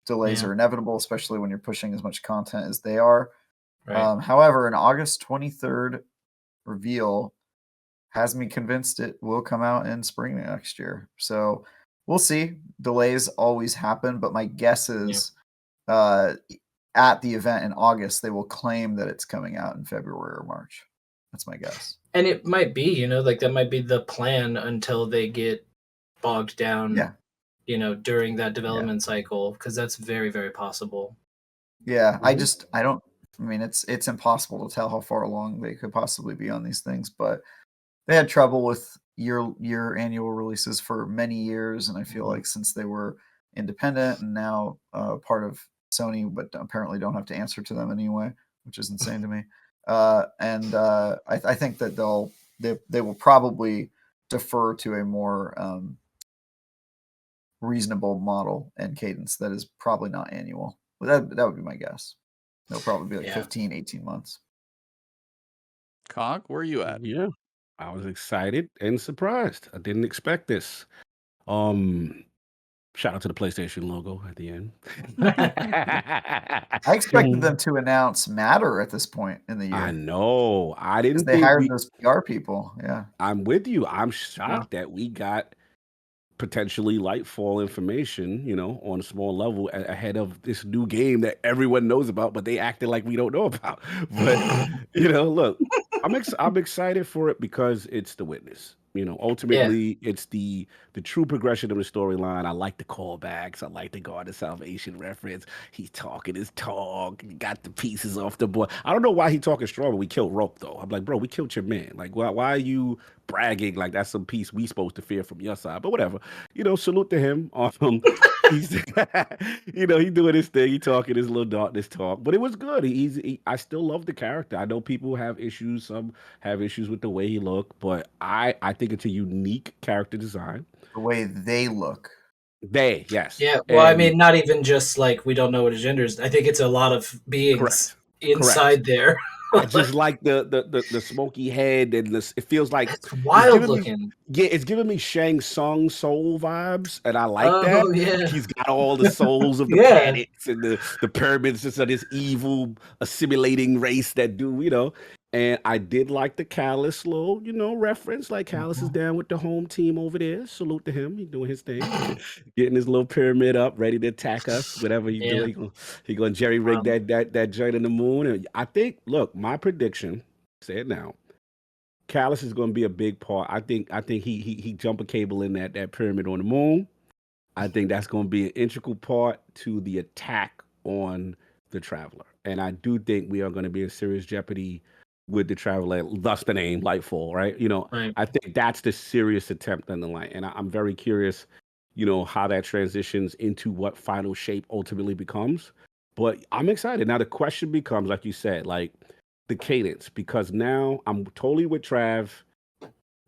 delays are inevitable, especially when you're pushing as much content as they are. Right. However, an August 23rd reveal has me convinced it will come out in spring next year. So we'll see. Delays always happen, but my guess is at the event in August, they will claim that it's coming out in February or March. That's my guess. And it might be, like that might be the plan until they get bogged down, during that development cycle, because that's very, very possible. Yeah, it's impossible to tell how far along they could possibly be on these things, but they had trouble with year annual releases for many years, and I feel like since they were independent and now part of Sony, but apparently don't have to answer to them anyway, which is insane to me. I think that they will probably defer to a more reasonable model and cadence that is probably not annual. That would be my guess. They'll probably be like 15, 18 months. Cog, where are you at? Yeah, I was excited and surprised. I didn't expect this. Shout out to the PlayStation logo at the end. I expected them to announce Matter at this point in the year. I know. I didn't think they hired those PR people. Yeah. I'm with you. I'm shocked that we got potentially Lightfall information, on a small level ahead of this new game that everyone knows about, but they acted like we don't know about. But, look, I'm excited for it because it's the Witness. Ultimately, it's the true progression of the storyline. I like the callbacks. I like the Garden of Salvation reference. He's talking his talk. He got the pieces off the board. I don't know why he's talking strong when we killed Rope, though. I'm like, bro, we killed your man. Like, why are you bragging like that's some piece we supposed to fear from your side? But whatever. Salute to him. He's he doing his thing. He talking his little darkness talk. But it was good. I still love the character. I know people have issues. Some have issues with the way he looked, but I think it's a unique character design. The way they look. Yes. Yeah. Well, I mean, not even just like we don't know what his gender is. I think it's a lot of beings inside there. I just like the smoky head and it feels like it's wild looking. It's giving me Shang Tsung soul vibes, and I like that. Yeah. He's got all the souls of the planets and the pyramids, just this evil assimilating race that do, And I did like the Callus little, reference. Like Callus is Mhm. down with the home team over there. Salute to him. He doing his thing, getting his little pyramid up, ready to attack us. Whatever he do, Yeah. he gonna jerry rig Um, that joint in the moon. And I think, look, my prediction. Say it now. Callus is gonna be a big part. I think he jump a cable in that pyramid on the moon. I think that's going to be an integral part to the attack on the Traveler. And I do think we are going to be in serious jeopardy with the Traveler, thus the name Lightfall, right? right. I think that's the serious attempt on the light. And I'm very curious, how that transitions into what final shape ultimately becomes. But I'm excited. Now, the question becomes, like you said, like the cadence, because now I'm totally with Trav.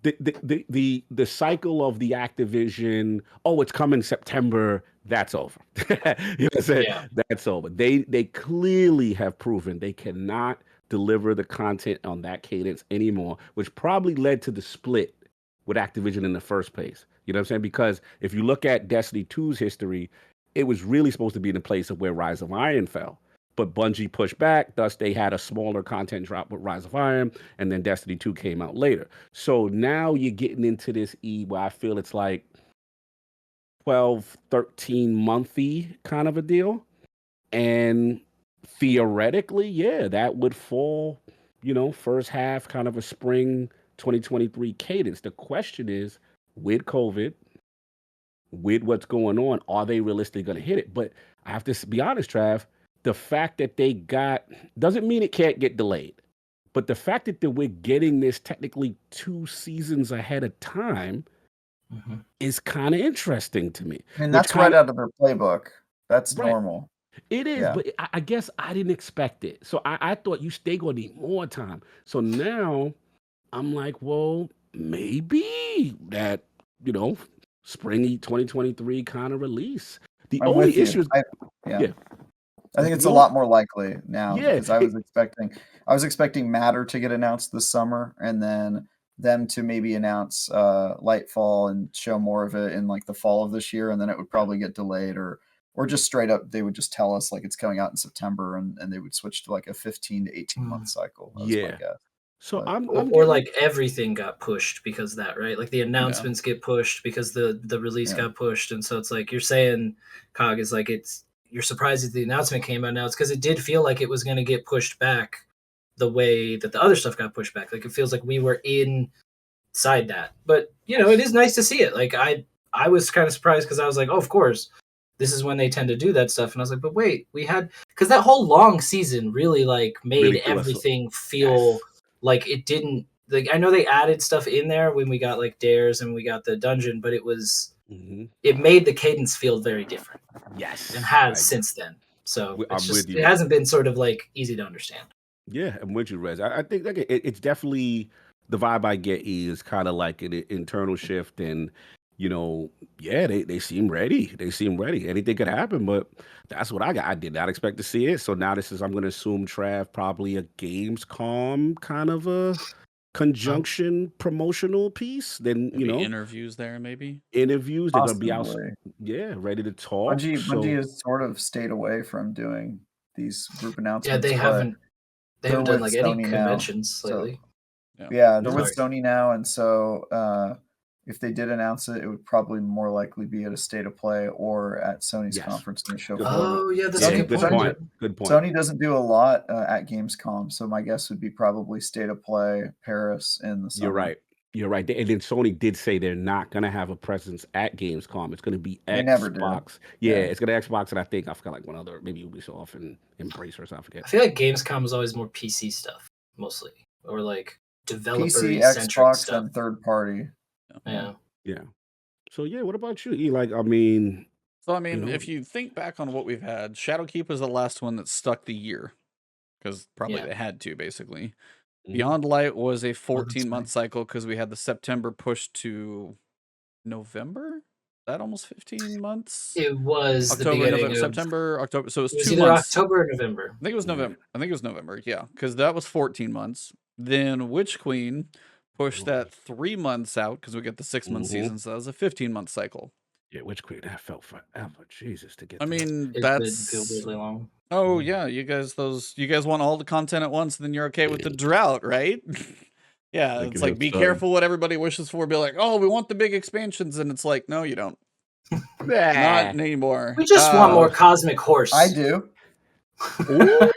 The cycle of the Activision, oh, it's coming September, that's over. You know what I'm saying? Yeah. That's over. They clearly have proven they cannot deliver the content on that cadence anymore, which probably led to the split with Activision in the first place. You know what I'm saying? Because if you look at Destiny 2's history, it was really supposed to be in the place of where Rise of Iron fell. But Bungie pushed back, thus they had a smaller content drop with Rise of Iron, and then Destiny 2 came out later. So now you're getting into this where I feel it's like 12, 13 monthy kind of a deal. And theoretically, yeah, that would fall, first half kind of a spring 2023 cadence. The question is, with COVID, with what's going on, are they realistically going to hit it? But I have to be honest, Trav, the fact that they got doesn't mean it can't get delayed. But the fact that we're getting this technically 2 seasons ahead of time hmm is kind of interesting to me. I mean, Which that's right kind of out of their playbook. That's right, normal. it is, Yeah. but I guess I didn't expect it. So I thought they gonna need more time. So now I'm like, well, maybe that springy 2023 kind of release. The I'm only with you. issue is, Yeah. yeah, I think it's the a only, lot more likely now yeah, because I was expecting Matter to get announced this summer and then them to maybe announce Lightfall and show more of it in like the fall of this year, and then it would probably get delayed or just straight up they would just tell us like it's coming out in September and they would switch to like a 15 to 18 month cycle. That was my yeah. guess. So But I'm Or getting like everything got pushed because of that, right? Like the Yeah. announcements get pushed because the release Yeah. got pushed, and so it's like you're saying, Cog is like you're surprised that the announcement came out now. It's because it did feel like it was going to get pushed back the way that the other stuff got pushed back. Like it feels like we were inside that, but it is nice to see it. Like I was kind of surprised because I was like, oh, of course, this is when they tend to do that stuff, and I was like, but wait, we had because that whole long season really like made really through us. everything feel Yes. like it didn't. Like I know they added stuff in there when we got like dares and we got the dungeon, but Hmm. it made the cadence feel very different and Yes. has since then. So it's I'm with just you. it hasn't been sort of like easy to understand. Yeah, I'm with you, Rez. I think like it's definitely the vibe I get is kind of like an internal shift, and yeah, they seem ready. They seem ready. Anything could happen, but that's what I got. I did not expect to see it. So now I'm going to assume Trav probably a Gamescom kind of a conjunction promotional piece. Then Maybe interviews there, maybe. interviews. They're going to be out, possibly. yeah, ready to talk. Bungie So has sort of stayed away from doing these group Yeah, announcements, they but haven't they're done with like any Sony now. conventions So lately. yeah, they're yeah, with Sorry. Sony now, and so if they did announce it, it would probably more likely be at a state of play or at Sony's yes, conference in the show good floor. point. Oh yeah, that's Yeah, a good good point. point. Good point. Sony doesn't do a lot at Gamescom, so my guess would be probably state of play Paris in the summer. You're right. You're right. And then Sony did say they're not going to have a presence at Gamescom. It's going to be They never do. Xbox. Yeah, Yeah. it's going to Xbox, and I think I forgot like one other, maybe Ubisoft and Embracer or something. I forget. I feel like Gamescom is always more PC stuff, mostly, or like developer PC, centric Xbox, stuff. and third party. Yeah. Yeah. So yeah, what about you? E? Like, I mean, So I mean, know, if you think back on what we've had, Shadowkeep was the last one that stuck the year because probably Yeah. they had to basically. mhm. Beyond Light was a that's 14-month right. cycle because we had the September push to November. That almost 15 months. It was the October, beginning November, of September, October. So it was it was 2 either months. October or November. I think it was Yeah. November. I think it was November. Yeah, because that was 14 months. Then Witch Queen pushed that 3 months out because we get the 6-month Mhm. season, so that was a 15-month cycle. Yeah, Witch Queen, that felt forever. Jesus, to get I to mean, It did feel that's weirdly long. oh yeah, you guys want all the content at once, and then you're okay with the drought, right? Yeah, They it's could like have be started. careful what everybody wishes for. Be like, oh, we want the big expansions, and it's like, no, you don't. Not Nah. anymore. We just want more Uh, Cosmic Horse. I do. Ooh,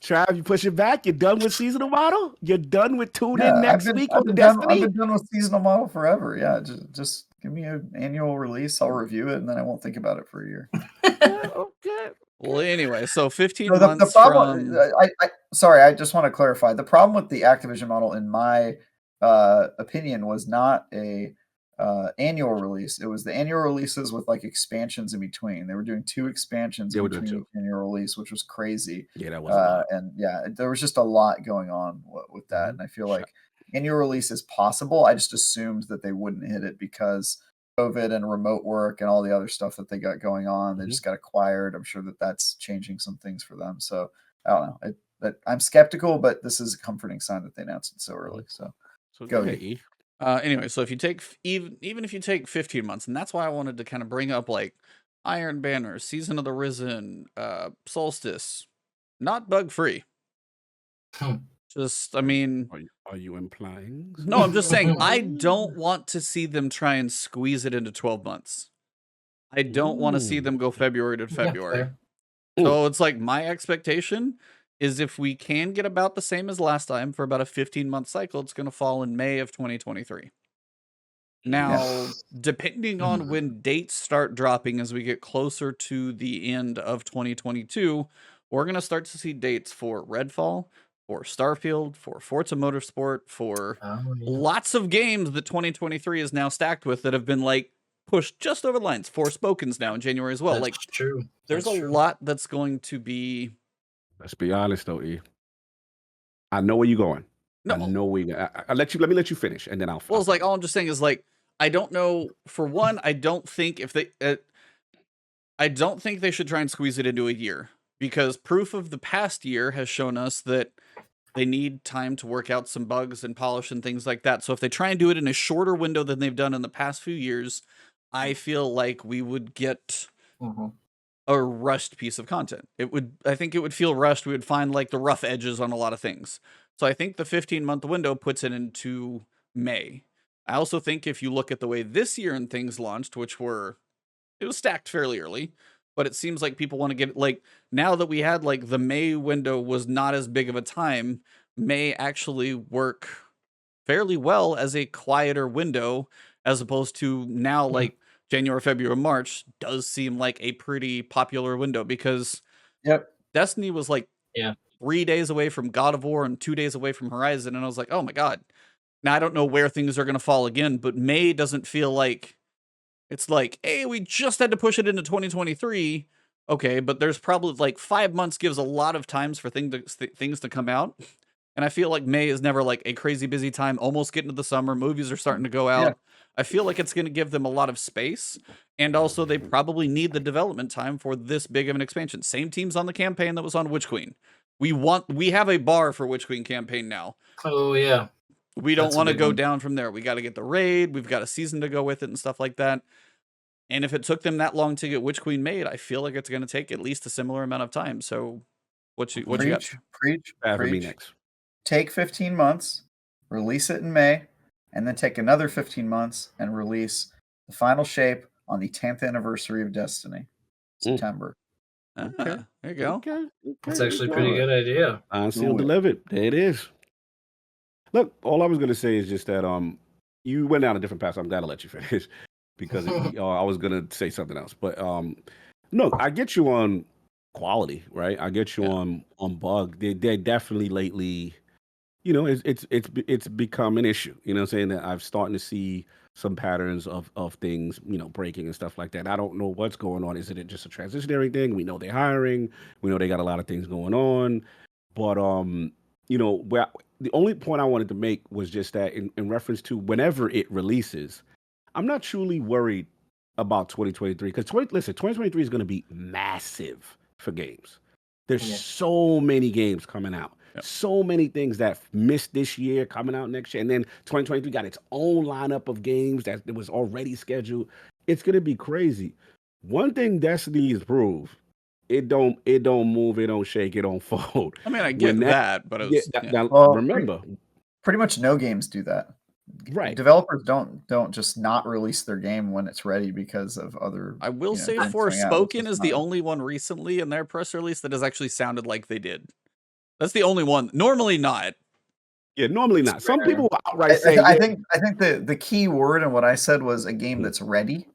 Trav, you push it back. You're done with seasonal model. You're done with tune in next week on the I've Destiny. been done with seasonal model forever. Yeah, just give me an annual release. I'll review it, and then I won't think about it for a year. Okay. Well, anyway, so 15 No, months the problem. from Sorry, I just want to clarify. The problem with the Activision model, in my opinion, was not a annual release. It was the annual releases with like expansions in between. They were doing 2 expansions They in were doing between 2. each annual release, which was crazy. Yeah, that was a lot. And yeah, there was just a lot going on with that. And I feel like annual release is possible. I just assumed that they wouldn't hit it because COVID and remote work and all the other stuff that they got going on. They just got acquired. I'm sure that that's changing some things for them. So I don't know. I'm skeptical, but this is a comforting sign that they announced it so early. So go ahead, you. E. Anyway, so if you take even if you take 15 months, and that's why I wanted to kind of bring up like Iron Banner, Season of the Risen, Solstice, not bug free. Just, I mean, Are you implying? no, I'm just saying I don't want to see them try and squeeze it into 12 months. I don't want to see them go February to February. fair. So it's like my expectation is if we can get about the same as last time for about a 15-month cycle, it's going to fall in May of 2023. Now, depending on when dates start dropping as we get closer to the end of 2022, we're going to start to see dates for Redfall, for Starfield, for Forza Motorsport, for lots of games that 2023 is now stacked with that have been like pushed just over the lines. Forspoken's now in January as well. That's like true. there's a lot that's going to be. Let's be honest though, E. I know where you're going. No, I know where you're let me let you finish, and then I'll. Well, it's like all I'm just saying is like I don't know. For one, I don't think if they, I don't think they should try and squeeze it into a year because proof of the past year has shown us that they need time to work out some bugs and polish and things like that. So if they try and do it in a shorter window than they've done in the past few years, I feel like we would get a rushed piece of content. I think it would feel rushed. We would find like the rough edges on a lot of things. So I think the 15-month window puts it into May. I also think if you look at the way this year and things launched, it was stacked fairly early, but it seems like people want to get like now that we had like the May window was not as big of a time, may actually work fairly well as a quieter window as opposed to now like January, February, March does seem like a pretty popular window because Destiny was like 3 days away from God of War and 2 days away from Horizon. And I was like, oh my God. Now I don't know where things are going to fall again, but May doesn't feel like it's like, hey, we just had to push it into 2023. Okay, but there's probably like 5 months gives a lot of times for things to come out. And I feel like May is never like a crazy busy time, almost getting to the summer. Movies are starting to go out. I feel like it's going to give them a lot of space. And also they probably need the development time for this big of an expansion. Same teams on the campaign that was on Witch Queen. We have a bar for Witch Queen campaign now. Oh, yeah. We don't want to go down from there. We got to get the raid. We've got a season to go with it and stuff like that. And if it took them that long to get Witch Queen made, I feel like it's going to take at least a similar amount of time. So what you got? Preach. For me next. Take 15 months, release it in May, and then take another 15 months and release the final shape on the 10th anniversary of Destiny, September. Okay. There you go. Okay. That's actually a pretty good idea. Sealed delivered. There it is. Look, all I was going to say is just that you went down a different path. So I'm glad to let you finish because I was going to say something else. But no, I get you on quality, right? I get you on bug. They definitely lately, you know, it's become an issue. You know what I'm saying? That I'm starting to see some patterns of things, you know, breaking and stuff like that. I don't know what's going on. Is it just a transitionary thing? We know they're hiring. We know they got a lot of things going on. But you know, the only point I wanted to make was just that in reference to whenever it releases, I'm not truly worried about 2023 because 2023 is going to be massive for games. There's so many games coming out, so many things that missed this year coming out next year, and then 2023 got its own lineup of games that it was already scheduled. it's gonna be crazy. One thing Destiny has proved, it don't move, it don't shake, it don't fold. I mean, I When get that that, but it yeah, was now Well, remember, pretty much no games do that. right. Developers don't just not release their game when it's ready because of other. I will say things coming out. It's Forspoken just is the not- only one recently in their press release that has actually sounded like they did. That's the only one. Normally not. Yeah, normally not. Some rare. people will outright say, I yeah, think the key word in what I said was a game that's ready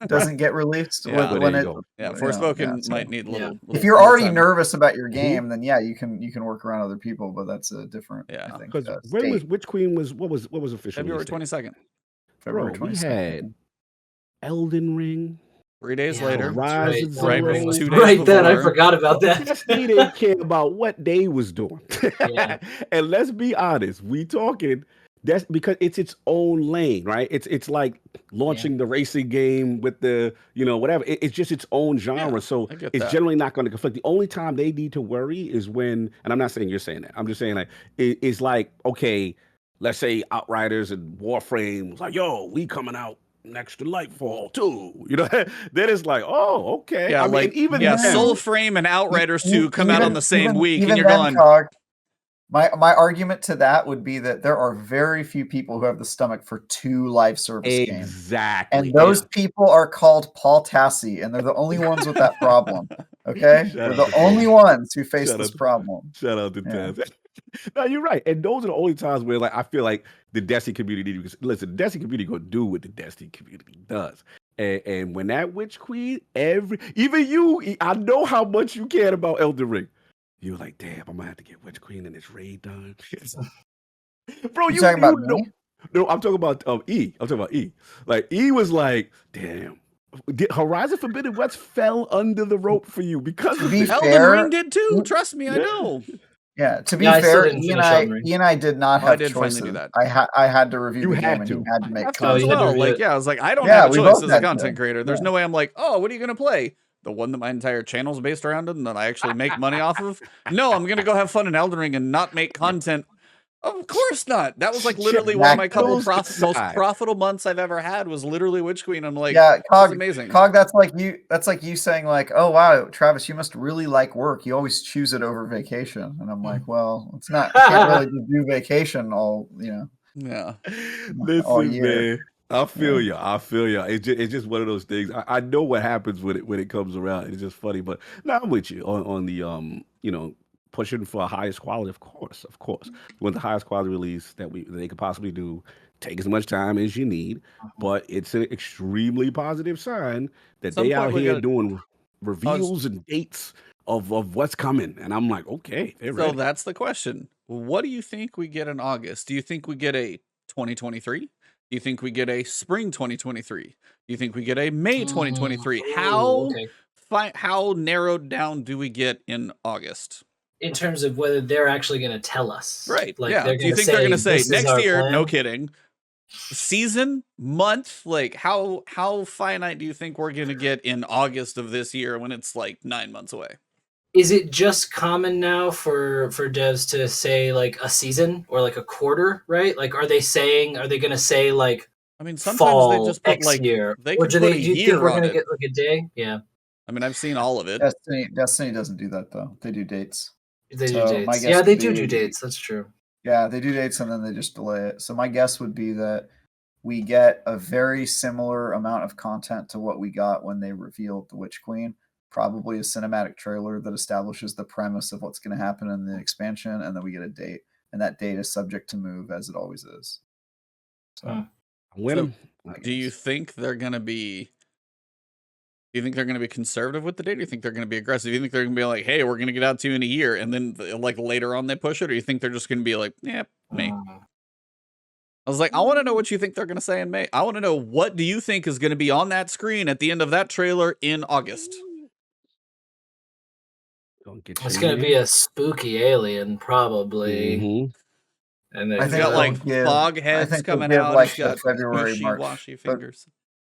doesn't get released Yeah. well, when there it. you go. Yeah, you know, Forspoken so- might need a little. Yeah. little If you're more already time. nervous about your Mhm. game, then yeah, you can work around other people, but that's a different. Yeah. I think. Because when was state. Witch Queen was what was official? February release date? 22nd, February Bro, we 22nd. had Elden Ring, 3 days Yeah, later. Horizon Right, Right, Zero. 2 days right then, I before. forgot about that. Destiny didn't care about what they was doing. Yeah. And let's be honest, we talking that's because it's its own lane, right? It's like launching the racing game with the, whatever. It's just its own genre. Yeah, So I get it's that. generally not going to conflict. The only time they need to worry is when, and I'm not saying you're saying that. I'm just saying like it's like, okay, let's say Outriders and Warframe was like, yo, we coming out next to Lightfall too. Then it's like, oh, okay. Yeah, I mean, like and even yeah, then- Soulframe and Outriders 2 come out on the same week, and even you're then, going. Cog, my argument to that would be that there are very few people who have the stomach for 2 live service games. Exactly. And those people are called Paul Tassi, and they're the only ones with that problem. Okay? Shout They're out the to only Paul. ones who face Shout this out to- problem. Shout out to Yeah. Taz. No, you're right. And those are the only times where like I feel like the Destiny community, because listen, the Destiny community gonna do what the Destiny community does. And when that Witch Queen, even you, I know how much you cared about Elden Ring. You were like, damn, I'm gonna have to get Witch Queen in this raid done. Bro, You talking about know. me? No, I'm talking about E. I'm talking about E. Like E was like, damn. Horizon Forbidden West fell under the rope for you because To of be this. Elden fair- Ring did too. Trust me, I Yeah. know. Yeah, to be Yeah, I still fair, didn't finish Elden Ring. E and I did not Oh, I have did finally choices. do that. I had to review You the had game, and to. you had to make I have to Oh, as you content. had to well. review Like, it. yeah, I was like, I don't Yeah, have a we choice both as a had to. content creator. There's Yeah. no way I'm like, oh, what are you gonna play? The one that my entire channel's based around and that I actually make money off of? No, I'm gonna go have fun in Elden Ring and not make content. Of course not. That was like literally one of my couple Shackles most aside. profitable months I've ever had was literally Witch Queen. I'm like, Yeah, this is Cog, amazing. Cog, that's like you saying like, oh wow, Travis, you must really like work. You always choose it over vacation. And I'm like, well, it's not, you can't really do vacation all, Yeah. all Listen, year. man. I feel you. I feel you. It's just one of those things. I know what happens when it comes around. It's just funny, but now I'm with you on the pushing for highest quality. Of course, we want the highest quality release that they could possibly do. Take as much time as you need, but it's an extremely positive sign that Some they point out we here gotta- doing reveals and dates of what's coming, and I'm like, okay, they're So ready. that's the question. What do you think we get in August? Do you think we get a 2023? Do you think we get a spring 2023? Do you think we get a May 2023? Ooh, okay. How narrowed down do we get in August? In terms of whether they're actually going to tell us, Right. Like, yeah. they're Do you gonna think they're going to say "This is next our year? No plan"? kidding. Season, month, like how finite do you think we're going to get in August of this year when it's like 9 months away? Is it just common now for devs to say like a season or like a quarter, right? Like, are they going to say like I mean, sometimes fall they just put X like year, they or could do put they? a Do you think year we're on going to it. get like a day? Yeah, I mean, I've seen all of it. Destiny doesn't do that though. They do dates. they do So, my dates. guess Yeah, they would do be- dates. That's true. Yeah, they do dates and then they just delay it. So my guess would be that we get a very similar amount of content to what we got when they revealed the Witch Queen. Probably a cinematic trailer that establishes the premise of what's going to happen in the expansion, and then we get a date. And that date is subject to move, as it always is. So, Hmm. Win So, 'em. Do you think they're going to be? Do you think they're going to be conservative with the date? Or do you think they're going to be aggressive? Do you think they're going to be like, "Hey, we're going to get out to you in a year," and then like later on they push it? Or you think they're just going to be like, "Yeah, May"? I was like, I want to know what you think they're going to say in May. I want to know what do you think is going to be on that screen at the end of that trailer in August? Gonna get It's you going to in. be a spooky alien, probably. Mhm. And I He's think got they'll like give- fog I heads think they'll coming give, out. like, He's the got February, mushy, March. washy But- fingers.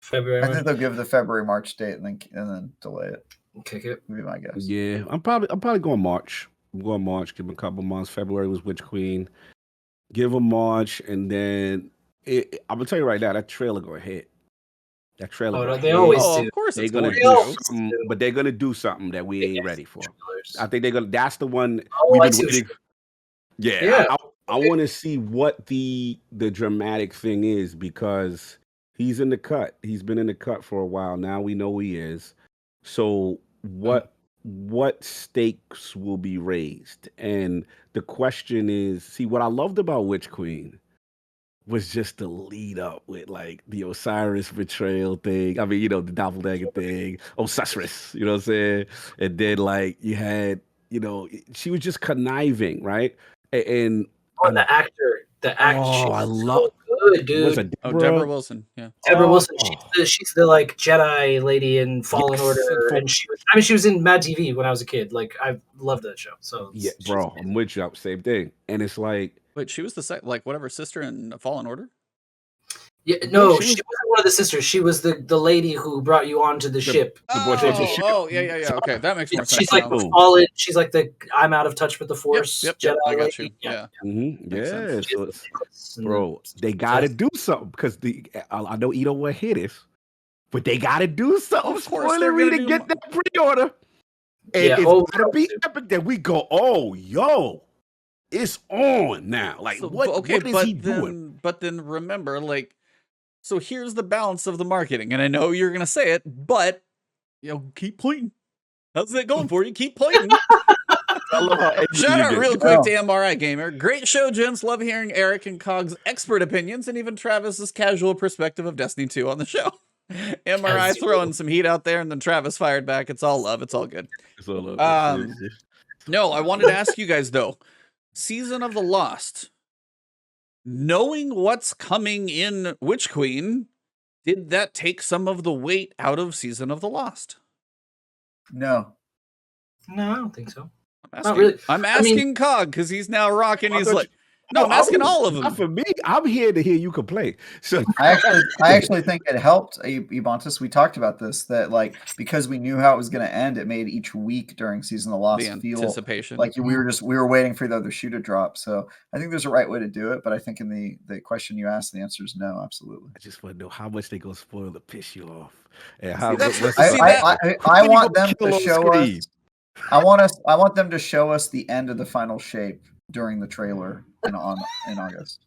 February. I think they'll give the February March date and then delay it. Kick it. Would be my guess. Yeah, I'm probably going March. I'm going March. Give them a couple months. February was Witch Queen. Give them March, and then I'm gonna tell you right now, that trailer gonna hit. That trailer. Oh, no, was they hit. always Oh, do. of course They're it's gonna going They do always to. something, do. but they're gonna do something that we ain't ready for. Trailers. I think they're gonna. That's the one Oh, we've I been see what waiting. Yeah, Yeah. I want to see what the dramatic thing is because he's in the cut. He's been in the cut for a while now. We know he is. So what stakes will be raised? And the question is, see, what I loved about Witch Queen was just the lead up with like the Osiris betrayal thing. I mean, you know, the doppelganger thing, Osiris, you know what I'm saying? And then like you had, you know, she was just conniving, right? And Oh, the actor, she I was love so good, was dude. it Oh, Deborah? Deborah Wilson. Yeah. Deborah Wilson, Oh, she's the like Jedi lady in Fallen yes, Order, and she was in Mad TV when I was a kid. Like I loved that show. So yeah, she's bro, amazing. I'm with you. Same thing. And it's like, Wait, she was the like whatever sister in Fallen Order? Yeah, no, she she was wasn't one of the sisters. She was the lady who brought you onto the ship. the boy from the ship. Oh, yeah. Okay, that makes more sense She's like now. the fallen. She's like the I'm out of touch with the Yep, Force yep, Jedi yep. I got you. lady. Yeah. Mm-hmm. Makes Yeah, sense. so it's, bro, they got to do something because I know Ito will hit it, but they got to do something Of course, they're spoilery gonna to do get that pre-order. And Yeah, it's oh, gotta be epic that we go, oh, yo, it's on now. Like, So, what is he doing? But then remember, like, so here's the balance of the marketing, and I know you're gonna say it, but keep pointing. How's that going for you? Keep pointing. I love how angry Shout you out get. real quick to MRI Gamer. Great show, gents. Love hearing Eric and Cog's expert opinions and even Travis's casual perspective of Destiny 2 on the show. MRI throwing some heat out there, and then Travis fired back. It's all love. It's all good. It's all over. No, I wanted to ask you guys though. Season of the Lost. Knowing what's coming in Witch Queen, did that take some of the weight out of Season of the Lost? No. No, I don't think so. I'm asking, Not really. I'm I mean- asking Cog because he's now rocking. I He's thought like, no, I'm asking all of them. Not for me. I'm here to hear you complain. So I actually think it helped Ebontis. We talked about this, that like because we knew how it was going to end, it made each week during Season of the Lost The feel anticipation. like we were waiting for the other shoe to drop. So I think there's a right way to do it. But I think in the question you asked, the answer is no, absolutely. I just want to know how much they gonna spoil to piss you off, and See, how. that's what's- what- I want them kill to on show screen? us. I want them to show us the end of the final shape during the trailer in August.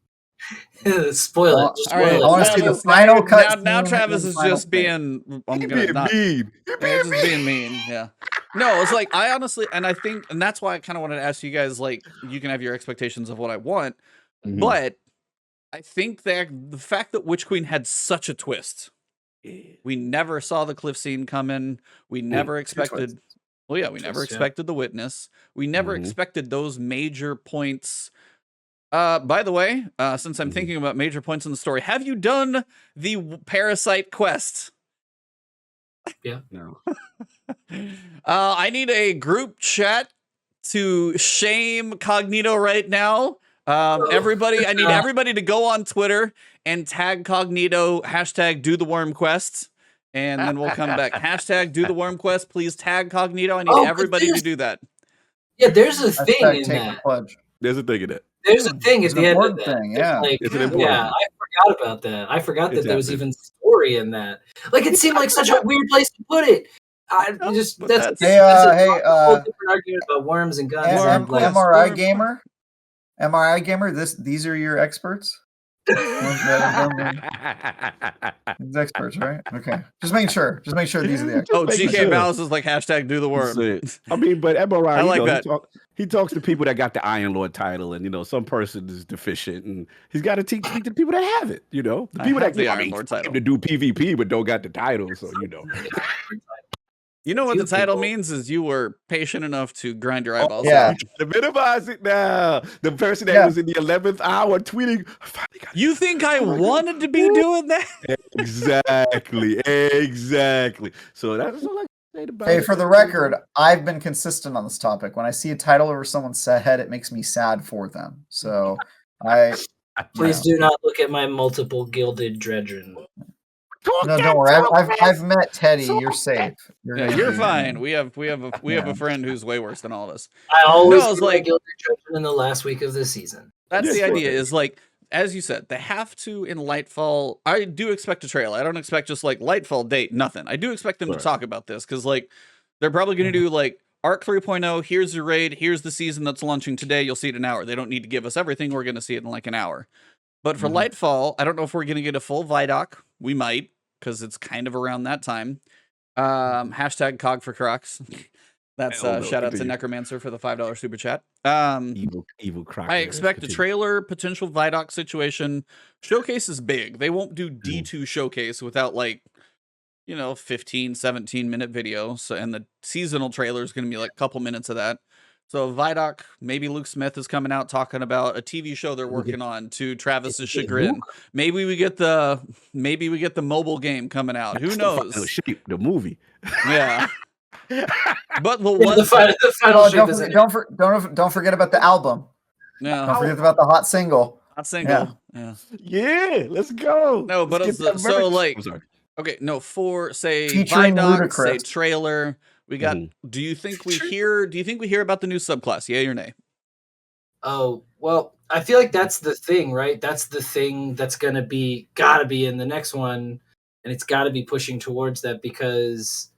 Spoil it. Just All right, spoil I wanna it. see the Travis, final cut now scene Travis and is final just thing. being. I'm You're gonna being not. mean. You're Yeah, being just being mean. Yeah. No, it's like I honestly, and I think, and that's why I kind of wanted to ask you guys. Like, you can have your expectations of what I want, Mhm. but I think that the fact that Witch Queen had such a twist, we never saw the cliff scene coming. We never expected. Well, yeah, we never Twist, yeah. expected the witness. We never Mhm. expected those major points. By the way, since I'm Mhm. thinking about major points in the story, have you done the Parasite quest? No. I need a group chat to shame Cognito right now. Everybody, I need everybody to go on Twitter and tag Cognito, hashtag do the worm quest, and then we'll come back. Hashtag do the worm quest. Please tag Cognito. I need Oh, but everybody to there's- do that. Yeah, there's a thing Hashtag in take that. the pledge. There's a thing in it. There's a thing It's at an the end of important that. thing, There's yeah. like, It's an Yeah. important yeah, thing. I forgot about that. I forgot that It's there was happening. even story in that. Like it seemed like such a weird place to put it. No, Just but that's that's- Hey, a whole different argument about worms and guns. Worm and, like, quest. MRI Worm gamer, MRI gamer. These are your experts. These experts, right? Okay, just making sure. Just make sure these are the experts. Oh, making GK sure. Balance is like hashtag do the worm. That's it. I mean, but MRI, I like that. He talks to people that got the Iron Lord title, and some person is deficient, and he's got to speak to the people that have it. The I people have that the I Iron mean, Lord claim title. to do PvP but don't got the title. So You know what Few the title people- means is you were patient enough to grind your eyeballs yeah. out. to minimize it now. The person that Yeah. was in the 11th hour tweeting, I finally got it. You think I wanted to be doing that? Exactly. So that's all I can say about Hey, it. for the record, I've been consistent on this topic. When I see a title over someone's head, it makes me sad for them. So Please do not look at my multiple gilded dredgen. No, don't worry. I've met Teddy. You're safe. Yeah, gonna you're be- fine. We have a Yeah. friend who's way worse than all of us. I always No, it's do my like- gilded dredgen in the last week of the season. That's Yes, the sir. idea. Is like as you said, they have to in Lightfall. I do expect a trailer. I don't expect just like Lightfall date, nothing. I do expect them to Right. talk about this because like they're probably going to do like Arc 3.0. Here's your raid. Here's the season that's launching today. You'll see it in an hour. They don't need to give us everything. We're going to see it in like an hour. But for Lightfall, I don't know if we're going to get a full Vidoc. We might because it's kind of around that time. Hashtag Cog for Crocs. That's Hell no, shout out to continue. Necromancer for the $5 super chat. Evil Croc. I man. expect a Continue. trailer, potential Vidoc situation. Showcase is big. They won't do D2 showcase without like, 15, 17-minute video. So, and the seasonal trailer is going to be like a couple minutes of that. So Vidoc, maybe Luke Smith is coming out talking about a TV show they're working on to Travis's chagrin. Maybe we get the mobile game coming out. Who knows? The movie. Yeah. But the Yeah, one the final Oh, ship is in it. don't forget about the album. no, Don't forget about the hot single. not single. Yeah. Yeah, let's go. No, but Let's it's get that so merch. like I'm sorry. okay, no, for say Featuring Vidoc, say Ludacris. trailer. We got do you think we hear about the new subclass? Yay or nay? Oh, well, I feel like that's the thing, right? That's the thing that's gotta be in the next one, and it's gotta be pushing towards that because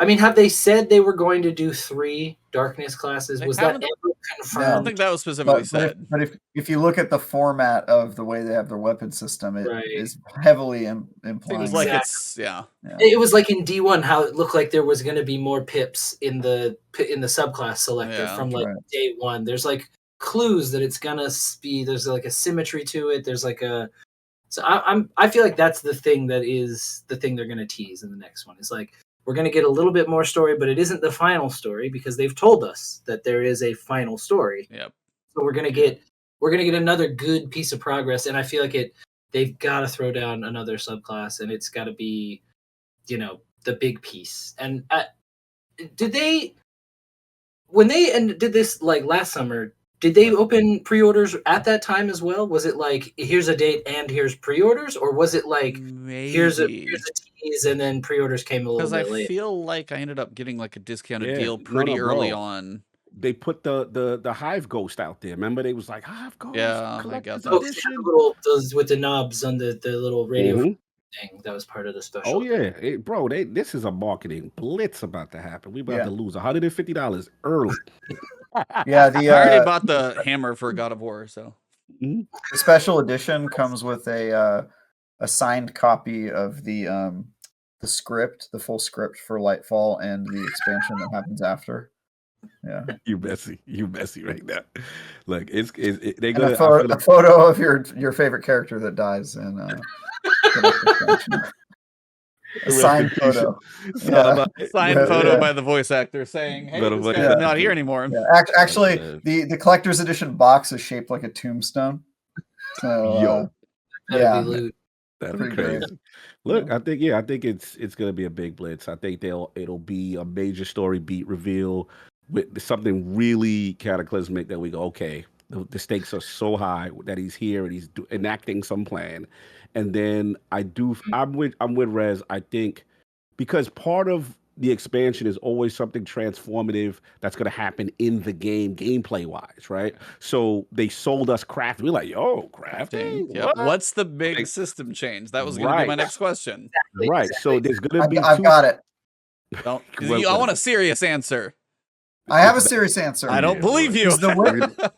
I mean, have they said they were going to do 3 darkness classes? They Was that haven't- ever I confirmed? don't think that was specifically But said. if you look at the format of the way they have their weapon system, it Right. is heavily implying. Seems like Exactly. it's yeah. It was like in D1 how it looked like there was going to be more pips in the subclass selector Yeah, from like right. day 1. There's like clues that it's gonna be. There's like a symmetry to it. There's like a. So I feel like that's the thing that is the thing they're gonna tease in the next one. It's like we're gonna get a little bit more story, but it isn't the final story because they've told us that there is a final story. Yep. So we're gonna get another good piece of progress, and I feel like they've got to throw down another subclass, and it's got to be, the big piece. And did they, when they did this like last summer, did they open pre-orders at that time as well? Was it like here's a date and here's pre-orders, or was it like here's a tease and then pre-orders came a little bit Because I later? feel like I ended up getting like a discounted Yeah, deal no, pretty early bro. on. They put the Hive Ghost out there. Remember, they was like Hive Ghost. Yeah, I collector's got that. edition. Those with the knobs on the little radio Mhm. thing. That was part of the special. Oh yeah, bro. This is a marketing blitz about to happen. We about Yeah. to lose $150 early. Yeah, I already bought the hammer for God of War, so the special edition comes with a signed copy of the script, the full script for Lightfall and the expansion that happens after. Yeah, You messy right now. Like they and gonna a photo of your favorite character that dies in the next expansion. A signed photo. Yeah. signed Yeah, photo yeah. by the voice actor saying, "Hey, But this I'm guy's like, not here anymore." Yeah, actually, man. the collector's edition box is shaped like a tombstone. So Yo, That'd be loot. that'd be pretty great. crazy. Look, I think it's gonna be a big blitz. I think it'll be a major story beat reveal with something really cataclysmic that we go, okay, the stakes are so high that he's here and he's enacting some plan. And then I'm with Rez. I think because part of the expansion is always something transformative that's going to happen in the game, gameplay wise, right? So they sold us crafting. We're like, yo, crafting. Yep. What? What's the big system change? That was going to be my Right. next question. Right. So there's going to be I've got it. Don't, Well, I want a serious answer. I have a serious answer. I don't believe you.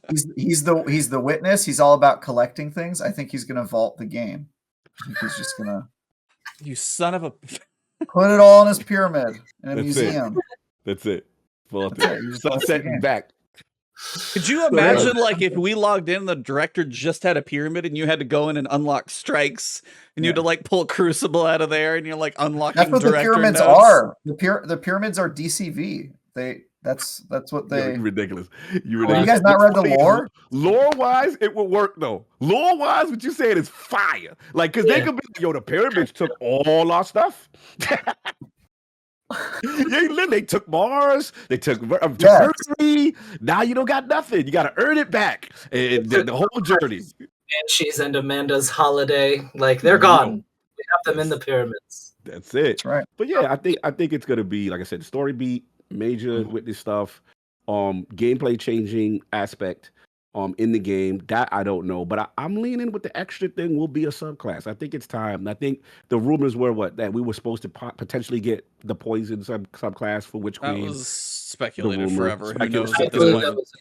He's he's the witness. He's all about collecting things. I think he's gonna vault the game. I think he's just gonna You son of a. put it all in his pyramid in a That's it. museum. That's it. Well, That's it. You just vault the sunset game. and back. Could you imagine, like, if we logged in, the director just had a pyramid, and you had to go in and unlock strikes, and you had to like pull Crucible out of there, and you're like unlocking. That's what the director pyramids notes. are. The pyramids are DCV. That's what they. You're ridiculous. Have you guys not read the lore? Lore wise, it would work though. Lore wise, what you saying is fire. Like, cause they could be, yo, the pyramids took all our stuff. They took Mars, they took Mercury. Now you don't got nothing. You got to earn it back, and the whole journey. Banshees and Amanda's holiday, like they're gone. We have them in the pyramids. That's it. That's right. But yeah, I think it's gonna be, like I said, story beat, major with this stuff, gameplay changing aspect. in the game. That I don't know, but I'm leaning with the extra thing will be a subclass. I think it's time. I think the rumors were that we were supposed to potentially get the poison subclass for Witch That Queen. was The speculated rumor. forever. Who knows I at this believe point? that was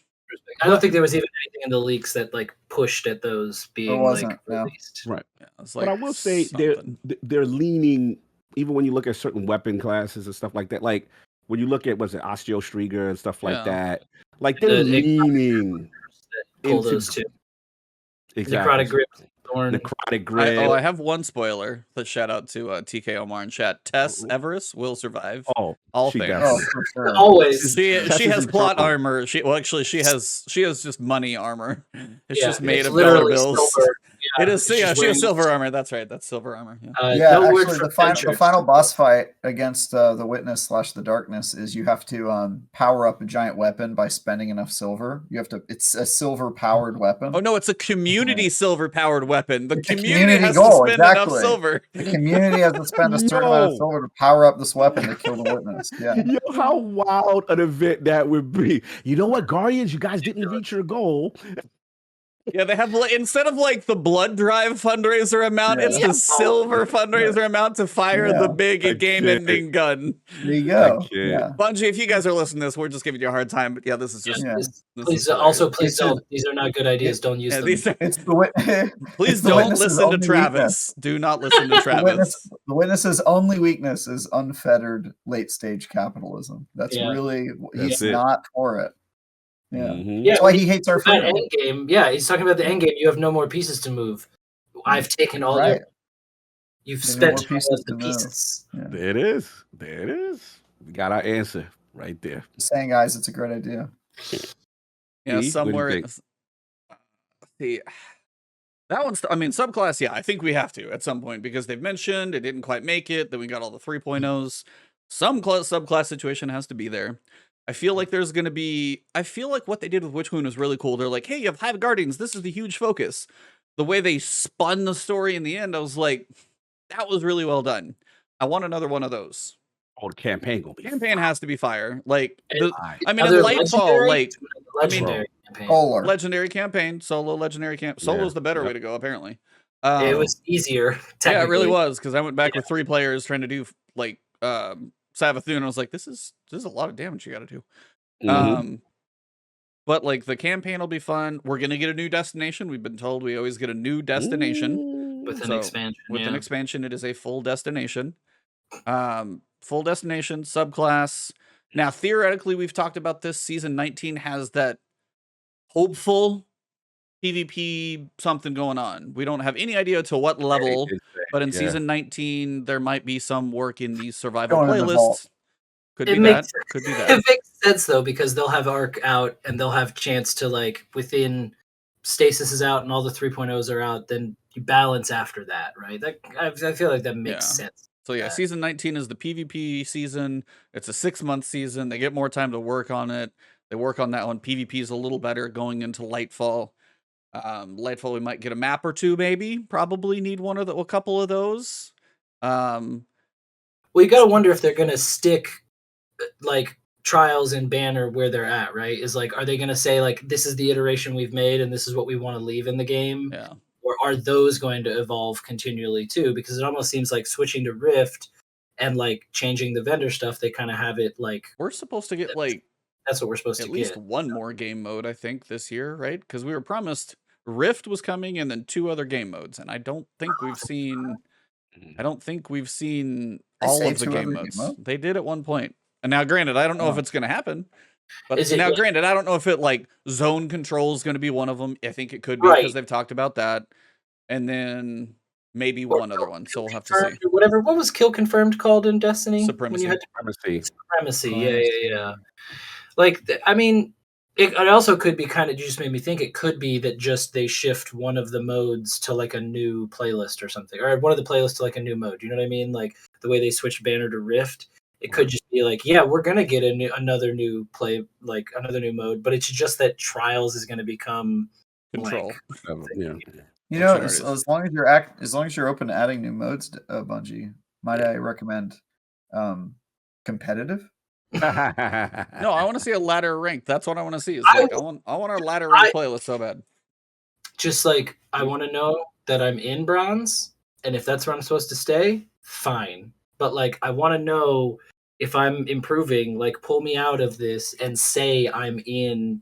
I don't think there was even anything in the leaks that like pushed at those being wasn't, like no. released. Right. Yeah, it's But like I will say something. they're leaning, even when you look at certain weapon classes and stuff like that. Like when you look at Osteo Striga and stuff like Yeah. that. Like they're The leaning that pull into those two. exactly Necrotic Grip, Thorn. necrotic grip. I have one spoiler. Let's shout out to TK Omar in chat. Tess Eververse will survive. Oh, All she things. definitely. for sure. Always. She Tess is has plot eternal. armor. She has just money armor. It's Yeah, just made it's of dollar literally bills. silver. It is. it's Yeah, just she has wearing- silver armor. That's right. That's silver armor. Yeah. Yeah, no word actually, from the Venture. final boss fight against the Witness / the Darkness is you have to power up a giant weapon by spending enough silver. You have to. It's a silver powered weapon. Oh no, it's a community silver powered weapon. The It's a community has goal, to spend enough exactly. silver. The community has to spend a certain amount of Yo. silver to power up this weapon to kill the Witness. Yeah. Yo, how wild an event that would be. You know what, Guardians, you guys didn't reach your goal. Yeah, they have instead of like the blood drive fundraiser amount, it's Yeah. the silver fundraiser amount to fire Yeah. the big I game-ending gun. There you I go. can't. Yeah. Bungie, if you guys are listening to this, we're just giving you a hard time. But yeah, this is just. Yeah. This Please is also hilarious. please don't. These are not good ideas. Don't use Yeah, them. these are, It's the wit. please it's the don't Witness's listen to only Travis. weakness. Do not listen to Travis. The Witness's only weakness is unfettered late stage capitalism. That's Yeah. really That's he's it. not for it. Yeah. Mhm. Yeah, That's why when he hates our that freedom. end game. Yeah, he's talking about the end game. You have no more pieces to move. I've taken all Right. your. You've You have no more spent all pieces of the to move. pieces. Yeah. There it is. There it is. We got our answer right there. Just saying, guys, it's a great idea. Yeah, E, what do you somewhere. think? See, that one's. I mean, subclass. Yeah, I think we have to at some point because they've mentioned it didn't quite make it. Then we got all the 3.0s. Some subclass situation has to be there. I feel like there's going to be. I feel like what they did with Witch Queen was really cool. They're like, hey, you have Hive Guardians. This is the huge focus. The way they spun the story in the end, I was like, that was really well done. I want another one of those. Oh, the campaign gonna be Campaign has to be fire. Like, fire. I mean, in Another Lightfall, like legendary campaign. Polar. legendary campaign, solo legendary camp. Solo's Yeah, the better yep. way to go, apparently. It was easier. Yeah, it really technically. was because I went back with 3 players trying to do like Savathun. And I was like, this is a lot of damage you got to do. Mhm. But like the campaign will be fun. We're gonna get a new destination. We've been told we always get a new destination. Ooh. with an So, expansion. With yeah. an expansion, it is a full destination. Full destination, subclass. Now, theoretically, we've talked about this. Season 19 has that hopeful PvP something going on. We don't have any idea to what level, but in Yeah. season 19, there might be some work in the survival Going in the vault. playlists. Could It be makes- that. Could be It that. makes sense though because they'll have Arc out and they'll have chance to like within Stasis is out and all the 3.0s are out. Then you balance after that, right? That I feel like that makes Yeah. sense. So yeah, that. season 19 is the PvP season. It's a 6-month season. They get more time to work on it. They work on that one. PvP is a little better going into Lightfall. Lightfall, we might get a map or two, maybe. Probably need a couple of those. Well, you got to wonder if they're gonna stick like Trials and Banner where they're at, right? Is like, are they gonna say like this is the iteration we've made and this is what we want to leave in the game? Yeah. Or are those going to evolve continually too? Because it almost seems like switching to Rift and like changing the vendor stuff, they kind of have it like We're supposed to get like that's what we're supposed at to least get. one more game mode, I think, this year, right? Because we were promised Rift was coming and then 2 other game modes, and I don't think we've seen They all say of the 2 game other game modes. modes? They did at one point. And now, granted, I don't know if Oh. it's going to happen. But Is it now, like- granted, I don't know if it like zone control is going to be one of them. I think it could be Right. because they've talked about that, and then maybe Or one other one. So we'll have to Confirmed see. or whatever. What was Kill Confirmed called in Destiny? When Supremacy. you had Supremacy. Supremacy. Yeah. Like, I mean, it also could be kind of, you just made me think it could be that just they shift one of the modes to like a new playlist or something, or one of the playlists to like a new mode. You know what I mean? Like the way they switched Banner to Rift, it could just be like, yeah, we're gonna get another new mode, but it's just that Trials is gonna become Control. Yeah. You know, Which one it as long as you're open to adding new modes, Bungie, might I recommend competitive? No, I want to see a ladder rank. That's what I want to see. Is I like I want our ladder rank playlist so bad. just like I want to know that I'm in bronze, and if that's where I'm supposed to stay, fine. But like I want to know if I'm improving. Like pull me out of this and say I'm in.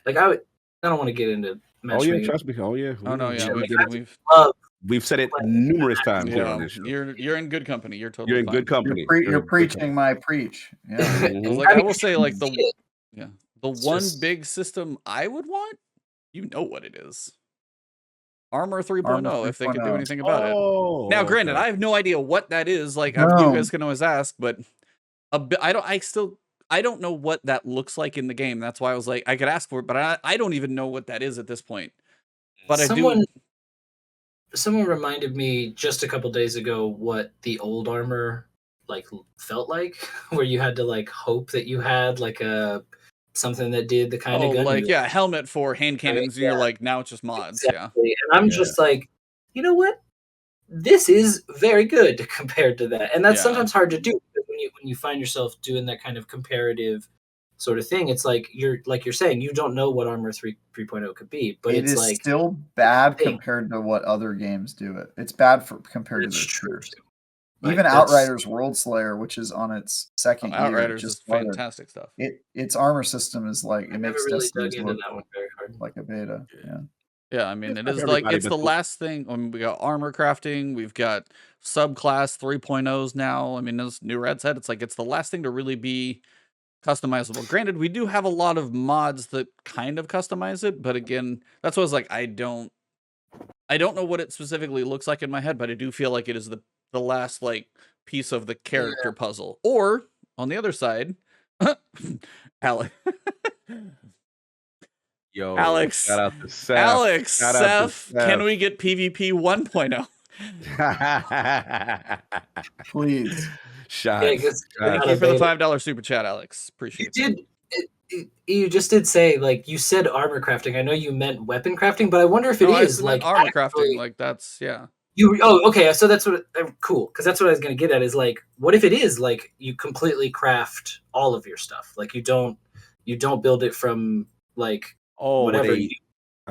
Like I don't want to get into Oh yeah, matchmaking. trust me. Oh yeah. Oh no, yeah, Like, We've said it playing numerous times here on yeah. this show. You're in good company. You're totally You're in fine. good company. You're in good preaching company. my preach. Yeah. I was like, I will say like the one just- big system I would want. You know what it is. Armor 3.0 Armor if they could do 3.0. anything about it. Oh, Now, granted, okay. I have no idea what that is. Like, you No. guys can always ask, but I don't know what that looks like in the game. That's why I was like, I could ask for it, but I don't even know what that is at this point. But Someone reminded me just a couple days ago what the old armor like felt like, where you had to like hope that you had like a something that did the kind of gun. like helmet for hand cannons. And you're like, now it's just mods. Exactly. And I'm just like, you know what? This is very good compared to that, and that's sometimes hard to do because when you find yourself doing that kind of comparative sort of thing, it's like you're saying you don't know what Armor 3.0 could be, but it it's is like still bad compared to what other games do it. It's bad compared to their peers. Even Outriders World Slayer, which is on its second year, Outriders just is fantastic stuff. Its armor system is like I it never makes really Destiny dug into look that one very hard. like a beta. Yeah. Yeah, I mean, It's it not is for like everybody, it's but the cool. last thing. I mean, we got armor crafting, we've got subclass 3.0s now. I mean, as New Red said, it's like it's the last thing to really be customizable. Granted, we do have a lot of mods that kind of customize it, but again, that's what I was like, I don't know what it specifically looks like in my head, but I do feel like it is the last like piece of the character puzzle. Or on the other side, Alex. Yo, Alex, shout out to Seth. Alex, Shout out to Seth, can we get PvP 1.0? Please. Yeah, 'cause Thank you for the $5 super chat, Alex. Appreciate it. You just did say like you said armor crafting. I know you meant weapon crafting, but I wonder if it is like armor actually, crafting. Like that's okay. So that's what cool because that's what I was gonna get at is like what if it is like you completely craft all of your stuff like you don't build it from like whatever you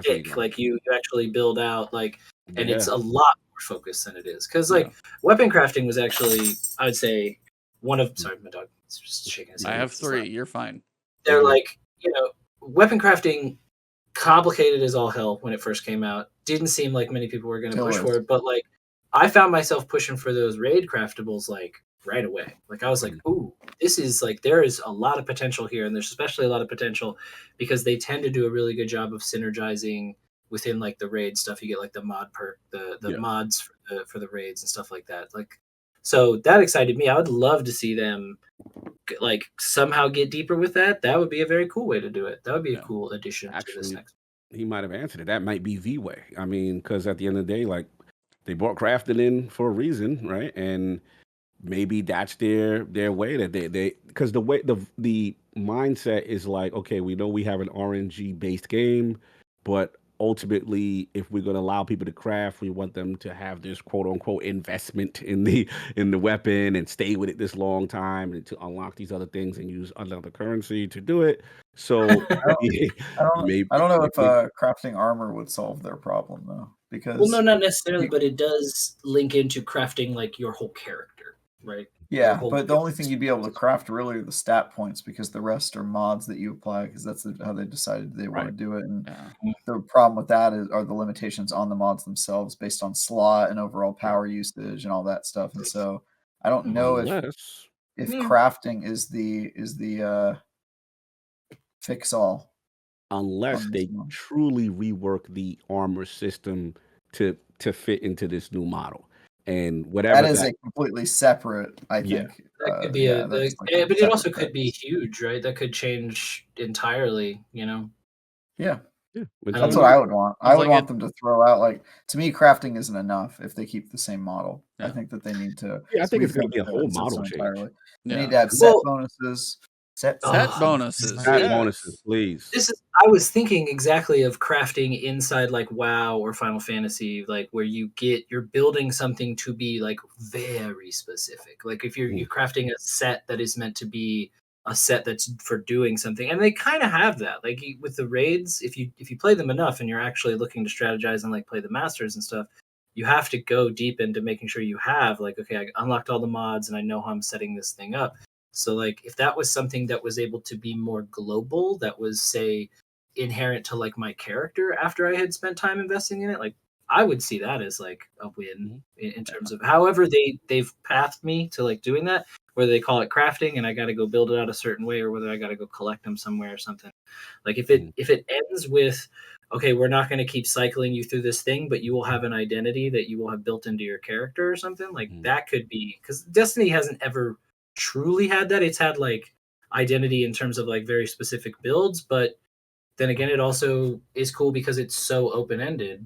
pick like you actually build out like and it's a lot more focused than it is because like weapon crafting was actually I would say one of sorry my dog is just shaking his head. I have 3. You're fine. They're like weapon crafting complicated as all hell when it first came out. Didn't seem like many people were going to push for it, but like I found myself pushing for those raid craftables like right away. Like I was like, ooh, this is like there is a lot of potential here, and there's especially a lot of potential because they tend to do a really good job of synergizing within like the raid stuff. You get like the mod perk, the mods for the raids and stuff like that. Like so that excited me. I would love to see them like somehow get deeper with that. That would be a very cool way to do it. That would be a cool addition to this next. He might have answered it. That might be the way. I mean, because at the end of the day, like they brought crafting in for a reason, right? And maybe that's their way that they because the way the mindset is like, okay, we know we have an RNG based game, but ultimately, if we're going to allow people to craft, we want them to have this quote unquote investment in the weapon and stay with it this long time and to unlock these other things and use another currency to do it. So I don't know if crafting armor would solve their problem though, because well, no, not necessarily, but it does link into crafting like your whole character, right? Yeah, but the only thing you'd be able to craft really are the stat points because the rest are mods that you apply because that's how they decided they want to do it. And the problem with that are the limitations on the mods themselves based on slot and overall power usage and all that stuff. And so I don't know if crafting is the fix all. Unless they truly rework the armor system to fit into this new model. And whatever that is a completely separate, I think. That could be but it also could be huge, right? That could change entirely, Yeah. That's what I would want. I would want them to throw out like to me, crafting isn't enough if they keep the same model. I think that they need to. Yeah, I think it's going to be a whole model change. Entirely. They need to have set bonuses. Set bonuses. Bonuses, please. I was thinking exactly of crafting inside like WoW or Final Fantasy, like where you're building something to be like very specific. Like if you're crafting a set that is meant to be a set that's for doing something, and they kind of have that. Like with the raids, if you play them enough and you're actually looking to strategize and like play the masters and stuff, you have to go deep into making sure you have like, okay, I unlocked all the mods and I know how I'm setting this thing up. So like if that was something that was able to be more global, that was say inherent to like my character after I had spent time investing in it, like I would see that as like a win in terms of however they've pathed me to like doing that, whether they call it crafting and I got to go build it out a certain way, or whether I got to go collect them somewhere or something. Like if it ends with, okay, we're not going to keep cycling you through this thing, but you will have an identity that you will have built into your character or something, like that could be, because Destiny hasn't ever truly had that. It's had like identity in terms of like very specific builds, but then again, it also is cool because it's so open ended,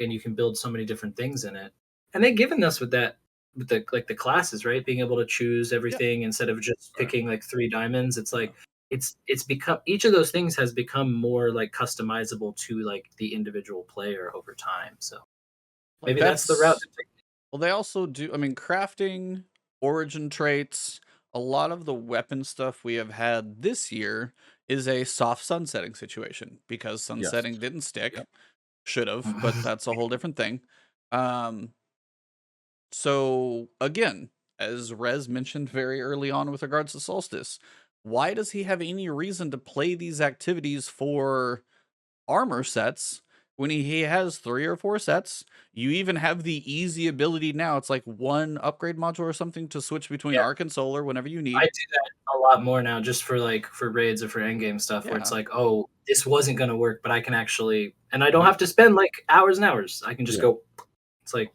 and you can build so many different things in it. And they've given us with that, with the like the classes, right? Being able to choose everything instead of just picking like 3 diamonds. It's like it's become, each of those things has become more like customizable to like the individual player over time. So maybe that's the route to take. Well, they also do, I mean, crafting, origin traits, a lot of the weapon stuff we have had this year is a soft sunsetting situation because sunsetting didn't stick. Should have, but that's a whole different thing. So again, as Rez mentioned very early on with regards to Solstice, why does he have any reason to play these activities for armor sets when he has 3 or 4 sets? You even have the easy ability now. It's like 1 upgrade module or something to switch between Arc and Solar whenever you need. I do that a lot more now, just for like for raids or for endgame stuff, where it's like, oh, this wasn't gonna work, but I can actually, and I don't have to spend like hours and hours. I can just go. It's like,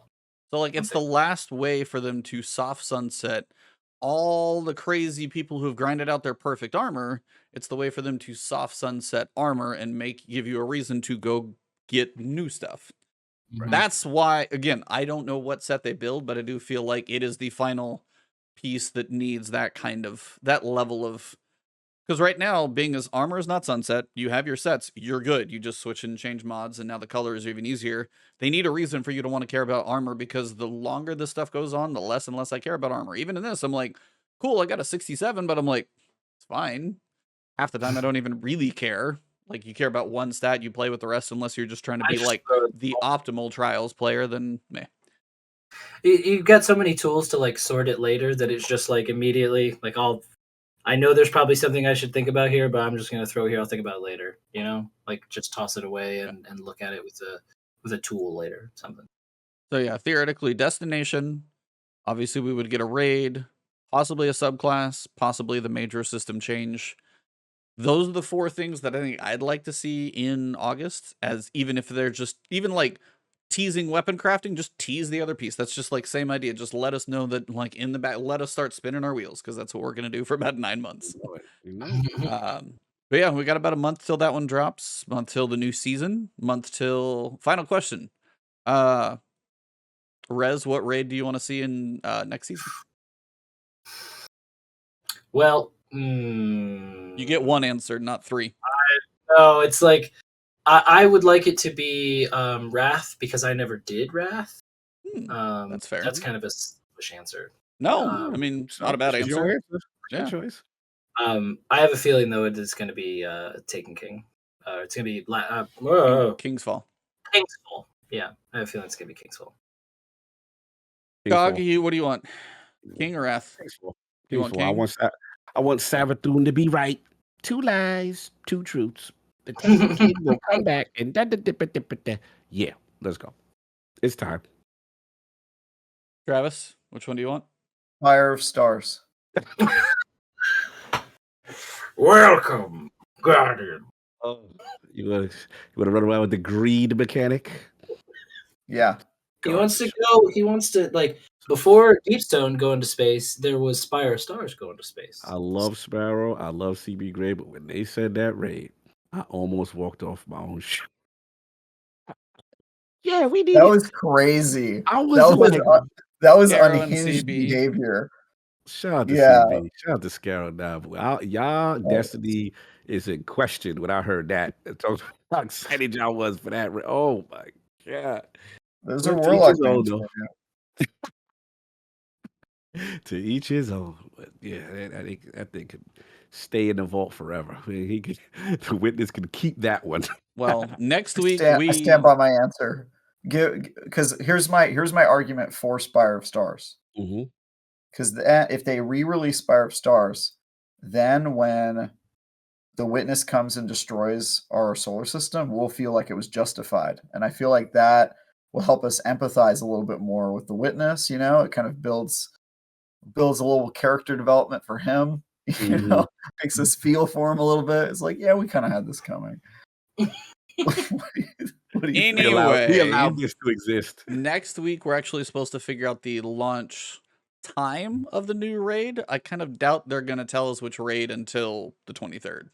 so like it's the last way for them to soft sunset all the crazy people who've grinded out their perfect armor. It's the way for them to soft sunset armor and give you a reason to go get new stuff. That's why, again, I don't know what set they build, but I do feel like it is the final piece that needs that kind of, that level of, because right now, being as armor is not sunset, you have your sets, you're good. You just switch and change mods, and now the colors are even easier. They need a reason for you to want to care about armor, because the longer this stuff goes on, the less and less I care about armor. Even in this, I'm like, cool, I got a 67, but I'm like, it's fine. Half the time, I don't even really care. Like, you care about 1 stat, you play with the rest, unless you're just trying to be like the optimal Trials player, then meh. You've got so many tools to like sort it later that it's just like immediately like I know there's probably something I should think about here, but I'm just gonna throw here. I'll think about it later. You know, like just toss it away and look at it with a tool later, something. So yeah, theoretically, destination. Obviously, we would get a raid, possibly a subclass, possibly the major system change. Those are the 4 things that I think I'd like to see in August, as even if they're just, even like teasing weapon crafting, just tease the other piece. That's just like same idea. Just let us know that like in the back, let us start spinning our wheels, because that's what we're going to do for about 9 months. But yeah, we got about a month till that one drops, month till the new season, month till final question. Rez, what raid do you want to see in next season? Well, you get 1 answer, not 3. No, it's like I would like it to be Wrath, because I never did Wrath. That's fair. That's kind of a selfish answer. No, I mean, it's not a bad answer. Yeah. Choice. I have a feeling though it is going to be Taken King. It's going to be Kingsfall. Kingsfall. Yeah, I have a feeling it's going to be Kingsfall. Goggy, what do you want? King or Wrath? Kingsfall. You want King? I want Savathun to be right. 2 lies, 2 truths. The Taken King will come back and yeah, let's go. It's time. Travis, which one do you want? Fire of Stars. Welcome, Guardian. Oh, you want to run around with the greed mechanic? Yeah. He wants to go. He wants to, like, before Deepstone go into space, there was Spire of Stars go into space. I love Sparrow. I love CB Gray, but when they said that raid, I almost walked off my own shoe. Yeah, we did. That was crazy. I was that was unhinged behavior. Shout out to CB. Shout out to Scarrow now. Y'all Destiny is in question when I heard that. That's how excited y'all was for that. Oh my god. Those are Warlock games. To each his own. Yeah, that thing could stay in the vault forever. I mean, he could, the witness could keep that one. Well, next week I stand by my answer. Because here's my argument for Spire of Stars. Hmm. Because if they re-release Spire of Stars, then when the witness comes and destroys our solar system, we'll feel like it was justified. And I feel like that will help us empathize a little bit more with the witness. It kind of builds a little character development for him. Mhm. Makes us feel for him a little bit. It's like, yeah, we kind of had this coming. What do you think? We Anyway, allowed this to exist. next week we're actually supposed to figure out the launch time of the new raid. I kind of doubt they're going to tell us which raid until the 23rd.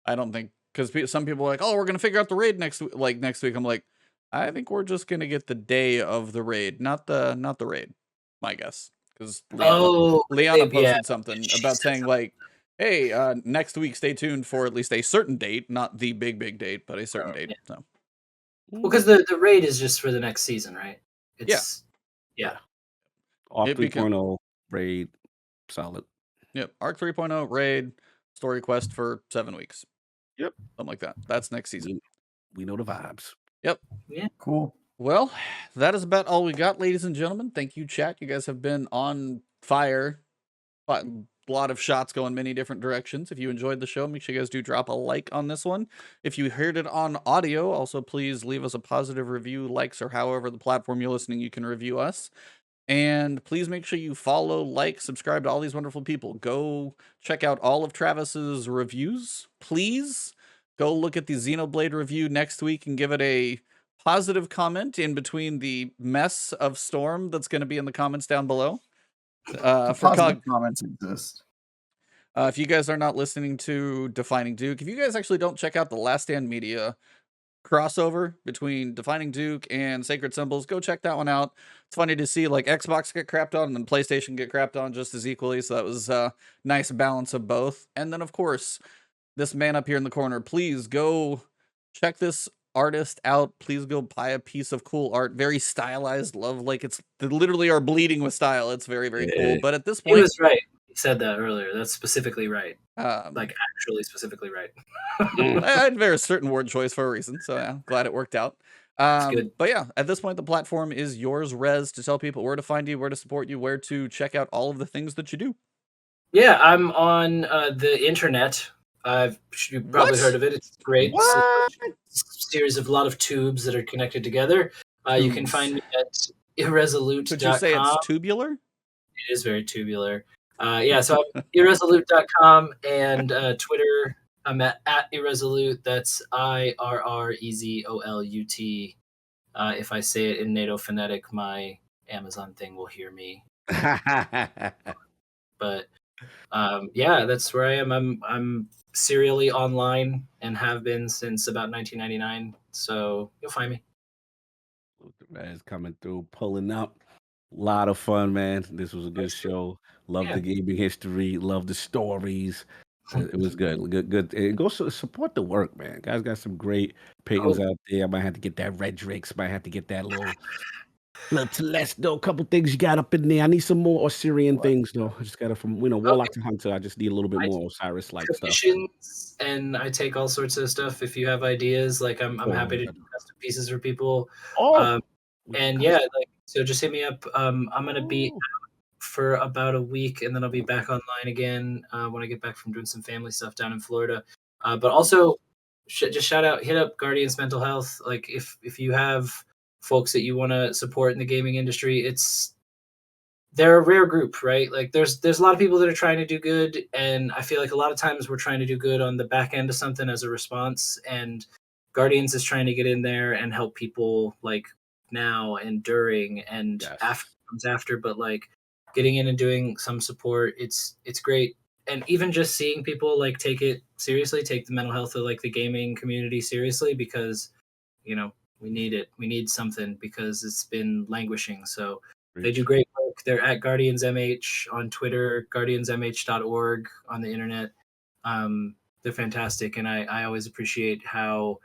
I don't think, because some people are like, oh, we're going to figure out the raid next week. I'm like, I think we're just going to get the day of the raid, not the raid, my guess. Because Liana posted something about saying like, hey, next week, stay tuned for at least a certain date, not the big date, but a certain date. Yeah. So, Well, because the raid is just for the next season, right? Yeah. Arc It become- 3.0 raid, solid. Yep. Arc 3.0 raid, story quest for 7 weeks. Yep. Something like that. That's next season. We know the vibes. Yep. Yeah. Cool. Well, that is about all we got, ladies and gentlemen. Thank you, chat. You guys have been on fire. A lot of shots going many different directions. If you enjoyed the show, make sure you guys do drop a like on this one. If you heard it on audio, also please leave us a positive review, likes, or however the platform you're listening, you can review us. And please make sure you follow, like, subscribe to all these wonderful people. Go check out all of Travis's reviews. Please go look at the Xenoblade review next week and give it a positive comment in between the mess of Storm that's going to be in the comments down below. For Positive comments exist. if you guys are not listening to Defining Duke, if you guys actually don't check out the Last Stand Media crossover between Defining Duke and Sacred Symbols, go check that one out. It's funny to see like Xbox get crapped on and then PlayStation get crapped on just as equally, so that was a nice balance of both. And then of course, this man up here in the corner, please go check this artist out. Please go buy a piece of cool art, very stylized, love, like they literally are bleeding with style. It's very cool. But at this point, He was right. He said that earlier. That's specifically right. Like actually specifically right. I had a very certain word choice for a reason, so yeah, glad it worked out. Good. But yeah, at this point, the platform is yours, Rez, to tell people where to find you, where to support you, where to check out all of the things that you do. Yeah, I'm on the internet. You've probably heard of it. It's great. What? It's a series of a lot of tubes that are connected together. You can find me at irrezolut.com. Could you say it's tubular? It is very tubular. So I'm irrezolut.com and Twitter. I'm at irrezolut. That's IRREZOLUT. If I say it in NATO phonetic, my Amazon thing will hear me. But that's where I am. I'm serially online and have been since about 1999. So you'll find me. Man's coming through, pulling up. A lot of fun, man. This was a good show. Love the gaming history. Love the stories. It was good. Good. And go support the work, man. Guys got some great paintings out there. I might have to get that Red Drakes. Might have to get that little Telesto. A couple things you got up in there. I need some more Osirian things though. I just got it from Warlock to Hunter. I just need a little bit more Osiris like stuff. And I take all sorts of stuff. If you have ideas, like I'm happy to do custom pieces for people. So just hit me up. I'm gonna be out for about a week, and then I'll be back online again when I get back from doing some family stuff down in Florida. But also, just hit up Guardians Mental Health. Like if you have folks that you want to support in the gaming industry, they're a rare group, right? Like there's a lot of people that are trying to do good, and I feel like a lot of times we're trying to do good on the back end of something as a response, and Guardians is trying to get in there and help people like now and during and after, but like getting in and doing some support, it's great. And even just seeing people like take it seriously, take the mental health of like the gaming community seriously, because we need it. We need something because it's been languishing. So they do great work. They're at Guardians MH on Twitter, guardiansmh.org on the internet. They're fantastic. And I always appreciate how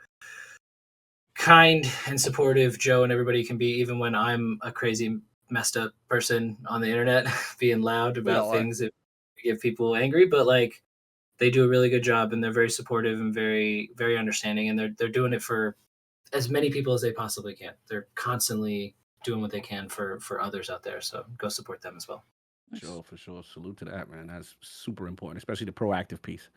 kind and supportive Joe and everybody can be, even when I'm a crazy, messed up person on the internet, being loud about things. to get people angry, but like they do a really good job, and they're very supportive and very very understanding, and they're doing it for as many people as they possibly can. They're constantly doing what they can for others out there. So go support them as well. Sure, for sure. Salute to that, man. That's super important, especially the proactive piece.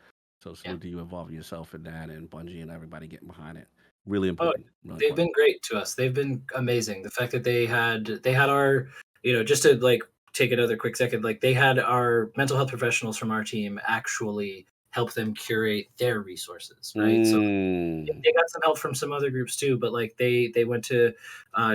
So salute to you involving yourself in that, and Bungie and everybody getting behind it. Really important. Really They've important. been great to us. They've been amazing. The fact that they had our, just to like take another quick second, like they had our mental health professionals from our team actually help them curate their resources, right? So they got some help from some other groups too, but like they went to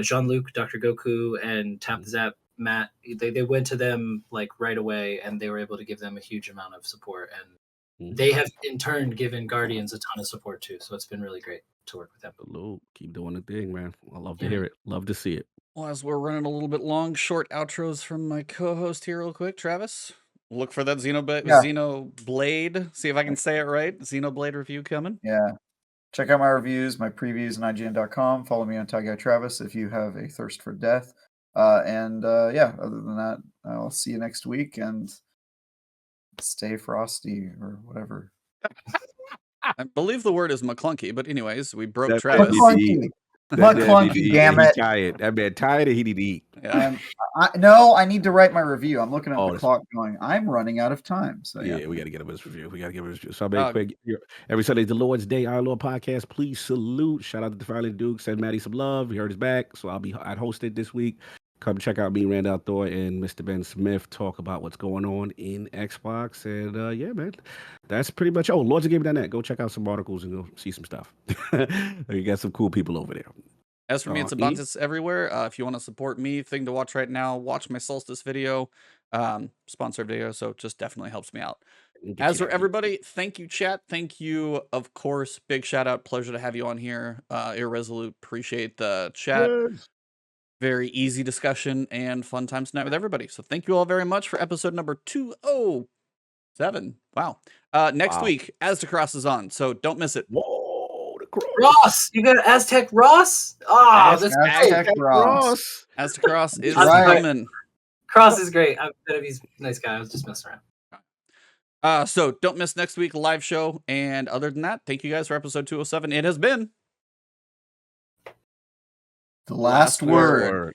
Jean-Luc, Dr. Goku, and Tap the Zap Matt. They went to them like right away, and they were able to give them a huge amount of support, and they have in turn given Guardians a ton of support too. So it's been really great to work with them. Salute. Keep doing the thing, man. I love to hear it. Love to see it. Well, as we're running a little bit long, short outros from my co-host here real quick, Travis. Look for that Xenoblade. See if I can say it right. Xenoblade review coming. Yeah. Check out my reviews, my previews on IGN.com. Follow me on Tie Guy Travis if you have a thirst for death. Other than that, I'll see you next week, and stay frosty or whatever. I believe the word is McClunky, but anyways, we broke That Travis. McClunky. McClunky, damn it. Tired. That man tired and he need to eat. Yeah. I need to write my review. I'm looking at Oh, the clock going, I'm running out of time. So Yeah, we got to get him his review. We got to give him his review. So, man, quick, every Sunday, the Lord's Day, Our Lord podcast. Please salute. Shout out to the Defiling Duke. Send Maddie some love. He heard his back. So, I'd host it this week. Come check out me, Randall Thor, and Mr. Ben Smith talk about what's going on in Xbox. And yeah, man, that's pretty much. Oh, lordsofgaming.net. Go check out some articles and go see some stuff. You got some cool people over there. As for me, it's abundance everywhere. If you want to support me, thing to watch right now, watch my Solstice video, sponsored video. So it just definitely helps me out. As for everybody, thank you, chat. Thank you, of course. Big shout out. Pleasure to have you on here. Irrezolut. Appreciate the chat. Yes. Very easy discussion and fun times tonight with everybody. So thank you all very much for episode number 207. Wow. Next week, Aztec Cross is on, so don't miss it. Whoa, the cross. Ross, you got Aztec Ross? Oh, that's Aztec great. Ross. Aztec Cross is Right. coming. Cross is great. I bet he's a nice guy. I was just messing around. So don't miss next week live show. And other than that, thank you guys for episode 207. It has been The last word.